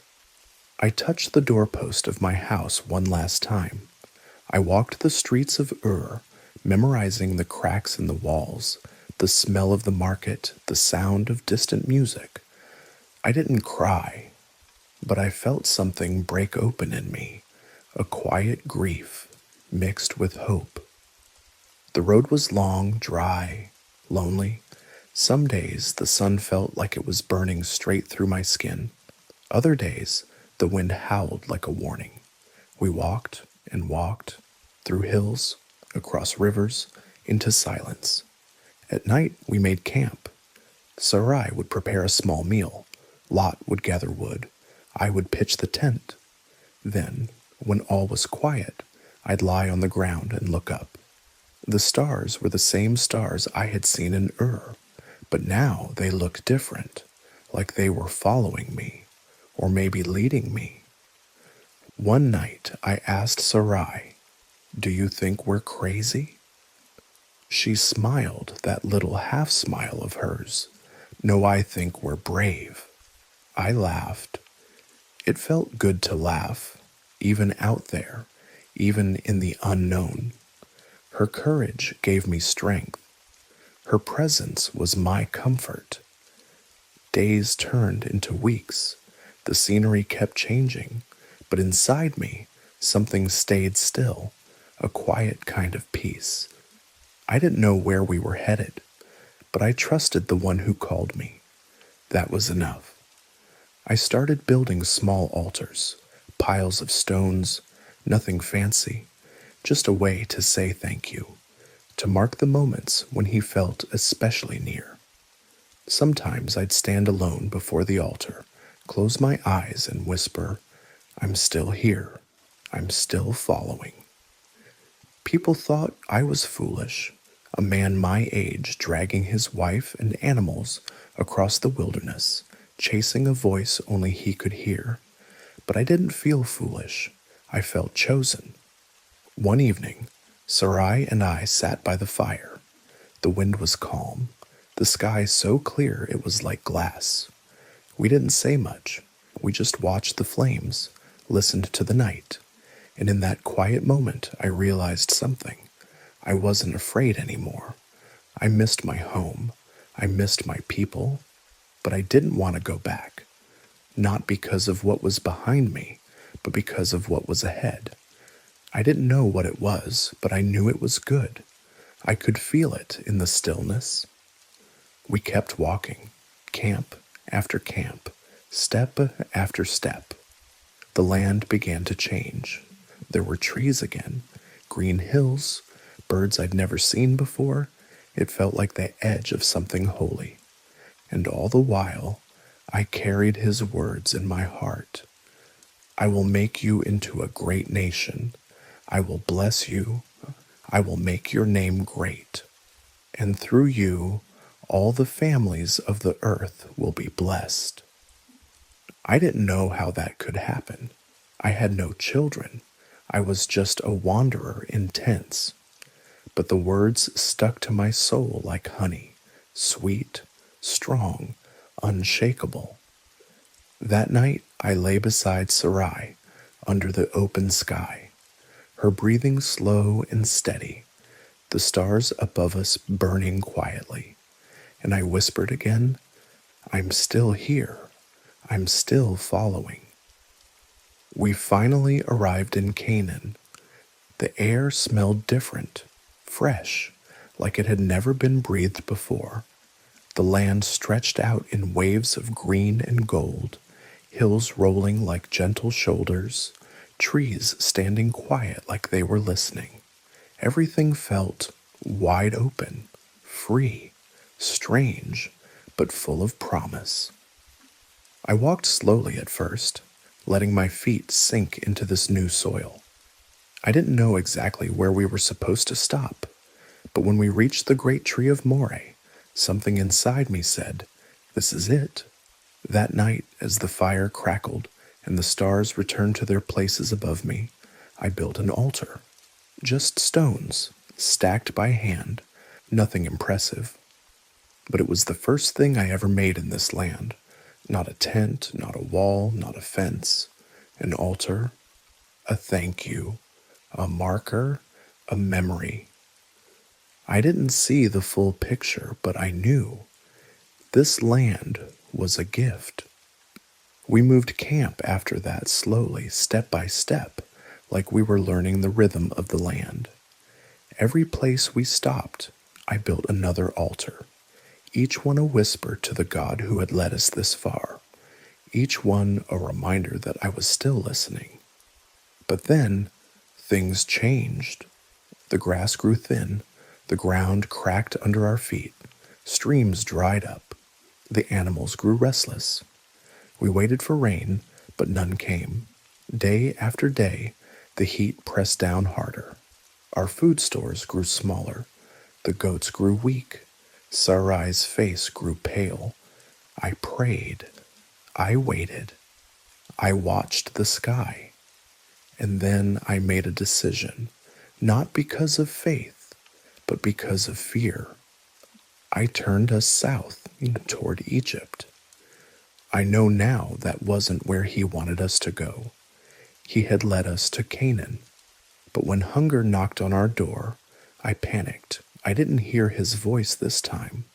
I touched the doorpost of my house one last time. I walked the streets of Ur, memorizing the cracks in the walls, the smell of the market, the sound of distant music. I didn't cry, but I felt something break open in me, a quiet grief mixed with hope. The road was long, dry, lonely. Some days the sun felt like it was burning straight through my skin. Other days the wind howled like a warning. We walked and walked, through hills, across rivers, into silence. At night we made camp. Sarai would prepare a small meal. Lot would gather wood. I would pitch the tent. Then, when all was quiet, I'd lie on the ground and look up. The stars were the same stars I had seen in Ur, but now they looked different, like they were following me, or maybe leading me. One night I asked Sarai, "Do you think we're crazy?" She smiled, that little half smile of hers. "No, I think we're brave." I laughed. It felt good to laugh, even out there, even in the unknown. Her courage gave me strength. Her presence was my comfort. Days turned into weeks. The scenery kept changing, but inside me, something stayed still, a quiet kind of peace. I didn't know where we were headed, but I trusted the one who called me. That was enough. I started building small altars, piles of stones, nothing fancy, just a way to say thank you, to mark the moments when he felt especially near. Sometimes I'd stand alone before the altar, close my eyes and whisper, "I'm still here. I'm still following." People thought I was foolish, a man my age dragging his wife and animals across the wilderness, chasing a voice only he could hear. But I didn't feel foolish. I felt chosen. One evening, Sarai and I sat by the fire. The wind was calm, the sky so clear it was like glass. We didn't say much. We just watched the flames, listened to the night. And in that quiet moment, I realized something. I wasn't afraid anymore. I missed my home. I missed my people. But I didn't want to go back. Not because of what was behind me, but because of what was ahead. I didn't know what it was, but I knew it was good. I could feel it in the stillness. We kept walking, camp after camp, step after step. The land began to change. There were trees again, green hills, birds I'd never seen before. It felt like the edge of something holy. And all the while, I carried his words in my heart. "I will make you into a great nation. I will bless you. I will make your name great. And through you, all the families of the earth will be blessed." I didn't know how that could happen. I had no children. I was just a wanderer in tents. But the words stuck to my soul like honey, sweet, strong, unshakable. That night I lay beside Sarai, under the open sky, her breathing slow and steady, the stars above us burning quietly. And I whispered again, "I'm still here. I'm still following." We finally arrived in Canaan. The air smelled different, fresh, like it had never been breathed before. The land stretched out in waves of green and gold, hills rolling like gentle shoulders, trees standing quiet like they were listening. Everything felt wide open, free, strange, but full of promise. I walked slowly at first, letting my feet sink into this new soil. I didn't know exactly where we were supposed to stop, but when we reached the great tree of Moreh, something inside me said, "This is it." That night, as the fire crackled and the stars returned to their places above me, I built an altar. Just stones, stacked by hand, nothing impressive. But it was the first thing I ever made in this land. Not a tent, not a wall, not a fence. An altar, a thank you, a marker, a memory. I didn't see the full picture, but I knew this land was a gift. We moved camp after that slowly, step by step, like we were learning the rhythm of the land. Every place we stopped, I built another altar, each one a whisper to the God who had led us this far, each one a reminder that I was still listening. But then, things changed. The grass grew thin, the ground cracked under our feet, streams dried up, the animals grew restless. We waited for rain, but none came. Day after day, the heat pressed down harder. Our food stores grew smaller. The goats grew weak. Sarai's face grew pale. I prayed. I waited. I watched the sky. And then I made a decision, not because of faith, but because of fear. I turned us south toward Egypt. I know now that wasn't where he wanted us to go. He had led us to Canaan. But when hunger knocked on our door, I panicked. I didn't hear his voice this time.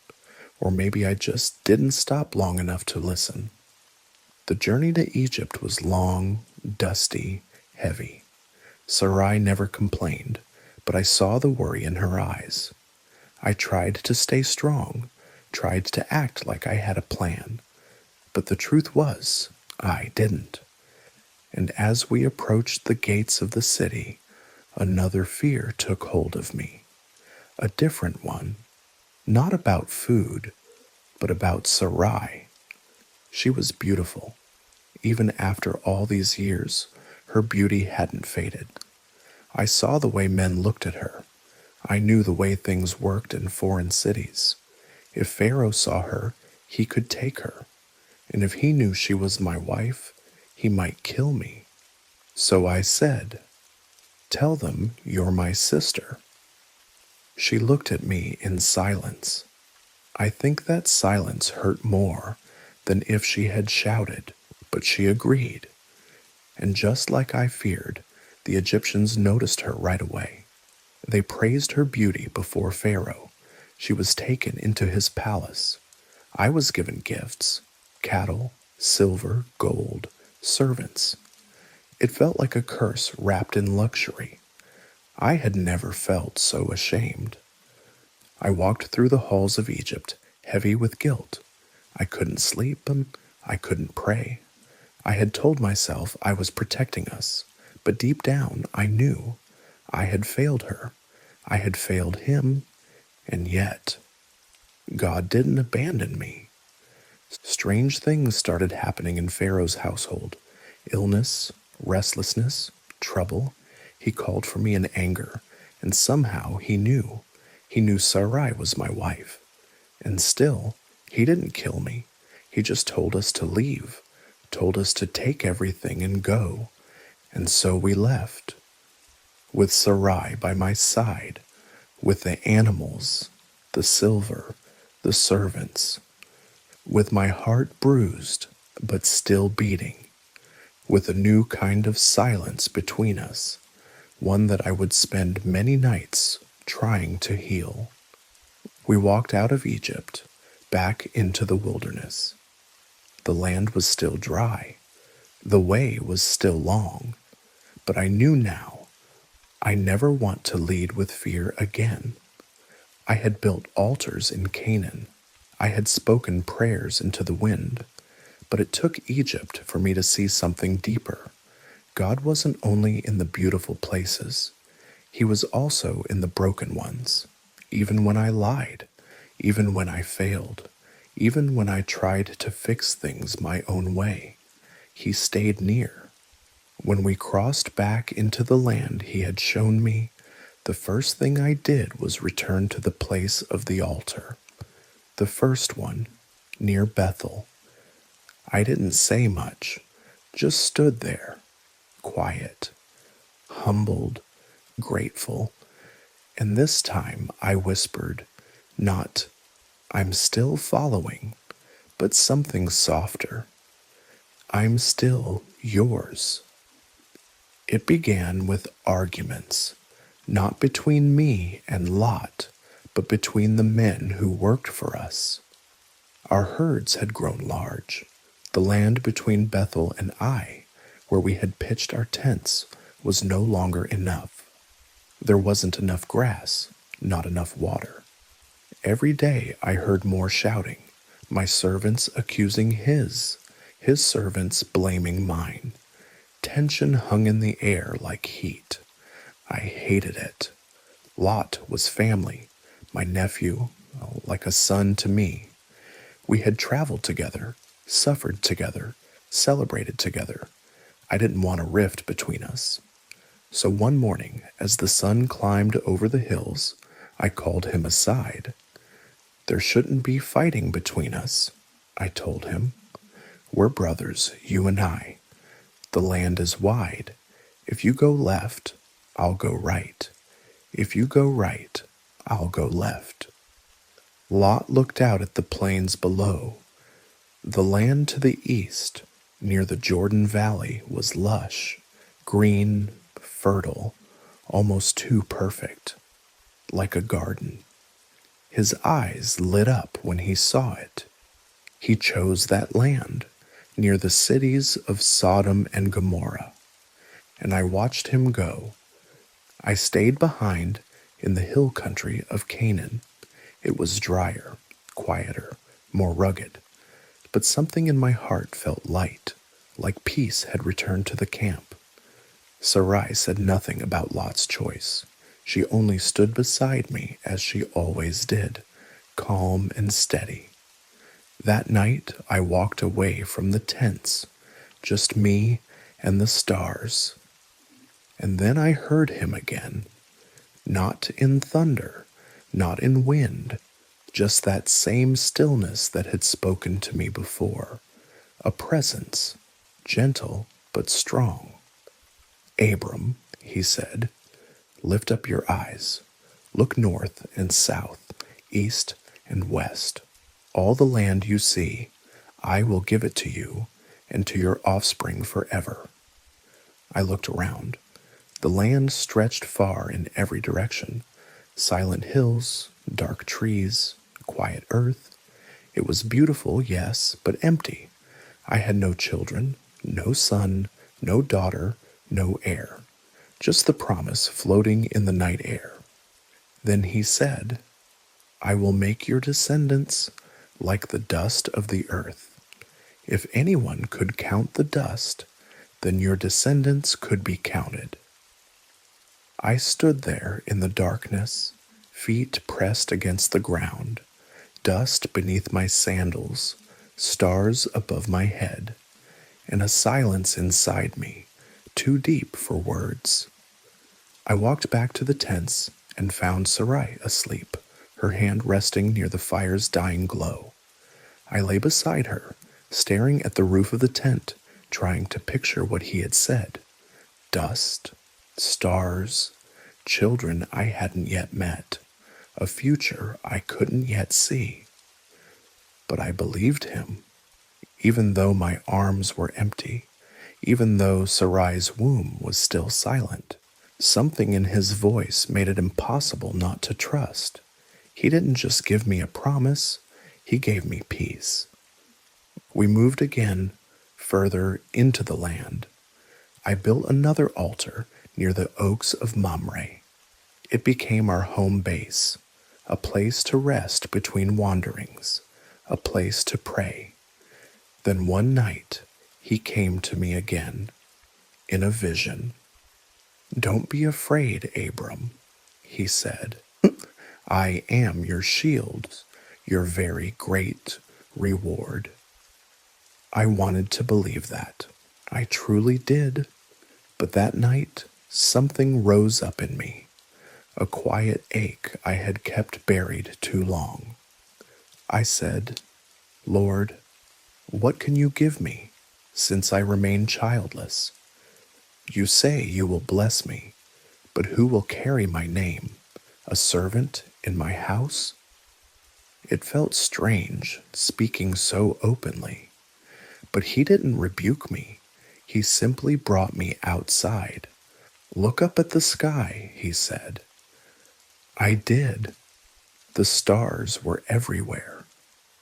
Or maybe I just didn't stop long enough to listen. The journey to Egypt was long, dusty, heavy. Sarai never complained, but I saw the worry in her eyes. I tried to stay strong, tried to act like I had a plan. But the truth was, I didn't. And as we approached the gates of the city, another fear took hold of me. A different one, not about food, but about Sarai. She was beautiful. Even after all these years, her beauty hadn't faded. I saw the way men looked at her. I knew the way things worked in foreign cities. If Pharaoh saw her, he could take her. And if he knew she was my wife, he might kill me. So I said, "Tell them you're my sister." She looked at me in silence. I think that silence hurt more than if she had shouted, but she agreed. And just like I feared, the Egyptians noticed her right away. They praised her beauty before Pharaoh. She was taken into his palace. I was given gifts: cattle, silver, gold, servants. It felt like a curse wrapped in luxury. I had never felt so ashamed. I walked through the halls of Egypt, heavy with guilt. I couldn't sleep and I couldn't pray. I had told myself I was protecting us, but deep down I knew I had failed her. I had failed him, and yet God didn't abandon me. Strange things started happening in Pharaoh's household: illness, restlessness, trouble. He called for me in anger, and somehow he knew. He knew Sarai was my wife. And still, he didn't kill me. He just told us to leave, told us to take everything and go. And so we left, with Sarai by my side, with the animals, the silver, the servants, with my heart bruised but still beating, with a new kind of silence between us, one that I would spend many nights trying to heal. We walked out of Egypt, back into the wilderness. The land was still dry. The way was still long. But I knew now I never want to lead with fear again. I had built altars in Canaan. I had spoken prayers into the wind. But it took Egypt for me to see something deeper. God wasn't only in the beautiful places. He was also in the broken ones. Even when I lied, even when I failed, even when I tried to fix things my own way, he stayed near. When we crossed back into the land he had shown me, the first thing I did was return to the place of the altar, the first one, near Bethel. I didn't say much, just stood there, quiet, humbled, grateful. And this time I whispered, not, "I'm still following," but something softer. I'm still yours. It began with arguments, not between me and Lot, but between the men who worked for us. Our herds had grown large. The land between Bethel and Ai, where we had pitched our tents, was no longer enough. There wasn't enough grass, not enough water. Every day I heard more shouting, my servants accusing his servants blaming mine. Tension hung in the air like heat. I hated it. Lot was family, my nephew, like a son to me. We had traveled together, suffered together, celebrated together. I didn't want a rift between us. So one morning, as the sun climbed over the hills, I called him aside. There shouldn't be fighting between us, I told him. We're brothers, you and I. The land is wide. If you go left, I'll go right. If you go right, I'll go left. Lot looked out at the plains below. The land to the east, near the Jordan Valley, was lush, green, fertile, almost too perfect, like a garden. His eyes lit up when he saw it. He chose that land, near the cities of Sodom and Gomorrah, and I watched him go. I stayed behind in the hill country of Canaan. It was drier, quieter, more rugged, but something in my heart felt light, like peace had returned to the camp. Sarai said nothing about Lot's choice. She only stood beside me as she always did, calm and steady. That night I walked away from the tents, just me and the stars. And then I heard him again, not in thunder, not in wind, just that same stillness that had spoken to me before, a presence, gentle but strong. Abram, he said, lift up your eyes, look north and south, east and west. All the land you see, I will give it to you and to your offspring forever. I looked around. The land stretched far in every direction. Silent hills, dark trees, quiet earth. It was beautiful, yes, but empty. I had no children, no son, no daughter, no heir. Just the promise floating in the night air. Then he said, I will make your descendants like the dust of the earth. If anyone could count the dust, then your descendants could be counted. I stood there in the darkness, feet pressed against the ground, dust beneath my sandals, stars above my head, and a silence inside me, too deep for words. I walked back to the tents and found Sarai asleep, her hand resting near the fire's dying glow. I lay beside her, staring at the roof of the tent, trying to picture what he had said. Dust, stars, children I hadn't yet met, a future I couldn't yet see. But I believed him, even though my arms were empty, even though Sarai's womb was still silent. Something in his voice made it impossible not to trust. He didn't just give me a promise, he gave me peace. We moved again, further into the land. I built another altar near the oaks of Mamre. It became our home base, a place to rest between wanderings, a place to pray. Then one night, he came to me again, in a vision. Don't be afraid, Abram, he said. I am your shield, your very great reward. I wanted to believe that. I truly did. But that night, something rose up in me, a quiet ache I had kept buried too long. I said, Lord, what can you give me, since I remain childless? You say you will bless me, but who will carry my name, a servant in my house? It felt strange, speaking so openly. But he didn't rebuke me. He simply brought me outside. Look up at the sky, he said. I did. The stars were everywhere,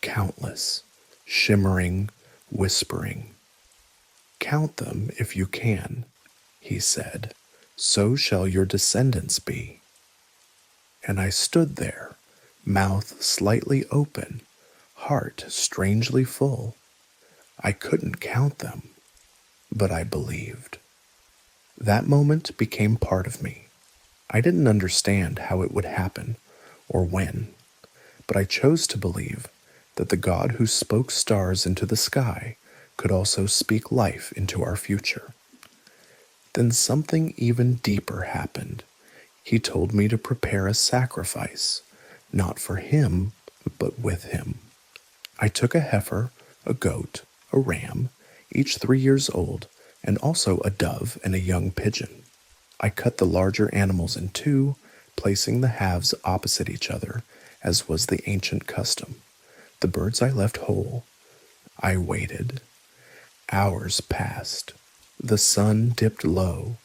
countless, shimmering, whispering. Count them if you can, he said. So shall your descendants be. And I stood there, mouth slightly open, heart strangely full. I couldn't count them, but I believed. That moment became part of me. I didn't understand how it would happen or when, but I chose to believe that the God who spoke stars into the sky could also speak life into our future. Then something even deeper happened. He told me to prepare a sacrifice, not for him, but with him. I took a heifer, a goat, a ram, each 3 years old, and also a dove and a young pigeon. I cut the larger animals in two, placing the halves opposite each other, as was the ancient custom. The birds I left whole. I waited. Hours passed. The sun dipped low.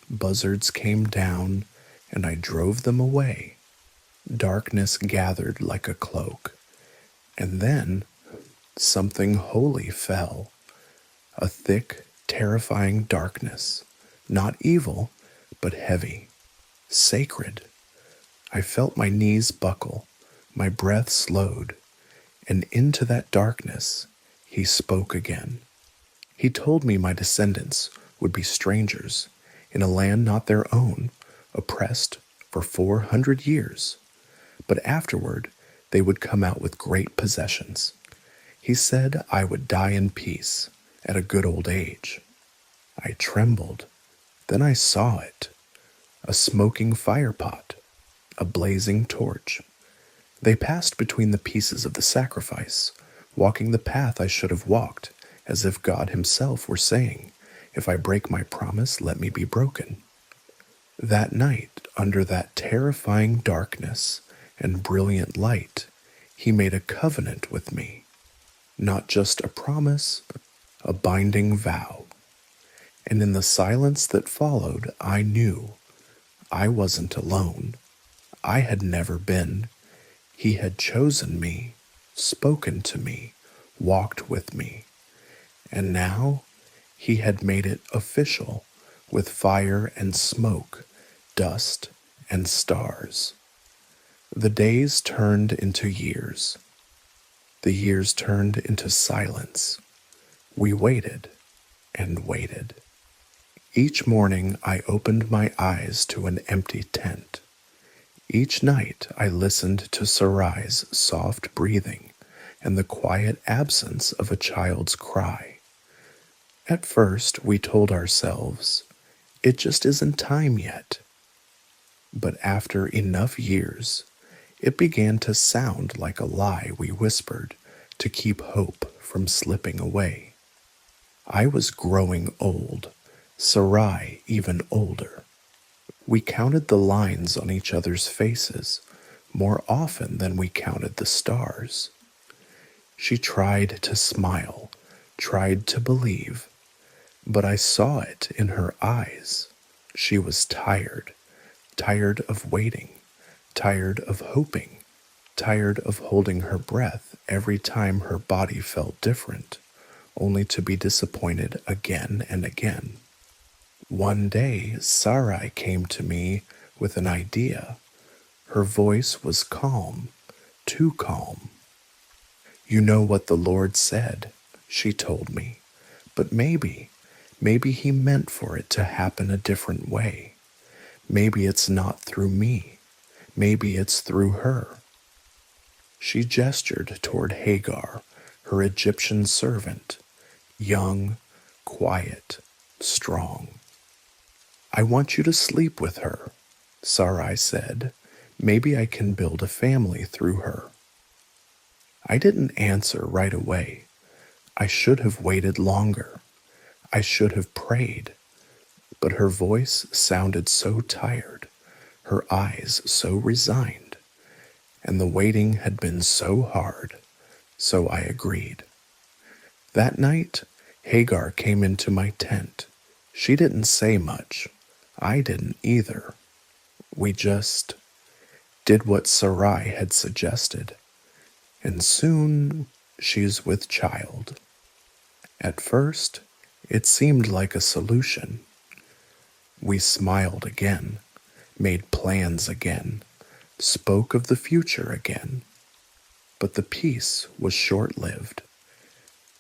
Buzzards came down, and I drove them away. Darkness gathered like a cloak. And then something holy fell. A thick, terrifying darkness. Not evil, but heavy. Sacred. I felt my knees buckle. My breath slowed. And into that darkness, he spoke again. He told me my descendants would be strangers in a land not their own, oppressed for 400 years. But afterward, they would come out with great possessions. He said I would die in peace at a good old age. I trembled. Then I saw it. A smoking firepot, a blazing torch. They passed between the pieces of the sacrifice, walking the path I should have walked, as if God himself were saying, if I break my promise, let me be broken. That night, under that terrifying darkness and brilliant light, he made a covenant with me. Not just a promise, a binding vow. And in the silence that followed, I knew I wasn't alone. I had never been. He had chosen me, spoken to me, walked with me. And now he had made it official with fire and smoke, dust and stars. The days turned into years. The years turned into silence. We waited and waited. Each morning I opened my eyes to an empty tent. Each night I listened to Sarai's soft breathing and the quiet absence of a child's cry. At first we told ourselves, it just isn't time yet. But after enough years, it began to sound like a lie we whispered to keep hope from slipping away. I was growing old, Sarai even older. We counted the lines on each other's faces more often than we counted the stars. She tried to smile, tried to believe, but I saw it in her eyes. She was tired, tired of waiting, tired of hoping, tired of holding her breath every time her body felt different, only to be disappointed again and again. One day, Sarai came to me with an idea. Her voice was calm, too calm. You know what the Lord said, she told me, but maybe he meant for it to happen a different way. Maybe it's not through me. Maybe it's through her. She gestured toward Hagar, her Egyptian servant, young, quiet, strong. I want you to sleep with her, Sarai said. Maybe I can build a family through her. I didn't answer right away. I should have waited longer. I should have prayed. But her voice sounded so tired, her eyes so resigned. and the waiting had been so hard, so I agreed. That night, Hagar came into my tent. She didn't say much. I didn't either. We just did what Sarai had suggested, and soon she's with child. At first, it seemed like a solution. We smiled again, made plans again, spoke of the future again. But the peace was short-lived.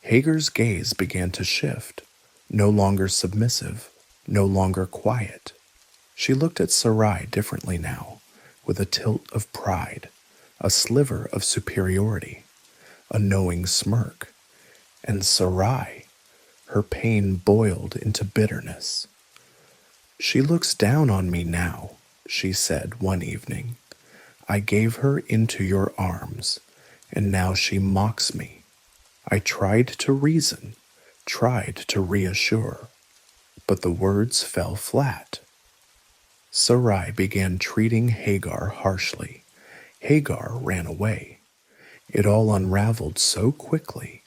Hagar's gaze began to shift, no longer submissive, no longer quiet. She looked at Sarai differently now, with a tilt of pride, a sliver of superiority, a knowing smirk. And Sarai, her pain boiled into bitterness. "She looks down on me now," she said one evening. "I gave her into your arms, and now she mocks me. I tried to reason, tried to reassure, but the words fell flat." Sarai began treating Hagar harshly. Hagar ran away. It all unraveled so quickly.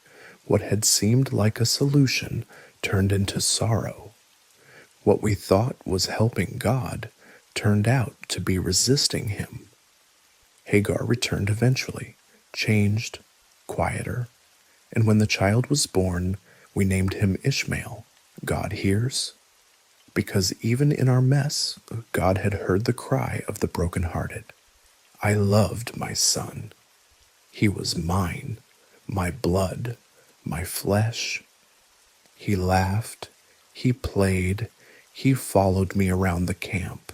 What had seemed like a solution turned into sorrow. What we thought was helping God turned out to be resisting him. Hagar returned eventually, changed, quieter, and when the child was born, we named him Ishmael. God hears. Because even in our mess, God had heard the cry of the brokenhearted. I loved my son. He was mine, my blood, my flesh. He laughed, he played, he followed me around the camp.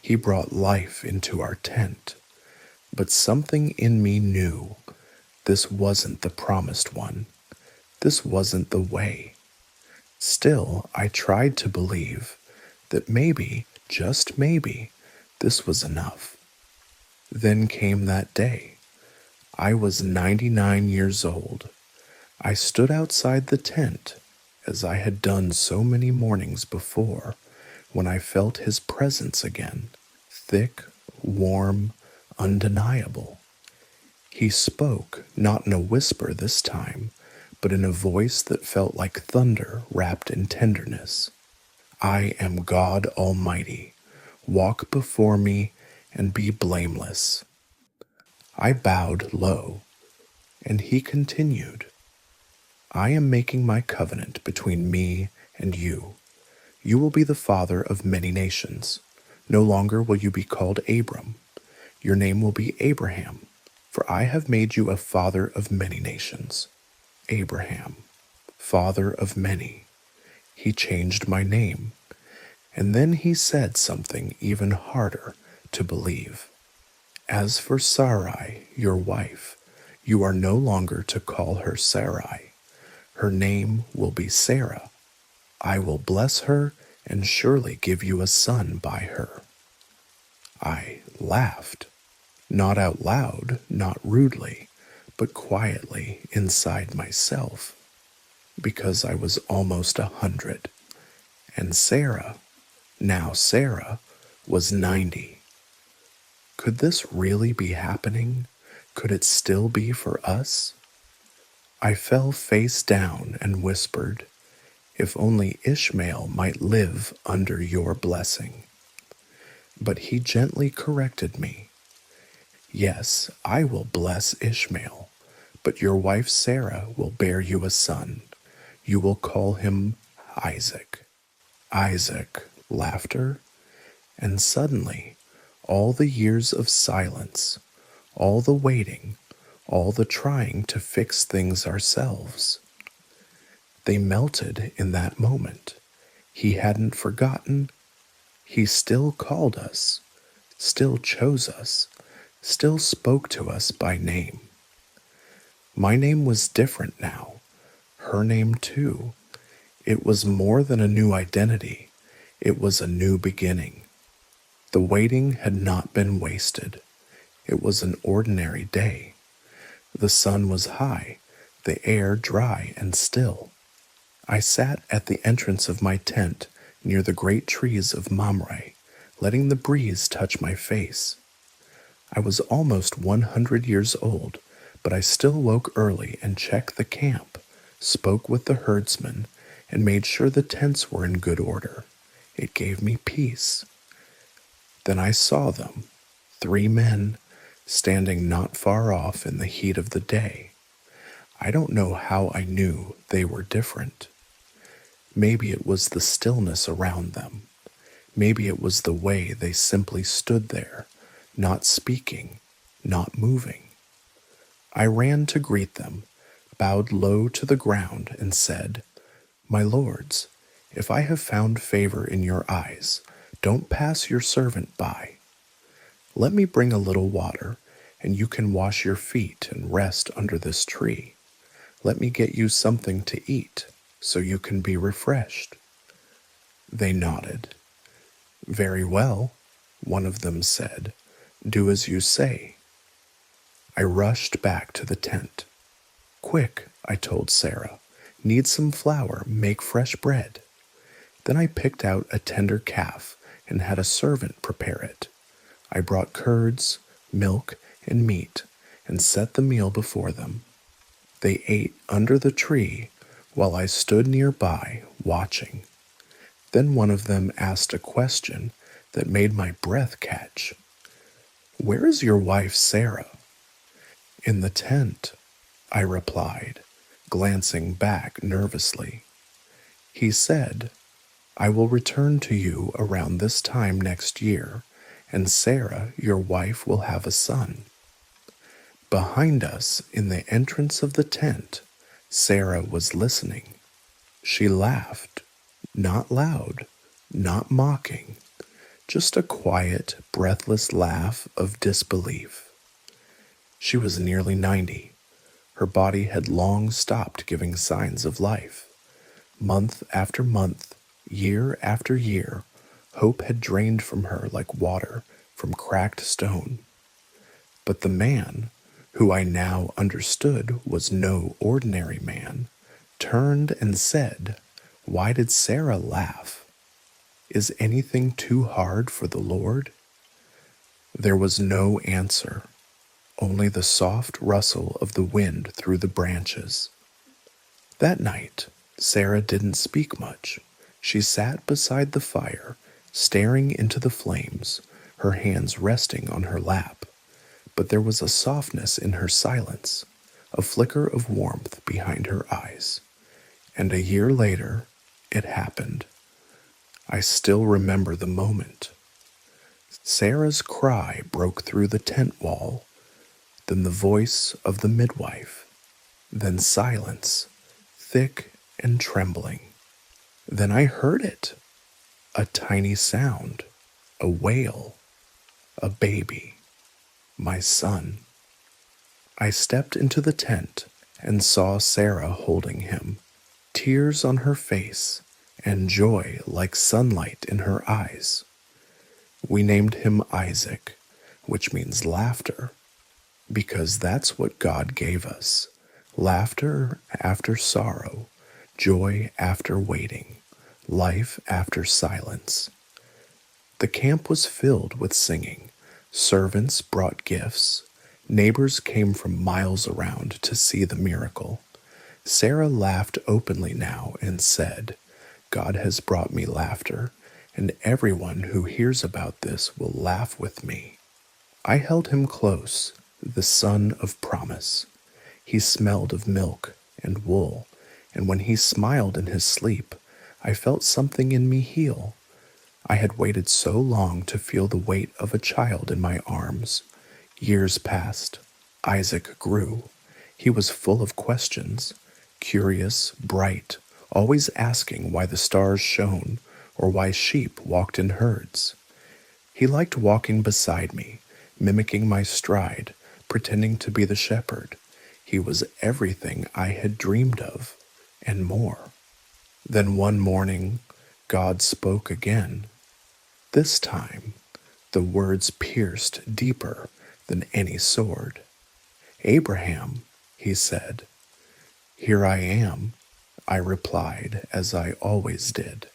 He brought life into our tent. But something in me knew this wasn't the promised one. This wasn't the way. Still, I tried to believe that maybe, just maybe, this was enough. Then came that day. I was 99 years old. I stood outside the tent, as I had done so many mornings before, when I felt his presence again, thick, warm, undeniable. He spoke, not in a whisper this time, but in a voice that felt like thunder wrapped in tenderness. "I am God Almighty. Walk before me and be blameless." I bowed low, and he continued, "I am making my covenant between me and you. You will be the father of many nations. No longer will you be called Abram. Your name will be Abraham, for I have made you a father of many nations." Abraham, father of many. He changed my name, and then he said something even harder to believe. "As for Sarai, your wife, you are no longer to call her Sarai. Her name will be Sarah. I will bless her and surely give you a son by her." I laughed, not out loud, not rudely, but quietly inside myself, because I was almost 100, and Sarah, now Sarah, was 90. Could this really be happening? Could it still be for us? I fell face down and whispered, "If only Ishmael might live under your blessing." But he gently corrected me. "Yes, I will bless Ishmael, but your wife Sarah will bear you a son. You will call him Isaac." Isaac, laughter, and suddenly all the years of silence, all the waiting, all the trying to fix things ourselves, they melted in that moment. He hadn't forgotten. He still called us, still chose us, still spoke to us by name. My name was different now. Her name too. It was more than a new identity. It was a new beginning. The waiting had not been wasted. It was an ordinary day. The sun was high, the air dry and still. I sat at the entrance of my tent near the great trees of Mamre, letting the breeze touch my face. I was almost 100 years old, but I still woke early and checked the camp, spoke with the herdsmen, and made sure the tents were in good order. It gave me peace. Then I saw them, 3 men, standing not far off in the heat of the day. I don't know how I knew they were different. Maybe it was the stillness around them. Maybe it was the way they simply stood there, not speaking, not moving. I ran to greet them, bowed low to the ground, and said, "My lords, if I have found favor in your eyes, don't pass your servant by. Let me bring a little water, and you can wash your feet and rest under this tree. Let me get you something to eat, so you can be refreshed." They nodded. "Very well," one of them said. "Do as you say." I rushed back to the tent. "Quick," I told Sarah. "Need some flour, make fresh bread." Then I picked out a tender calf and had a servant prepare it. I brought curds, milk, and meat and set the meal before them. They ate under the tree while I stood nearby watching. Then one of them asked a question that made my breath catch. "Where is your wife Sarah?" "In the tent," I replied, glancing back nervously. He said, "I will return to you around this time next year, and Sarah, your wife, will have a son." Behind us, in the entrance of the tent, Sarah was listening. She laughed, not loud, not mocking, just a quiet, breathless laugh of disbelief. She was nearly 90. Her body had long stopped giving signs of life. Month after month, year after year, hope had drained from her like water from cracked stone. But the man, who I now understood was no ordinary man, turned and said, "Why did Sarah laugh? Is anything too hard for the Lord?" There was no answer, only the soft rustle of the wind through the branches. That night, Sarah didn't speak much. She sat beside the fire, staring into the flames, her hands resting on her lap. But there was a softness in her silence, a flicker of warmth behind her eyes. And a year later, it happened. I still remember the moment. Sarah's cry broke through the tent wall, then the voice of the midwife, then silence, thick and trembling. Then I heard it, a tiny sound, a wail, a baby, my son. I stepped into the tent and saw Sarah holding him, tears on her face and joy like sunlight in her eyes. We named him Isaac, which means laughter, because that's what God gave us. Laughter after sorrow, joy after waiting, life after silence. The camp was filled with singing. Servants brought gifts. Neighbors came from miles around to see the miracle. Sarah laughed openly now and said, "God has brought me laughter, and everyone who hears about this will laugh with me." I held him close, the son of promise. He smelled of milk and wool, and when he smiled in his sleep, I felt something in me heal. I had waited so long to feel the weight of a child in my arms. Years passed. Isaac grew. He was full of questions, curious, bright, always asking why the stars shone or why sheep walked in herds. He liked walking beside me, mimicking my stride, pretending to be the shepherd. He was everything I had dreamed of, and more. Then one morning, God spoke again. This time, the words pierced deeper than any sword. "Abraham," he said. "Here I am," I replied, as I always did.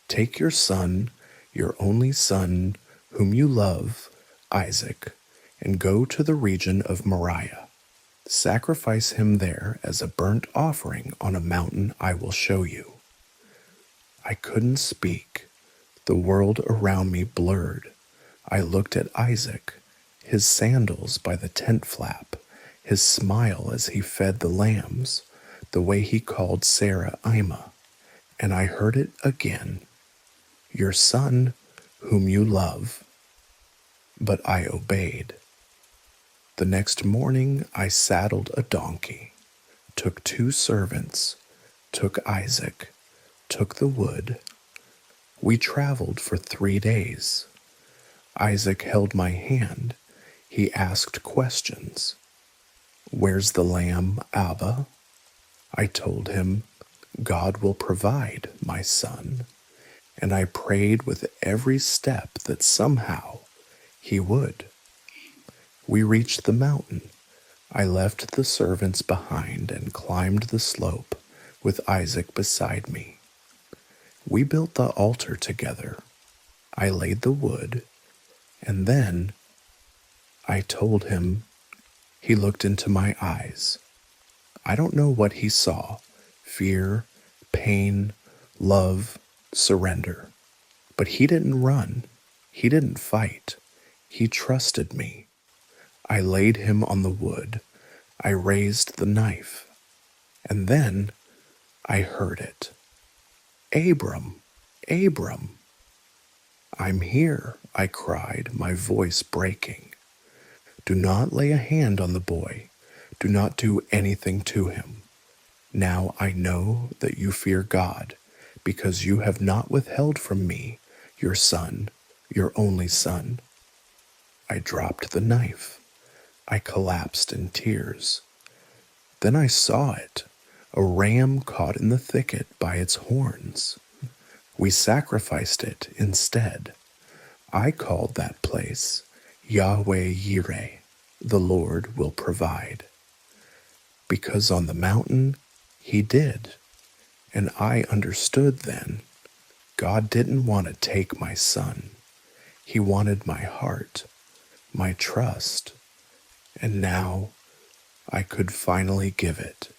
"Take your son, your only son, whom you love, Isaac, and go to the region of Moriah. Sacrifice him there as a burnt offering on a mountain I will show you." I couldn't speak. The world around me blurred. I looked at Isaac, his sandals by the tent flap, his smile as he fed the lambs, the way he called Sarah Ima, and I heard it again. "Your son, whom you love." But I obeyed. The next morning I saddled a donkey, took 2 servants, took Isaac, took the wood. We traveled for 3 days. Isaac held my hand. He asked questions. "Where's the lamb, Abba?" I told him, "God will provide, my son." And I prayed with every step that somehow he would. We reached the mountain. I left the servants behind and climbed the slope with Isaac beside me. We built the altar together. I laid the wood, and then I told him. He looked into my eyes. I don't know what he saw: fear, pain, love, surrender. But he didn't run. He didn't fight. He trusted me. I laid him on the wood. I raised the knife. And then I heard it. "Abram, Abram." "I'm here," I cried, my voice breaking. "Do not lay a hand on the boy. Do not do anything to him. Now I know that you fear God, because you have not withheld from me your son, your only son." I dropped the knife. I collapsed in tears. Then I saw it, a ram caught in the thicket by its horns. We sacrificed it instead. I called that place Yahweh Yireh, the Lord will provide. Because on the mountain he did, and I understood then. God didn't want to take my son. He wanted my heart, my trust, and now I could finally give it.